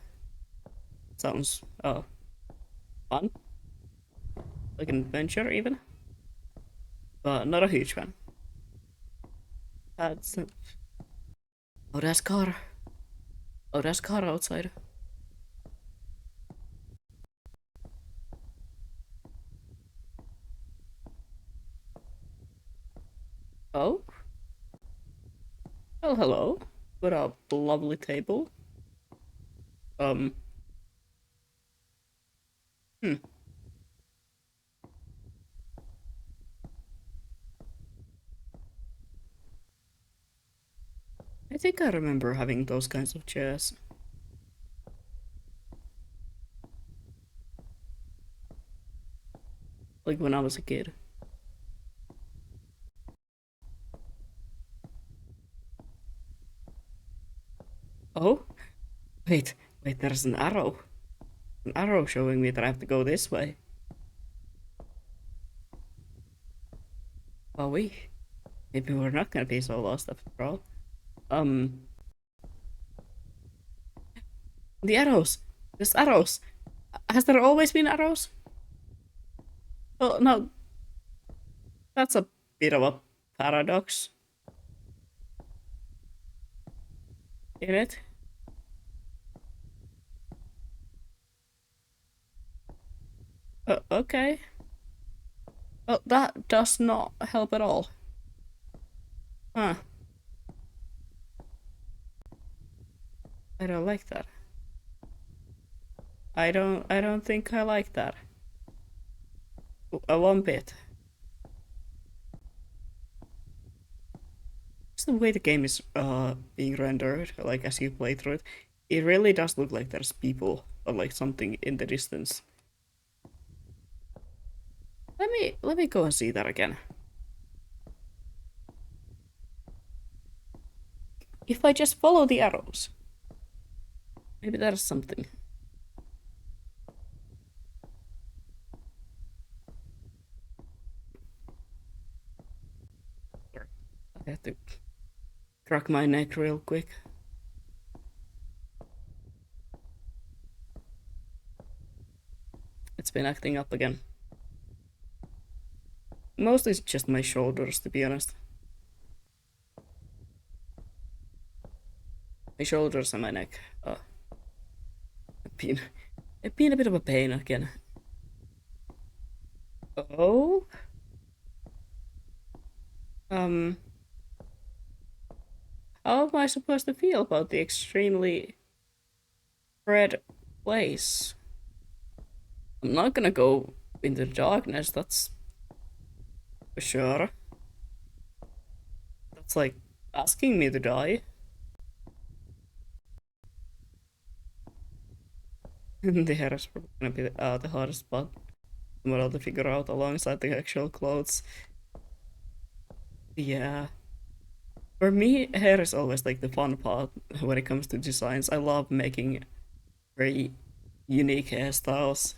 Speaker 1: sounds, fun. like an adventure even, but not a huge fan. That's oh, that's car. Oh, that's car outside. Oh, well, hello. What a lovely table. Um, hmm. I think I remember having those kinds of chairs, like when I was a kid. Oh, wait, wait, there's an arrow. An arrow showing me that I have to go this way. Are we? Maybe we're not gonna be so lost after all. Um, the arrows! There's arrows! Has there always been arrows? Oh, no, that's a bit of a paradox, isn't it? Okay. Well, that does not help at all. Huh. I don't like that. I don't think I like that. A one bit. Just the way the game is being rendered, like as you play through it, it really does look like there's people or like something in the distance. Let me go and see that again. If I just follow the arrows, maybe there's something. I have to crack my neck real quick. It's been acting up again. Mostly it's just my shoulders, to be honest. My shoulders and my neck. I've been, I've been a bit of a pain again. Oh? Um, how am I supposed to feel about the extremely red place? I'm not gonna go into the darkness, that's for sure. That's like asking me to die. The hair is probably gonna be the hardest part model to figure out alongside the actual clothes. Yeah. For me, hair is always like the fun part when it comes to designs. I love making very unique hairstyles,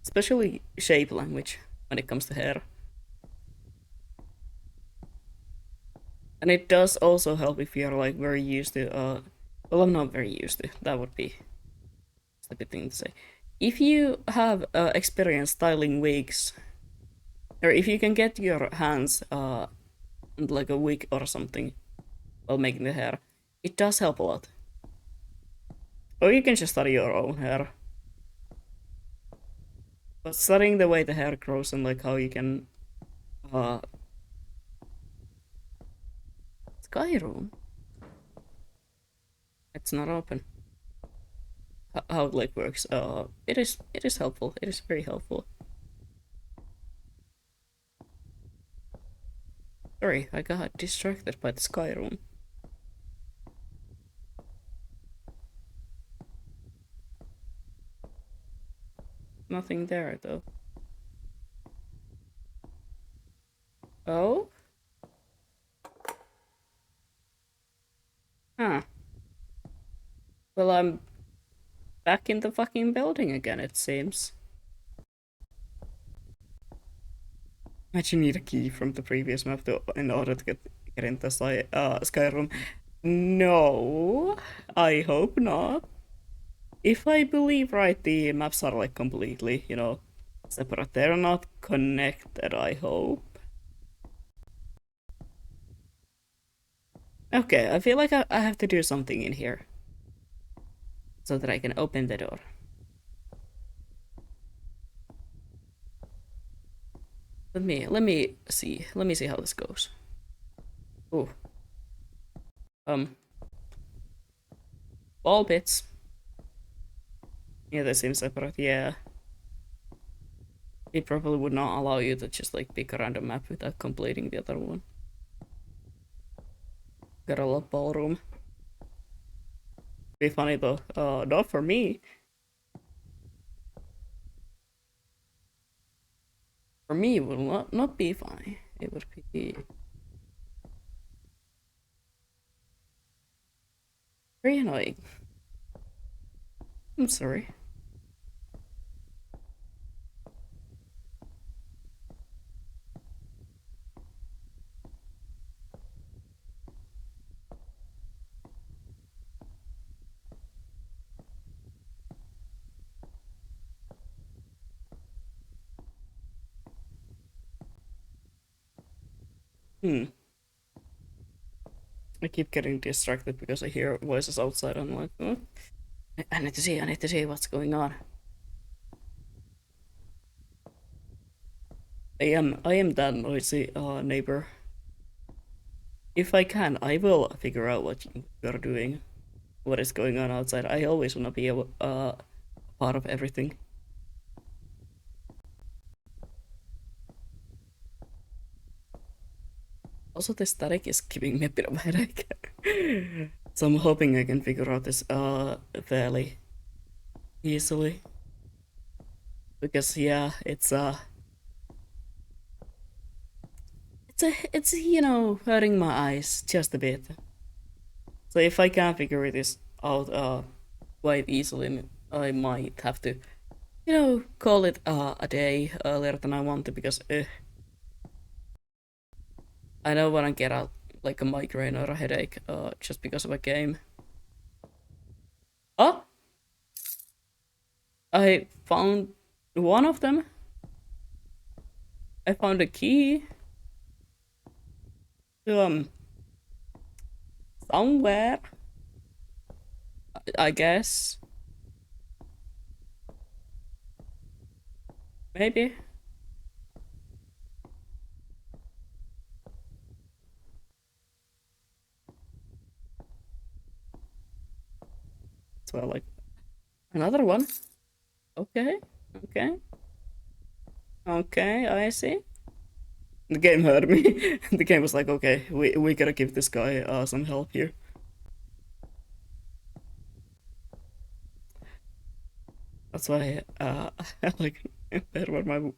Speaker 1: especially shape language when it comes to hair. And it does also help if you're like very used to well, I'm not very used to, that would be a stupid thing to say. If you have experience styling wigs, or if you can get your hands like a wig or something while making the hair, it does help a lot. Or you can just study your own hair. But studying the way the hair grows and like how you can uh sky room. It's not open. How it like works. It is helpful. It is very helpful. Sorry, I got distracted by the sky room. Nothing there though. Oh? Huh. Well, I'm back in the fucking building again, it seems. Imagine you need a key from the previous map in order to get into Skyrim. No, I hope not. if I believe right, the maps are like completely, you know, separate. They're not connected, I hope. Okay, I feel like I have to do something in here so that I can open the door. Let me see. Let me see how this goes. Ooh. Um, ball bits. Yeah, they seem separate. Yeah. It probably would not allow you to just like pick a random map without completing the other one. Gotta love ballroom. Be funny though. Not for me. For me, it would not be funny. It would be very annoying. I'm sorry. Hmm. I keep getting distracted because I hear voices outside. I'm like, oh, I need to see. I need to see what's going on. I am that noisy neighbor. If I can, I will figure out what you're doing, what is going on outside. I always want to be a part of everything. Also, the static is giving me a bit of a headache. So I'm hoping I can figure out this fairly easily. Because yeah, it's you know hurting my eyes just a bit. So if I can figure this out quite easily, I might have to you know call it a day earlier than I want to because I don't want to get out like a migraine or a headache just because of a game. Oh, I found one of them. I found a key to somewhere. I guess maybe. So like another one. Okay, okay, okay. I see. The game heard me. The game was like, okay, we gotta give this guy some help here. That's why I like better when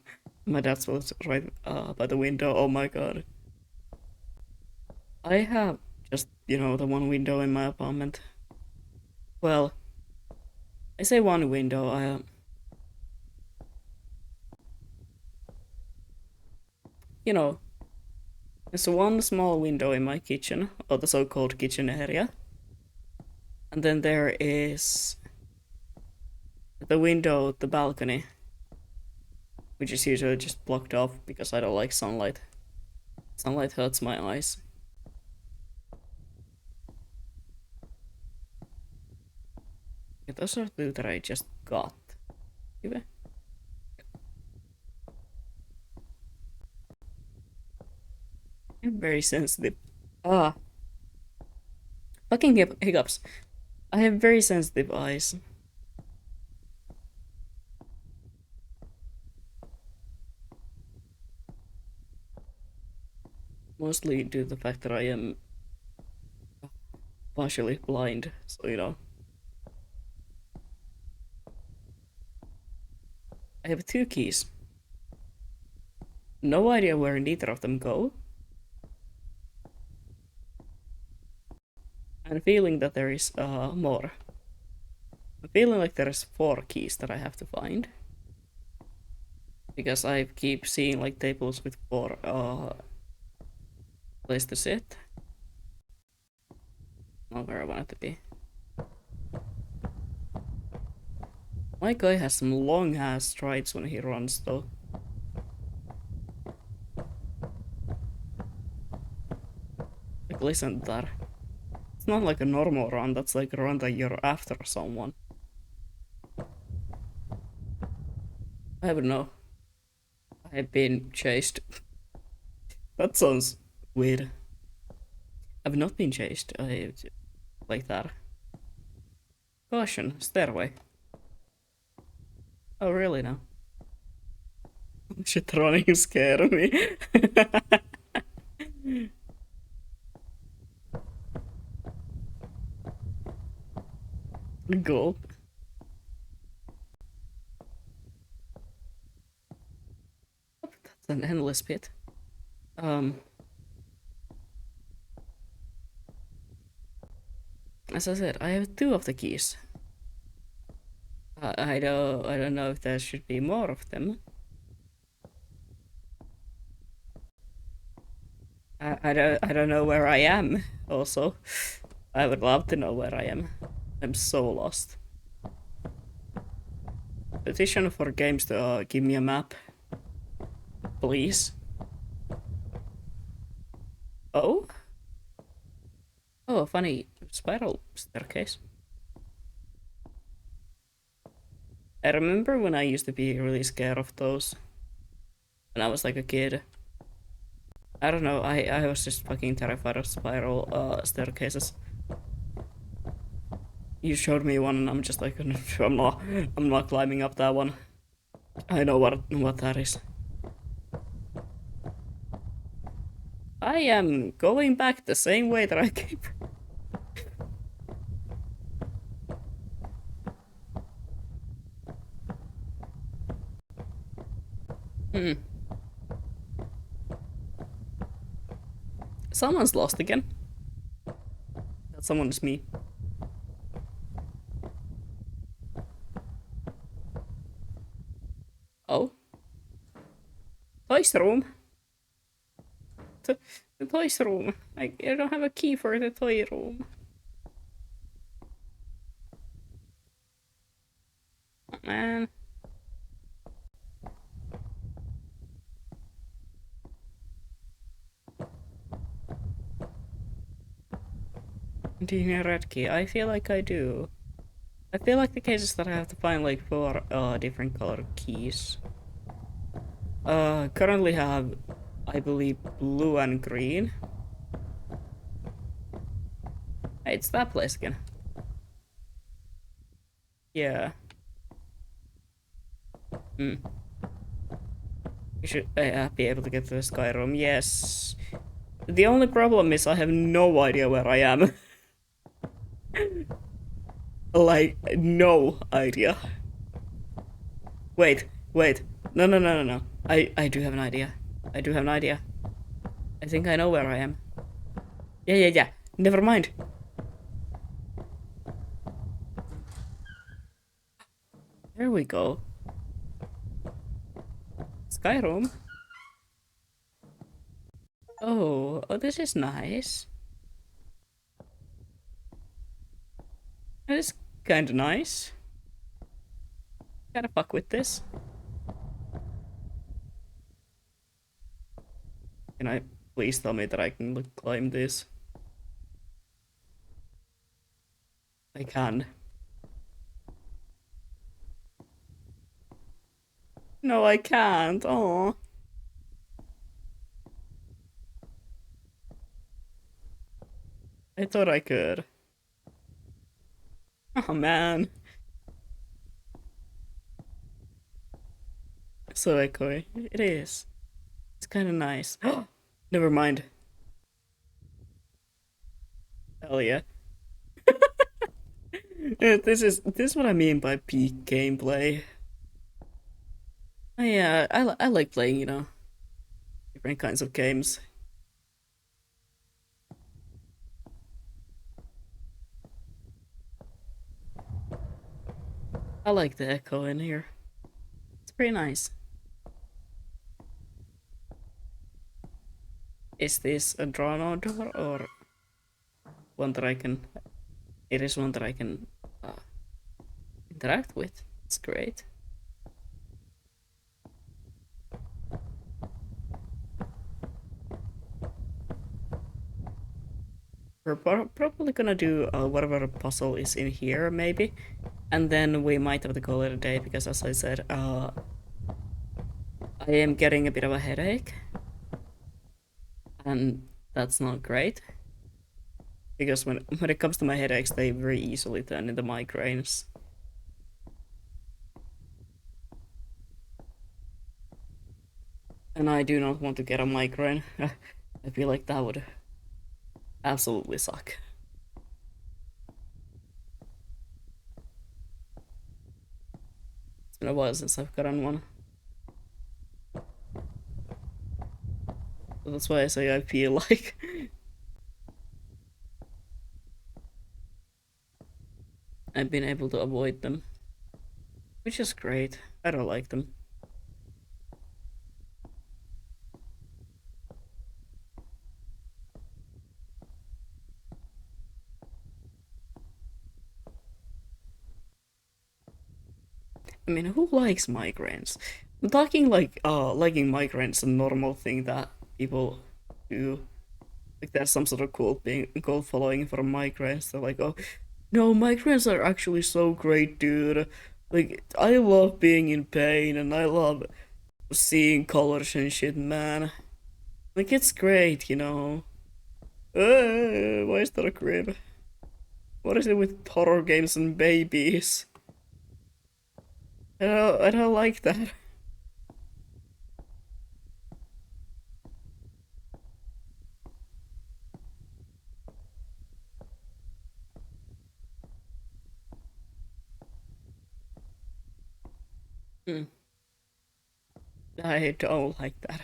Speaker 1: my dad's was right by the window. Oh my god. I have just you know the one window in my apartment. Well, I say one window. You know, there's one small window in my kitchen, or the so-called kitchen area, and then there is the window, the balcony, which is usually just blocked off because I don't like sunlight. Sunlight hurts my eyes. Yeah, those are two that I just got. I'm very sensitive. Ah, fucking hiccups. I have very sensitive eyes. Mostly due to the fact that I am partially blind, so you know. I have two keys. No idea where neither of them go. I'm feeling that there is more. I'm feeling like there is 4 keys that I have to find. Because I keep seeing like tables with 4 place to sit. Not where I want it to be. My guy has some long ass strides when he runs though. Like listen to that. It's not like a normal run, that's like a run that you're after someone. I don't know. I've been chased. That sounds weird. I've not been chased. Like that. Caution, stairway. Oh really now? Shit, running scared me. Gulp. That's an endless pit. As I said, I have 2 of the keys. I don't know if there should be more of them. I don't know where I am. Also, I would love to know where I am. I'm so lost. Petition for games to give me a map, please. Oh? Oh, funny spiral staircase. I remember when I used to be really scared of those. When I was like a kid. I don't know, I was just fucking terrified of spiral staircases. You showed me one and I'm just like, I'm not climbing up that one. I know what that is. I am going back the same way that I came. Someone's lost again. That someone is me. Oh. Toys room. The toys room. I don't have a key for the toy room. Oh, man. Do you need a red key? I feel like I do. I feel like the case is that I have to find like 4 different color keys. Currently have, I believe, blue and green. Hey, it's that place again. Yeah. You should be able to get to the sky room. Yes. The only problem is I have no idea where I am. Like, no idea. Wait. No. I do have an idea. I do have an idea. I think I know where I am. Yeah. Never mind. There we go. Sky room. Oh, this is nice. That is kinda nice. Gotta fuck with this. Can I please tell me that I can climb this? I can. No, I can't. Oh. I thought I could. Oh man. So echoey. It is. It's kind of nice. Never mind. Hell yeah. This is what I mean by peak gameplay. Yeah, I like playing, you know, different kinds of games. I like the echo in here. It's pretty nice. Is this a drawn-on door or one that I can... It is one that I can interact with. That's great. We're probably gonna do whatever puzzle is in here, maybe. And then we might have to call it a day, because as I said, I am getting a bit of a headache. And that's not great. Because when it comes to my headaches, they very easily turn into migraines. And I do not want to get a migraine. I feel like that would absolutely suck. It's been a while since I've gotten one. So that's why I say I feel like I've been able to avoid them. Which is great. I don't like them. I mean, who likes migraines? I'm talking like liking migraines a normal thing that people do. Like there's some sort of cult following for migraines. They're like, oh no, migraines are actually so great, dude. Like I love being in pain and I love seeing colors and shit, man. Like it's great, you know. Why is there a crib? What is it with horror games and babies? I don't like that. Hmm. I don't like that.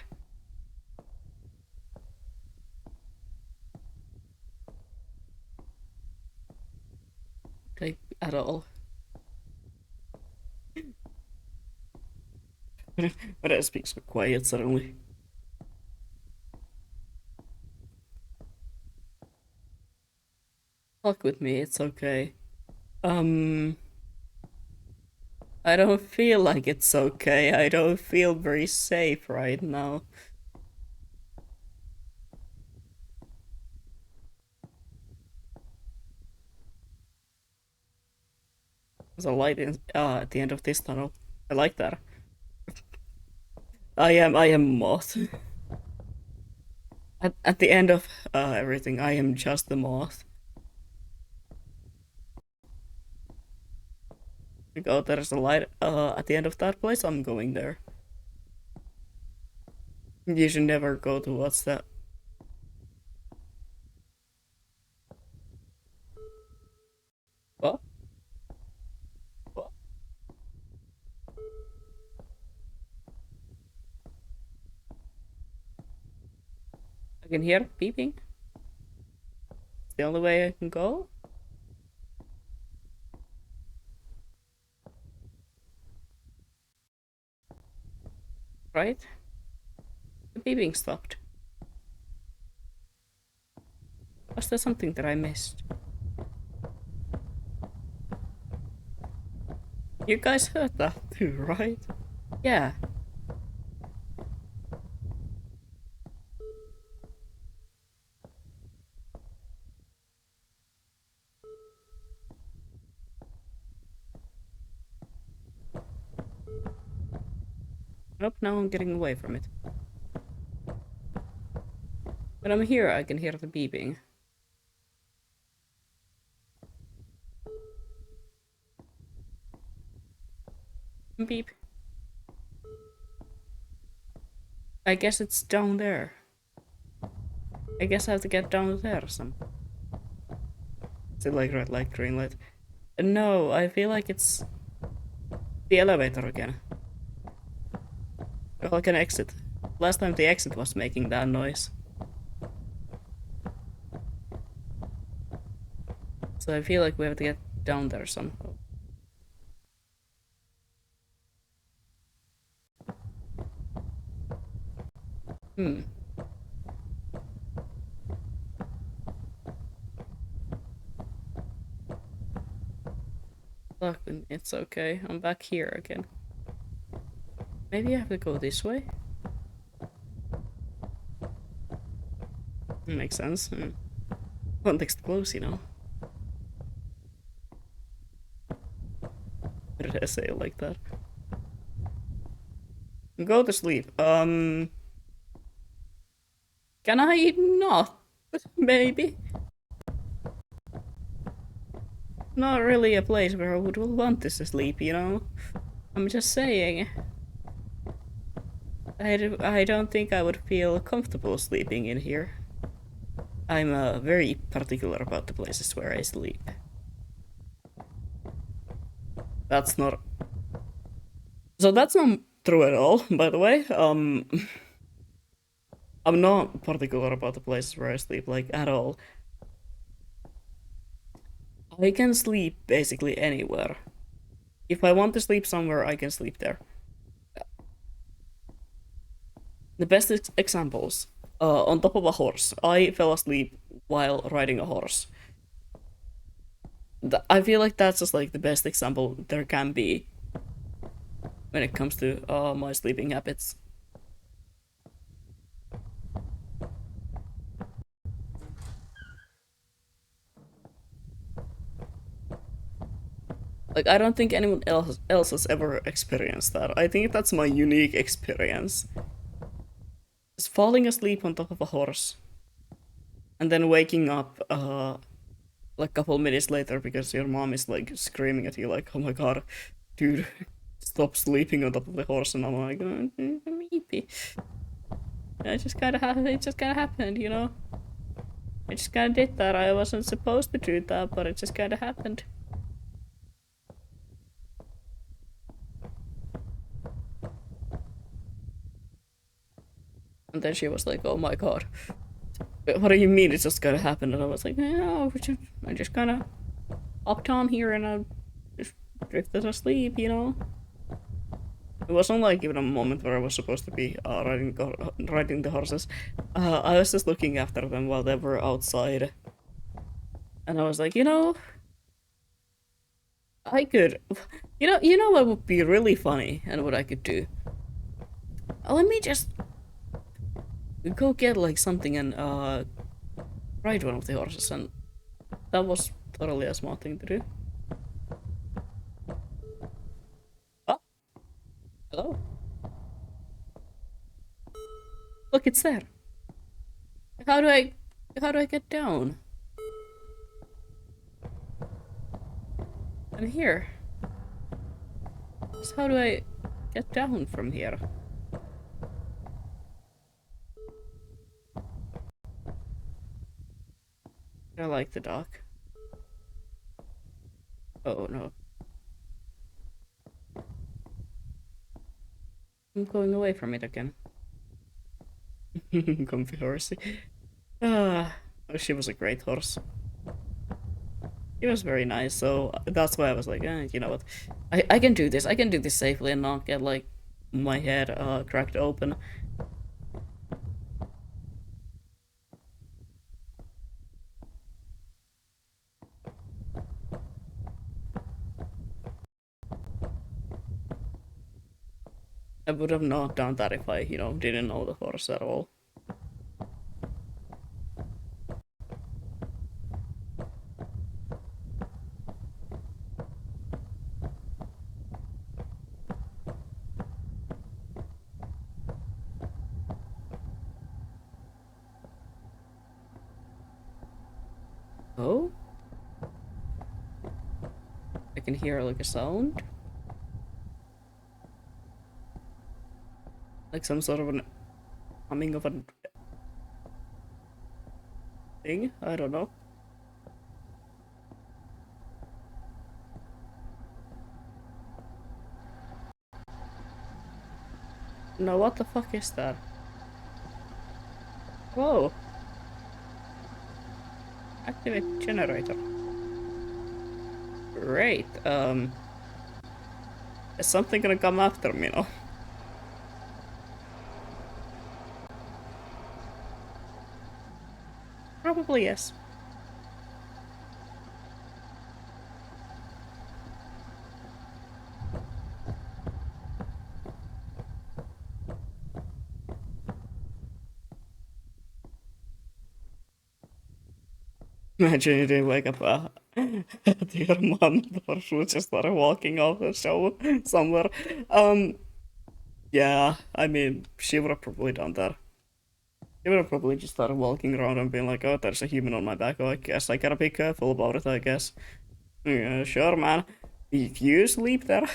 Speaker 1: Like at all. But I speak so quiet suddenly. Talk with me, it's okay. Um, I don't feel like it's okay. I don't feel very safe right now. There's a light at the end of this tunnel. I like that. I am moth. At the end of everything, I am just the moth. Like, oh, there's a light at the end of that place. I'm going there. You should never go towards that. What? What? I can hear beeping. It's the only way I can go. Right? The beeping stopped. Was there something that I missed? You guys heard that too, right? Yeah. Nope, now I'm getting away from it. When I'm here, I can hear the beeping. Beep. I guess it's down there. I guess I have to get down there some. Is it like red light, green light? No, I feel like it's the elevator again. Or like an exit. Last time the exit was making that noise. So I feel like we have to get down there somehow. Hmm. Look, it's okay. I'm back here again. Maybe I have to go this way? Makes sense. Context clues, you know. Why did I say it like that? Go to sleep. Can I not? Maybe. Not really a place where I would want to sleep, you know? I'm just saying. I don't think I would feel comfortable sleeping in here. I'm very particular about the places where I sleep. That's not... So that's not true at all, by the way. I'm not particular about the places where I sleep, like, at all. I can sleep basically anywhere. If I want to sleep somewhere, I can sleep there. The best examples, on top of a horse. I fell asleep while riding a horse. I feel like that's just like the best example there can be when it comes to my sleeping habits. Like, I don't think anyone else has ever experienced that. I think that's my unique experience. Just falling asleep on top of a horse and then waking up like a couple minutes later because your mom is like screaming at you like, "Oh my god, dude, stop sleeping on top of the horse," and I'm like, maybe. It just kinda happened, you know? I just kinda did that. I wasn't supposed to do that, but it just kinda happened. And then she was like, "Oh my god, what do you mean it just kinda happened?" And I was like, "No, I just kinda hopped on here and I just drifted asleep, you know?" It wasn't like even a moment where I was supposed to be riding the horses. I was just looking after them while they were outside. And I was like, you know, I could, you know what would be really funny and what I could do? Let me just go get like something and ride one of the horses, and that was totally a smart thing to do. Oh, hello. Look, it's there. How do I, how do I get down? I'm here. So how do I get down from here? I like the dock. Oh no. I'm going away from it again. Comfy horsey. Ah, oh, she was a great horse. She was very nice, so that's why I was like, you know what? I can do this. I can do this safely and not get like my head cracked open. I would have not done that if I, didn't know the horse at all. Oh? I can hear like a sound? Like some sort of an humming of a thing? I don't know. No, what the fuck is that? Whoa. Activate generator. Great. Is something gonna come after me now? Probably yes. Imagine you didn't wake up to your mom or she just started walking off the show somewhere. Um, yeah, I mean, she would have probably done that. She would have probably just started walking around and being like, oh, there's a human on my back. Oh, I guess I gotta be careful about it, I guess. Yeah, sure, man. If you sleep there.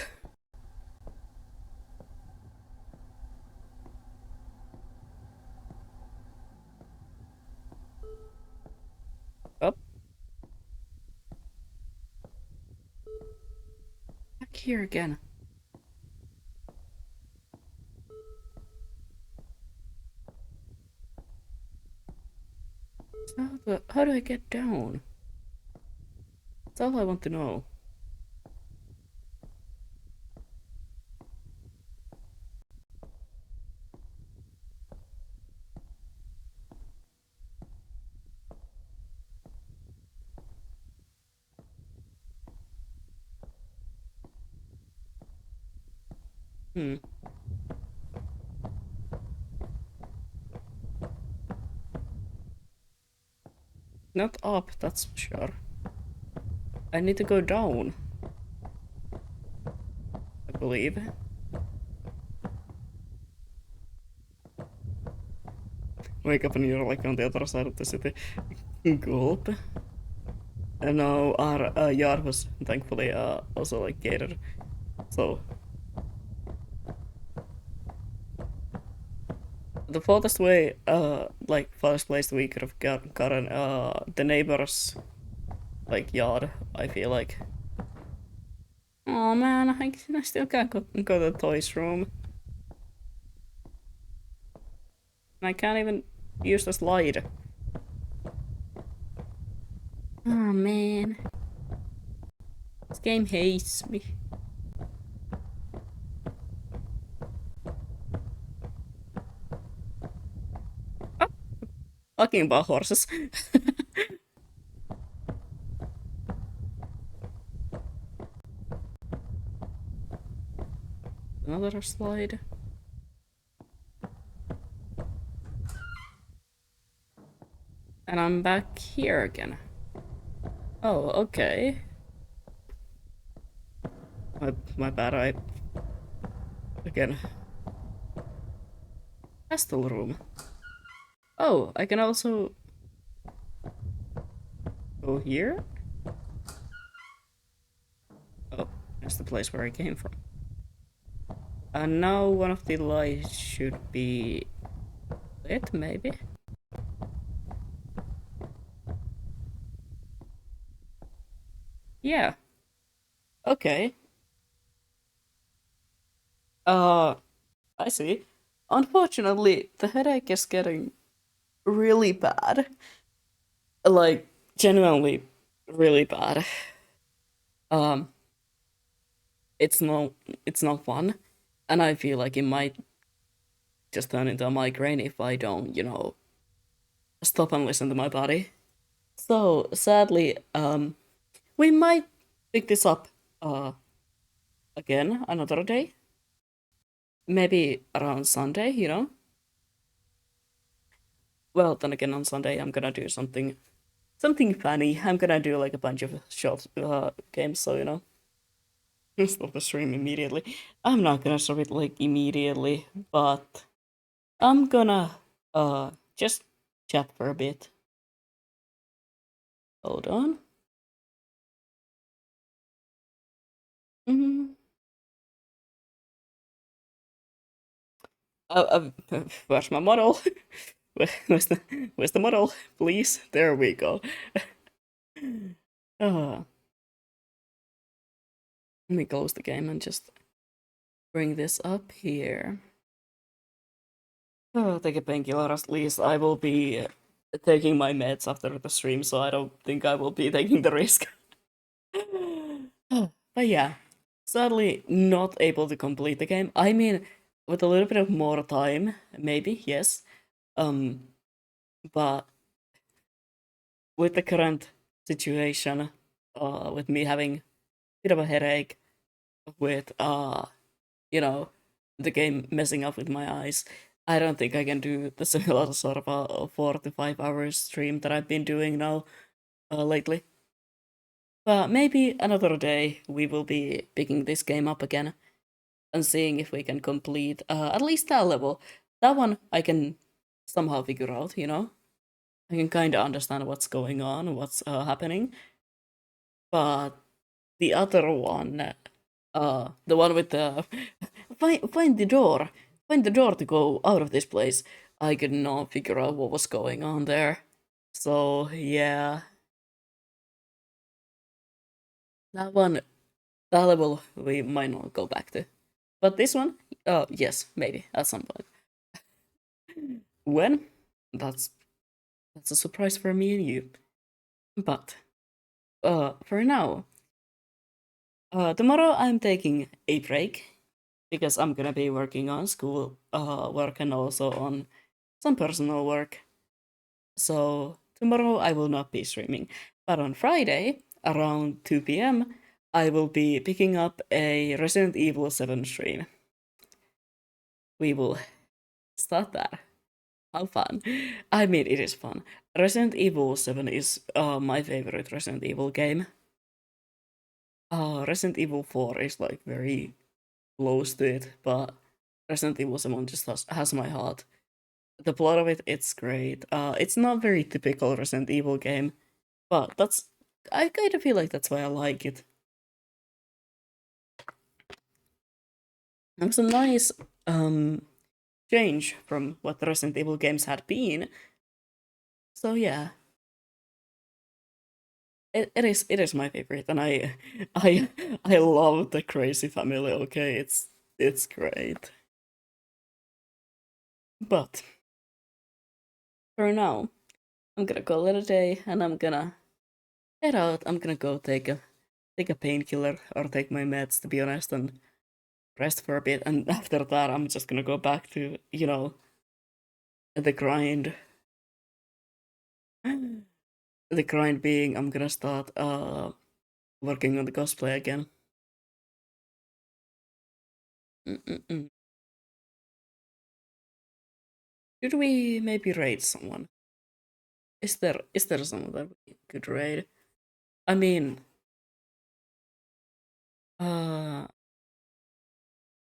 Speaker 1: Up, back here again. How do I get down? That's all I want to know. Hmm. Not up, that's sure. I need to go down, I believe. Wake up and you're like on the other side of the city. Gulp. And now our yard was thankfully also like gated. So the farthest way, like farthest place we could have gotten the neighbor's like yard, I feel like. Oh man, I still can't go to the toys room. And I can't even use the slide. Oh man. This game hates me. Oh, talking about horses. Another slide. And I'm back here again. Oh, okay. My bad, I again. Castle room. Oh, I can also go here? Oh, that's the place where I came from. And now one of the lights should be lit, maybe? Yeah. Okay. Uh, I see. Unfortunately, the headache is getting really bad. Like, genuinely really bad. Um, it's not it's not fun. And I feel like it might just turn into a migraine if I don't, stop and listen to my body. So sadly, we might pick this up again another day. Maybe around Sunday. Well, then again, on Sunday I'm gonna do something funny. I'm gonna do like a bunch of short games, so stop the stream immediately. I'm not gonna stop it like immediately, but I'm gonna just chat for a bit. Hold on. Mm-hmm. Where's my model? Where's the model? Please. There we go. uh, Let me close the game and just bring this up here. Oh, take a painkiller at least. I will be taking my meds after the stream, so I don't think I will be taking the risk. But yeah, sadly not able to complete the game. I mean, with a little bit of more time, maybe, yes. Um, but with the current situation, with me having a bit of a headache, with you know, the game messing up with my eyes, I don't think I can do the similar sort of a 4 to 5 hours stream that I've been doing now. lately. But maybe another day we will be picking this game up again and seeing if we can complete at least that level. That one I can somehow figure out, you know? I can kind of understand what's going on, what's happening. But the other one, the one with the find the door to go out of this place. I could not figure out what was going on there. So yeah, that one, that level we might not go back to. But this one, yes, maybe at some point. When? That's that's a surprise for me and you. But for now, tomorrow I'm taking a break because I'm gonna be working on school work and also on some personal work. So tomorrow I will not be streaming. But on Friday, around 2 p.m., I will be picking up a Resident Evil 7 stream. We will start that. How fun. I mean, it is fun. Resident Evil 7 is my favorite Resident Evil game. Resident Evil 4 is like very close to it, but Resident Evil 7 just has my heart. The plot of it, it's great. It's not very typical Resident Evil game, but I kind of feel like that's why I like it. It was a nice change from what the Resident Evil games had been. So yeah, it is my favorite, and I I love the crazy family. Okay, it's great. But for now, I'm gonna call it a day, and I'm gonna head out. I'm gonna go take a painkiller or take my meds, to be honest, and rest for a bit. And after that, I'm just gonna go back to the grind. The grind being, I'm gonna start working on the cosplay again. Mm-mm-mm. Should we maybe raid someone? Is there someone that we could raid? I mean,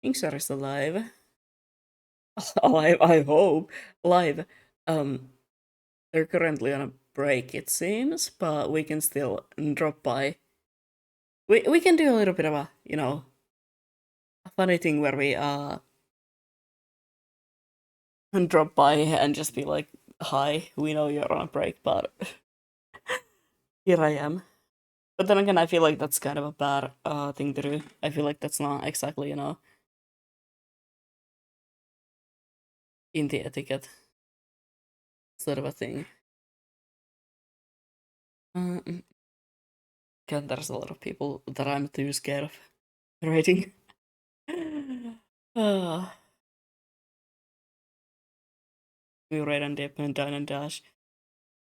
Speaker 1: Inkster is alive. Alive, I hope. Alive. Um, they're currently on a break, it seems, but we can still drop by. We can do a little bit of a funny thing where we and drop by and just be like, "Hi, we know you're on a break, but here I am." But then again, I feel like that's kind of a bad thing to do. I feel like that's not exactly in the etiquette sort of a thing. Mm. God, there's a lot of people that I'm too scared of rating. uh, we rate and dip and down and dash.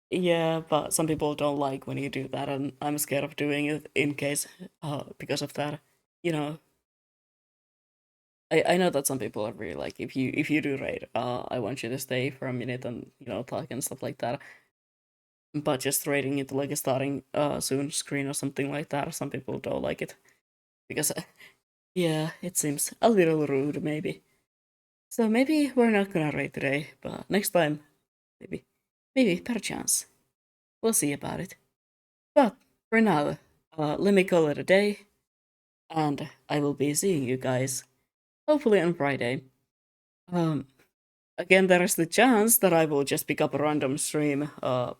Speaker 1: Yeah, but some people don't like when you do that, and I'm scared of doing it in case, because of that. You know, I know that some people are really like, if you do raid, I want you to stay for a minute and talk and stuff like that. But just raiding it like a starting soon screen or something like that, some people don't like it because yeah, it seems a little rude maybe. So maybe we're not gonna raid today, but next time maybe perchance we'll see about it. But for now, let me call it a day, and I will be seeing you guys hopefully on Friday. Um, Again, there is the chance that I will just pick up a random stream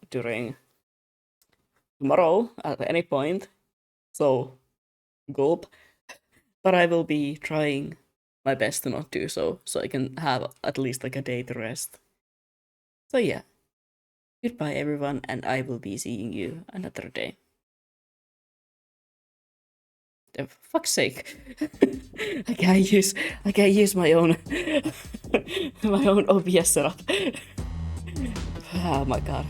Speaker 1: during tomorrow at any point. So gulp. But I will be trying my best to not do so, so I can have at least like a day to rest. So yeah, goodbye everyone, and I will be seeing you another day. For fuck's sake. I can't use my own my own OBS setup. Oh my god.